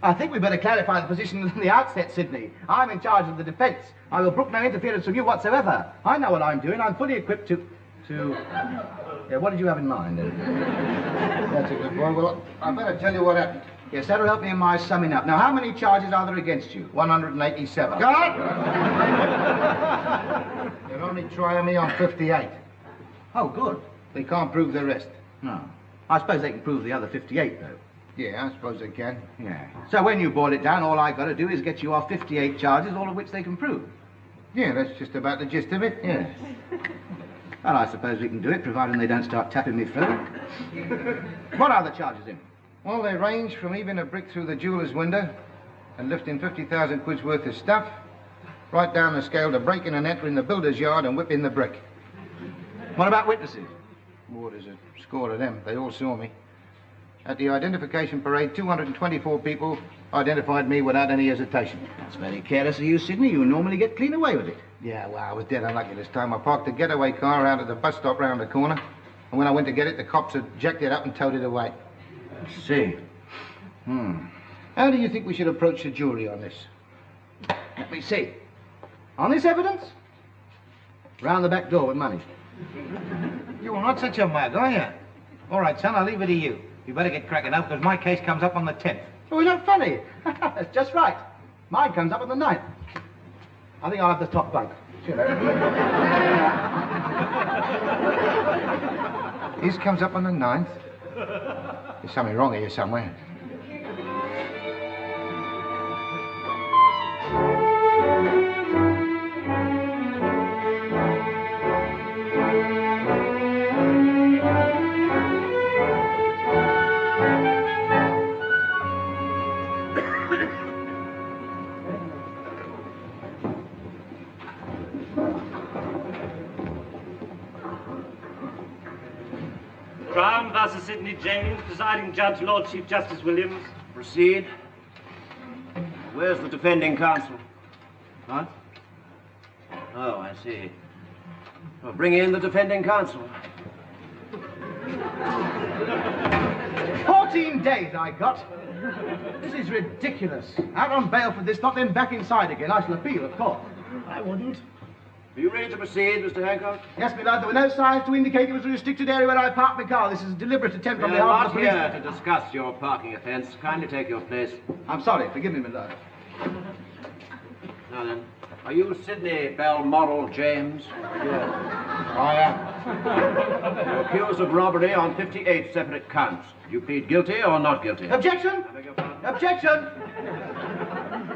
I think we better clarify the position from the outset, Sidney. I'm in charge of the defence. I will brook no interference from you whatsoever. I know what I'm doing. I'm fully equipped to... Yeah, what did you have in mind, then? That's a good boy. Well, I better tell you what happened. Yes, that'll help me in my summing up. Now, how many charges are there against you? 187. God! They're only trying me on 58. Oh, good. They can't prove the rest. No. I suppose they can prove the other 58, though. Yeah, I suppose they can. Yeah. So when you boil it down, all I got to do is get you off 58 charges, all of which they can prove. Yeah, that's just about the gist of it. Yes. Well, I suppose we can do it, providing they don't start tapping me further. What are the charges in? Well, they range from even a brick through the jeweller's window and lifting 50,000 quid's worth of stuff, right down the scale to breaking and entering the builder's yard and whipping the brick. What about witnesses? Well, there's a score of them. They all saw me. At the identification parade, 224 people identified me without any hesitation. That's very careless of you, Sidney. You normally get clean away with it. Yeah, well, I was dead unlucky this time. I parked the getaway car out at the bus stop round the corner, and when I went to get it, the cops had jacked it up and towed it away. I see. How do you think we should approach the jury on this? Let me see. On this evidence? Round the back door with money. You're not such a mug, are you? All right, son, I'll leave it to you. You better get cracking up, because my case comes up on the 10th. Oh, you're not funny. That's just right. Mine comes up on the 9th. I think I'll have the top bunk. His comes up on the 9th. There's something wrong here somewhere. Crown versus Sid James, presiding judge, Lord Chief Justice Williams. Proceed. Where's the defending counsel? What? Oh, I see. Well, bring in the defending counsel. 14 days I got. This is ridiculous. Out on bail for this, not then back inside again. I shall appeal, of course. I wouldn't. Are you ready to proceed, Mr. Hancock? Yes, my lord. There were no signs to indicate it was a restricted area where I parked my car. This is a deliberate attempt on We behalf are of the not police. here to discuss your parking offence. Kindly take your place. I'm sorry. Forgive me, my lord. Now then, are you Sidney Balmoral James? Yes. I am. You're accused of robbery on 58 separate counts. Do you plead guilty or not guilty? Objection! Objection!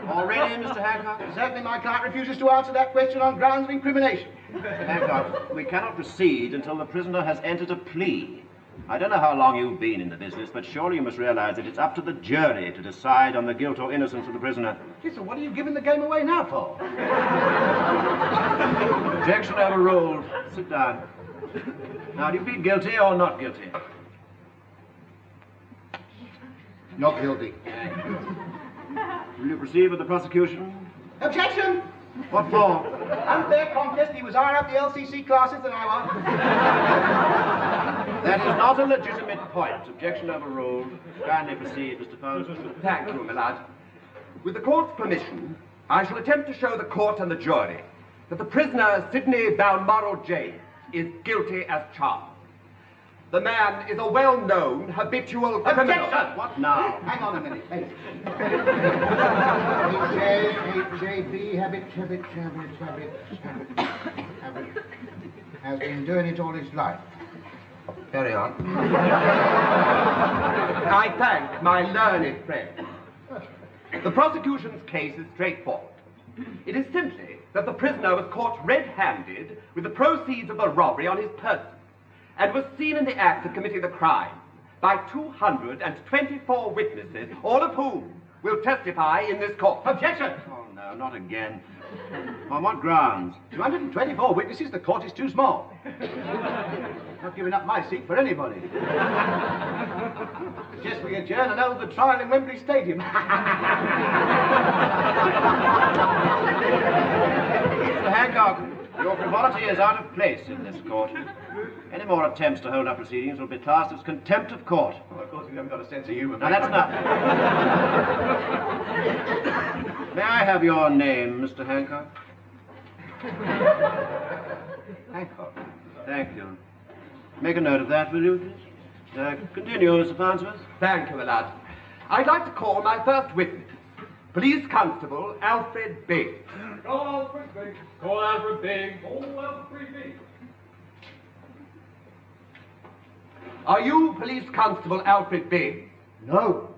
All ready, Mr. Hancock? Certainly my client refuses to answer that question on grounds of incrimination. Mr. Hancock, we cannot proceed until the prisoner has entered a plea. I don't know how long you've been in the business, but surely you must realize that it's up to the jury to decide on the guilt or innocence of the prisoner. Listen, what are you giving the game away now for? Objection overruled. Sit down. Now, do you plead guilty or not guilty? Not guilty. Will you proceed with the prosecution? Objection! What for? Unfair contest. He was higher up the LCC classes than I was. That is not a legitimate point. Objection overruled. Kindly proceed, Mr. Fowles. Thank you, my lad. With the court's permission, I shall attempt to show the court and the jury that the prisoner, Sidney Balmoral James, is guilty as charged. The man is a well-known habitual criminal. Objection! What now? Hang on a minute. Hey. HJB, habit. Has been doing it all his life. Carry on. I thank my learned friend. The prosecution's case is straightforward. It is simply that the prisoner was caught red-handed with the proceeds of the robbery on his person, and was seen in the act of committing the crime by 224 witnesses, all of whom will testify in this court. Objection! Oh, no, not again. On what grounds? 224 witnesses, the court is too small. Not giving up my seat for anybody. Suggest we adjourn and hold the trial in Wembley Stadium. Mr. Hancock, your frivolity is out of place in this court. Any more attempts to hold up proceedings will be classed as contempt of court. Well, of course, you haven't got a sense of humour. Now, that's enough. May I have your name, Mr. Hancock? Hancock. Thank you. Make a note of that, will you? Continue, Mr. Farnsworth. Thank you, my lad. I'd like to call my first witness, Police Constable Alfred Biggs. Call Alfred Biggs. Call Alfred Biggs. Call Alfred Biggs. Are you Police Constable Alfred Biggs? No.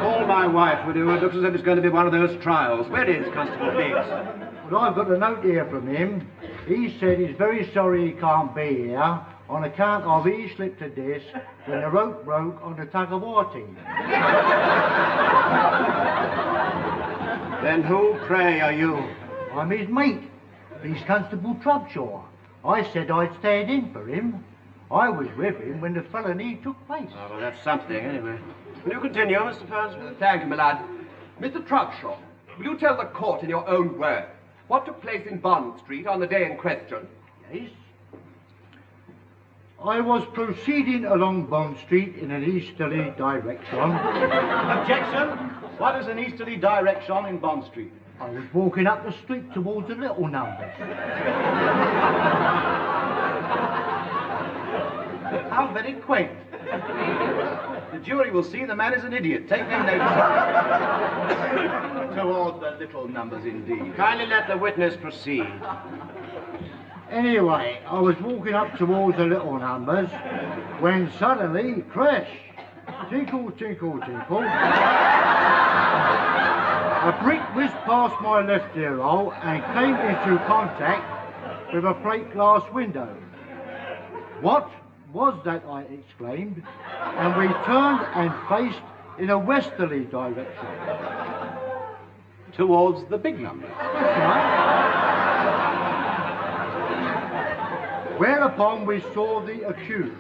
Call my wife, will you? It looks as if it's going to be one of those trials. Where is Constable Biggs? Well, I've got a note here from him. He said he's very sorry he can't be here on account of he slipped a disc when the rope broke on the tug-of-war team. Then who, pray, are you? I'm his mate, Police Constable Trubshaw. I said I'd stand in for him. I was with him when the felony took place. Oh, well, that's something, anyway. Will you continue, Mr. Farnsworth? Thank you, my lad. Mr. Trubshaw, will you tell the court in your own words what took place in Bond Street on the day in question? Yes. I was proceeding along Bond Street in an easterly direction. Objection! What is an easterly direction in Bond Street? I was walking up the street towards the little numbers. How very quaint. The jury will see the man is an idiot. Take no notice. Towards the little numbers, indeed. Kindly let the witness proceed. Anyway, I was walking up towards the little numbers when suddenly, crash! Tinkle, tinkle, tinkle. A brick whizzed past my left ear hole and came into contact with a plate glass window. What was that? I exclaimed, and we turned and faced in a westerly direction. Towards the big numbers. Whereupon we saw the accused,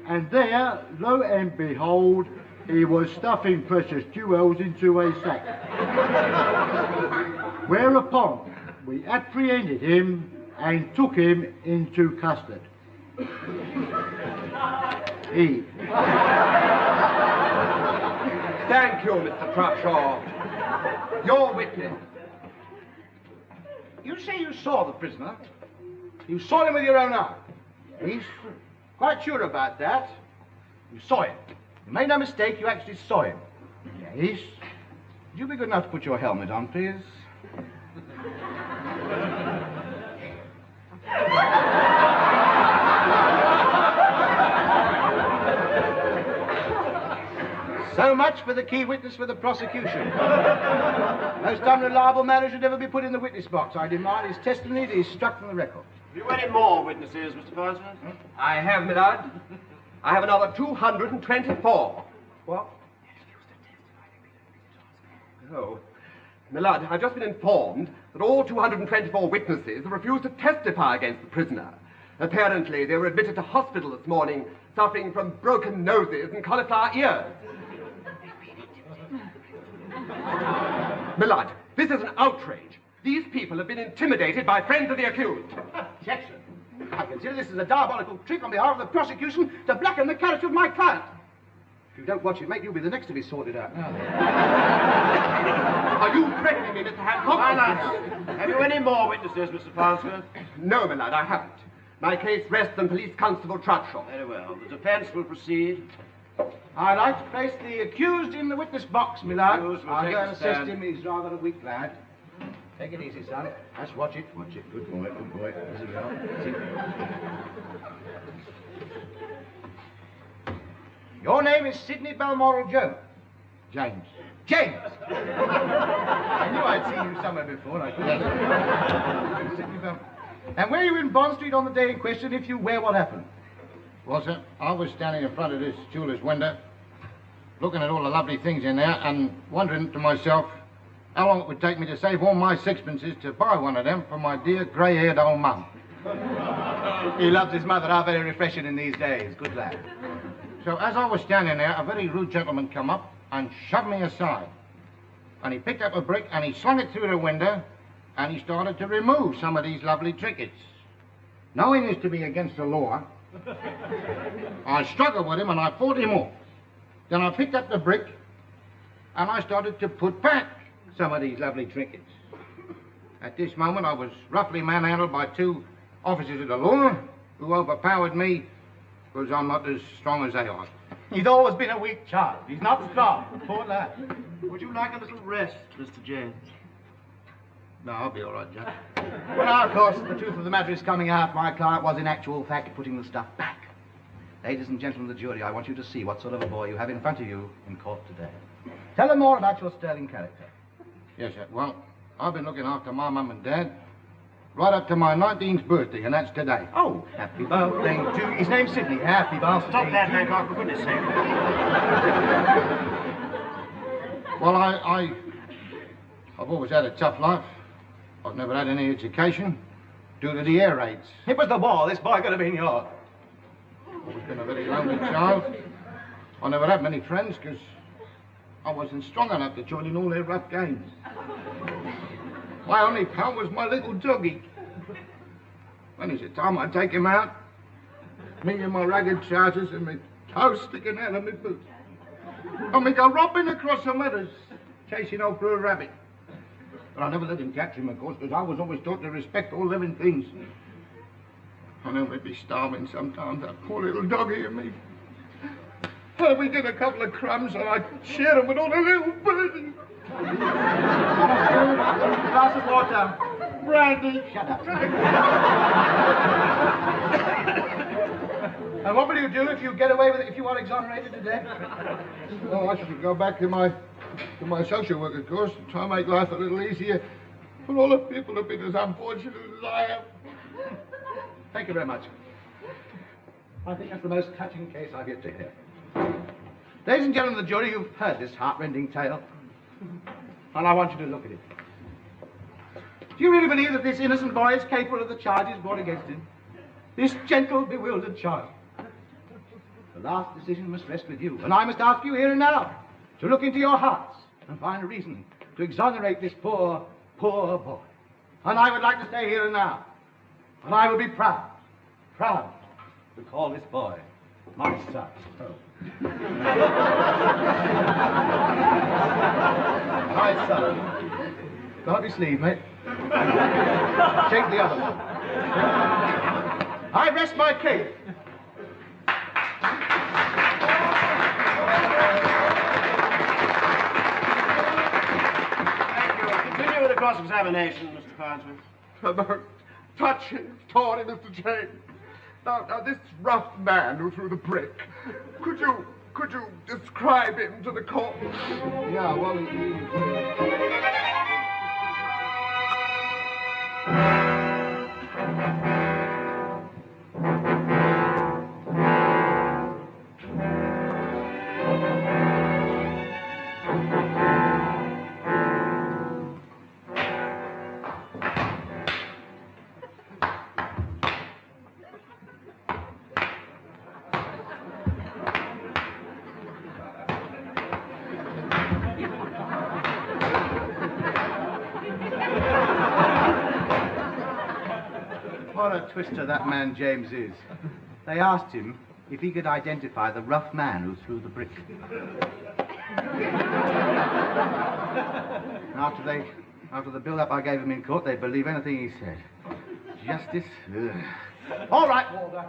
and there, lo and behold, he was stuffing precious jewels into a sack. Whereupon we apprehended him and took him into custody. Thank you, Mr. Crutchall. Your witness. You say you saw the prisoner? You saw him with your own eye? Yes. Quite sure about that? You saw him. You made no mistake, you actually saw him. Yes. Would you be good enough to put your helmet on, please? So much for the key witness for the prosecution. Most unreliable man who should ever be put in the witness box. I demand his testimony that is struck from the record. Have you any more witnesses, Mr. Farnsworth? I have, my lord. I have another 224. What? Oh. My lord, I've just been informed that all 224 witnesses have refused to testify against the prisoner. Apparently, they were admitted to hospital this morning, suffering from broken noses and cauliflower ears. My lord, this is an outrage. These people have been intimidated by friends of the accused. Objection. I consider this as a diabolical trick on behalf of the prosecution to blacken the character of my client. If you don't watch it, mate, you'll be the next to be sorted out. Are you threatening me, Mr. Hancock? Silence! Have you any more witnesses, Mr. Farnsworth? No, my lord, I haven't. My case rests on Police Constable Trotshall. Very well. The defense will proceed. I'd like to place the accused in the witness box, my lord. Accused will I'll take go and a assist stand. him. He's rather a weak lad. Take it easy, son. Just watch it. Watch it. Good boy, good boy. Very well. Your name is Sidney Balmoral Jones. James. James! I knew I'd seen you somewhere before. Sidney Balmoral. And were you in Bond Street on the day in question? If you were, what happened? Well, sir, I was standing in front of this jeweller's window, looking at all the lovely things in there and wondering to myself how long it would take me to save all my sixpences to buy one of them for my dear grey-haired old mum. He loves his mother. How very refreshing in these days. Good lad. So as I was standing there, a very rude gentleman come up and shoved me aside. And he picked up a brick and he slung it through the window and he started to remove some of these lovely trinkets. Knowing this to be against the law, I struggled with him and I fought him off. Then I picked up the brick and I started to put back some of these lovely trinkets. At this moment, I was roughly manhandled by two officers of the law who overpowered me because I'm not as strong as they are. He's always been a weak child. He's not strong. Poor lad. Would you like a little rest, Mr. James? No, I'll be all right, Jack. Well, now, of course, the truth of the matter is coming out. My client was in actual fact putting the stuff back. Ladies and gentlemen of the jury, I want you to see what sort of a boy you have in front of you in court today. Tell them more about your sterling character. Yes, sir. Well, I've been looking after my mum and dad right up to my 19th birthday, and that's today. Oh, happy birthday to... His name's Sidney. Happy birthday. Stop that, Hancock, for goodness sake. Well, I've always had a tough life. I've never had any education due to the air raids. It was the war. This boy could have been yours. I've been a very lonely child. I never had many friends because I wasn't strong enough to join in all their rough games. My only pal was my little doggy. When is it time I take him out? Me in my ragged trousers and my toes sticking out of my boots. And we go robbing across the meadows, chasing after a rabbit. But I never let him catch him, of course, because I was always taught to respect all living things. I know we'd be starving sometimes, that poor little doggy and me. And we get a couple of crumbs and I'd share them with all the little birdies. Glass of water. Brandy. Shut up. And what will you do if you get away with it, if you are exonerated today? Oh, I should go back to my social work, of course, and try and make life a little easier for all the people who've been as unfortunate as I am. Thank you very much. I think that's the most touching case I've yet to hear. Ladies and gentlemen of the jury, you've heard this heartrending tale. And I want you to look at it. Do you really believe that this innocent boy is capable of the charges brought against him? This gentle, bewildered child? The last decision must rest with you, and I must ask you here and now to look into your hearts and find a reason to exonerate this poor, poor boy. And I would like to say here and now, and I will be proud to call this boy my son. My son. Go up your sleeve, mate. Shake the other one. I rest my case. Thank you. Continue with the cross-examination, Mr. Farnsworth. About touching, Tawny, Mr. James. Now, this rough man who threw the brick, could you describe him to the court? Yeah, well, What a twister that man James is. They asked him if he could identify the rough man who threw the brick. After the build-up I gave him in court, they'd believe anything he said. Justice? Ugh. All right, Walter.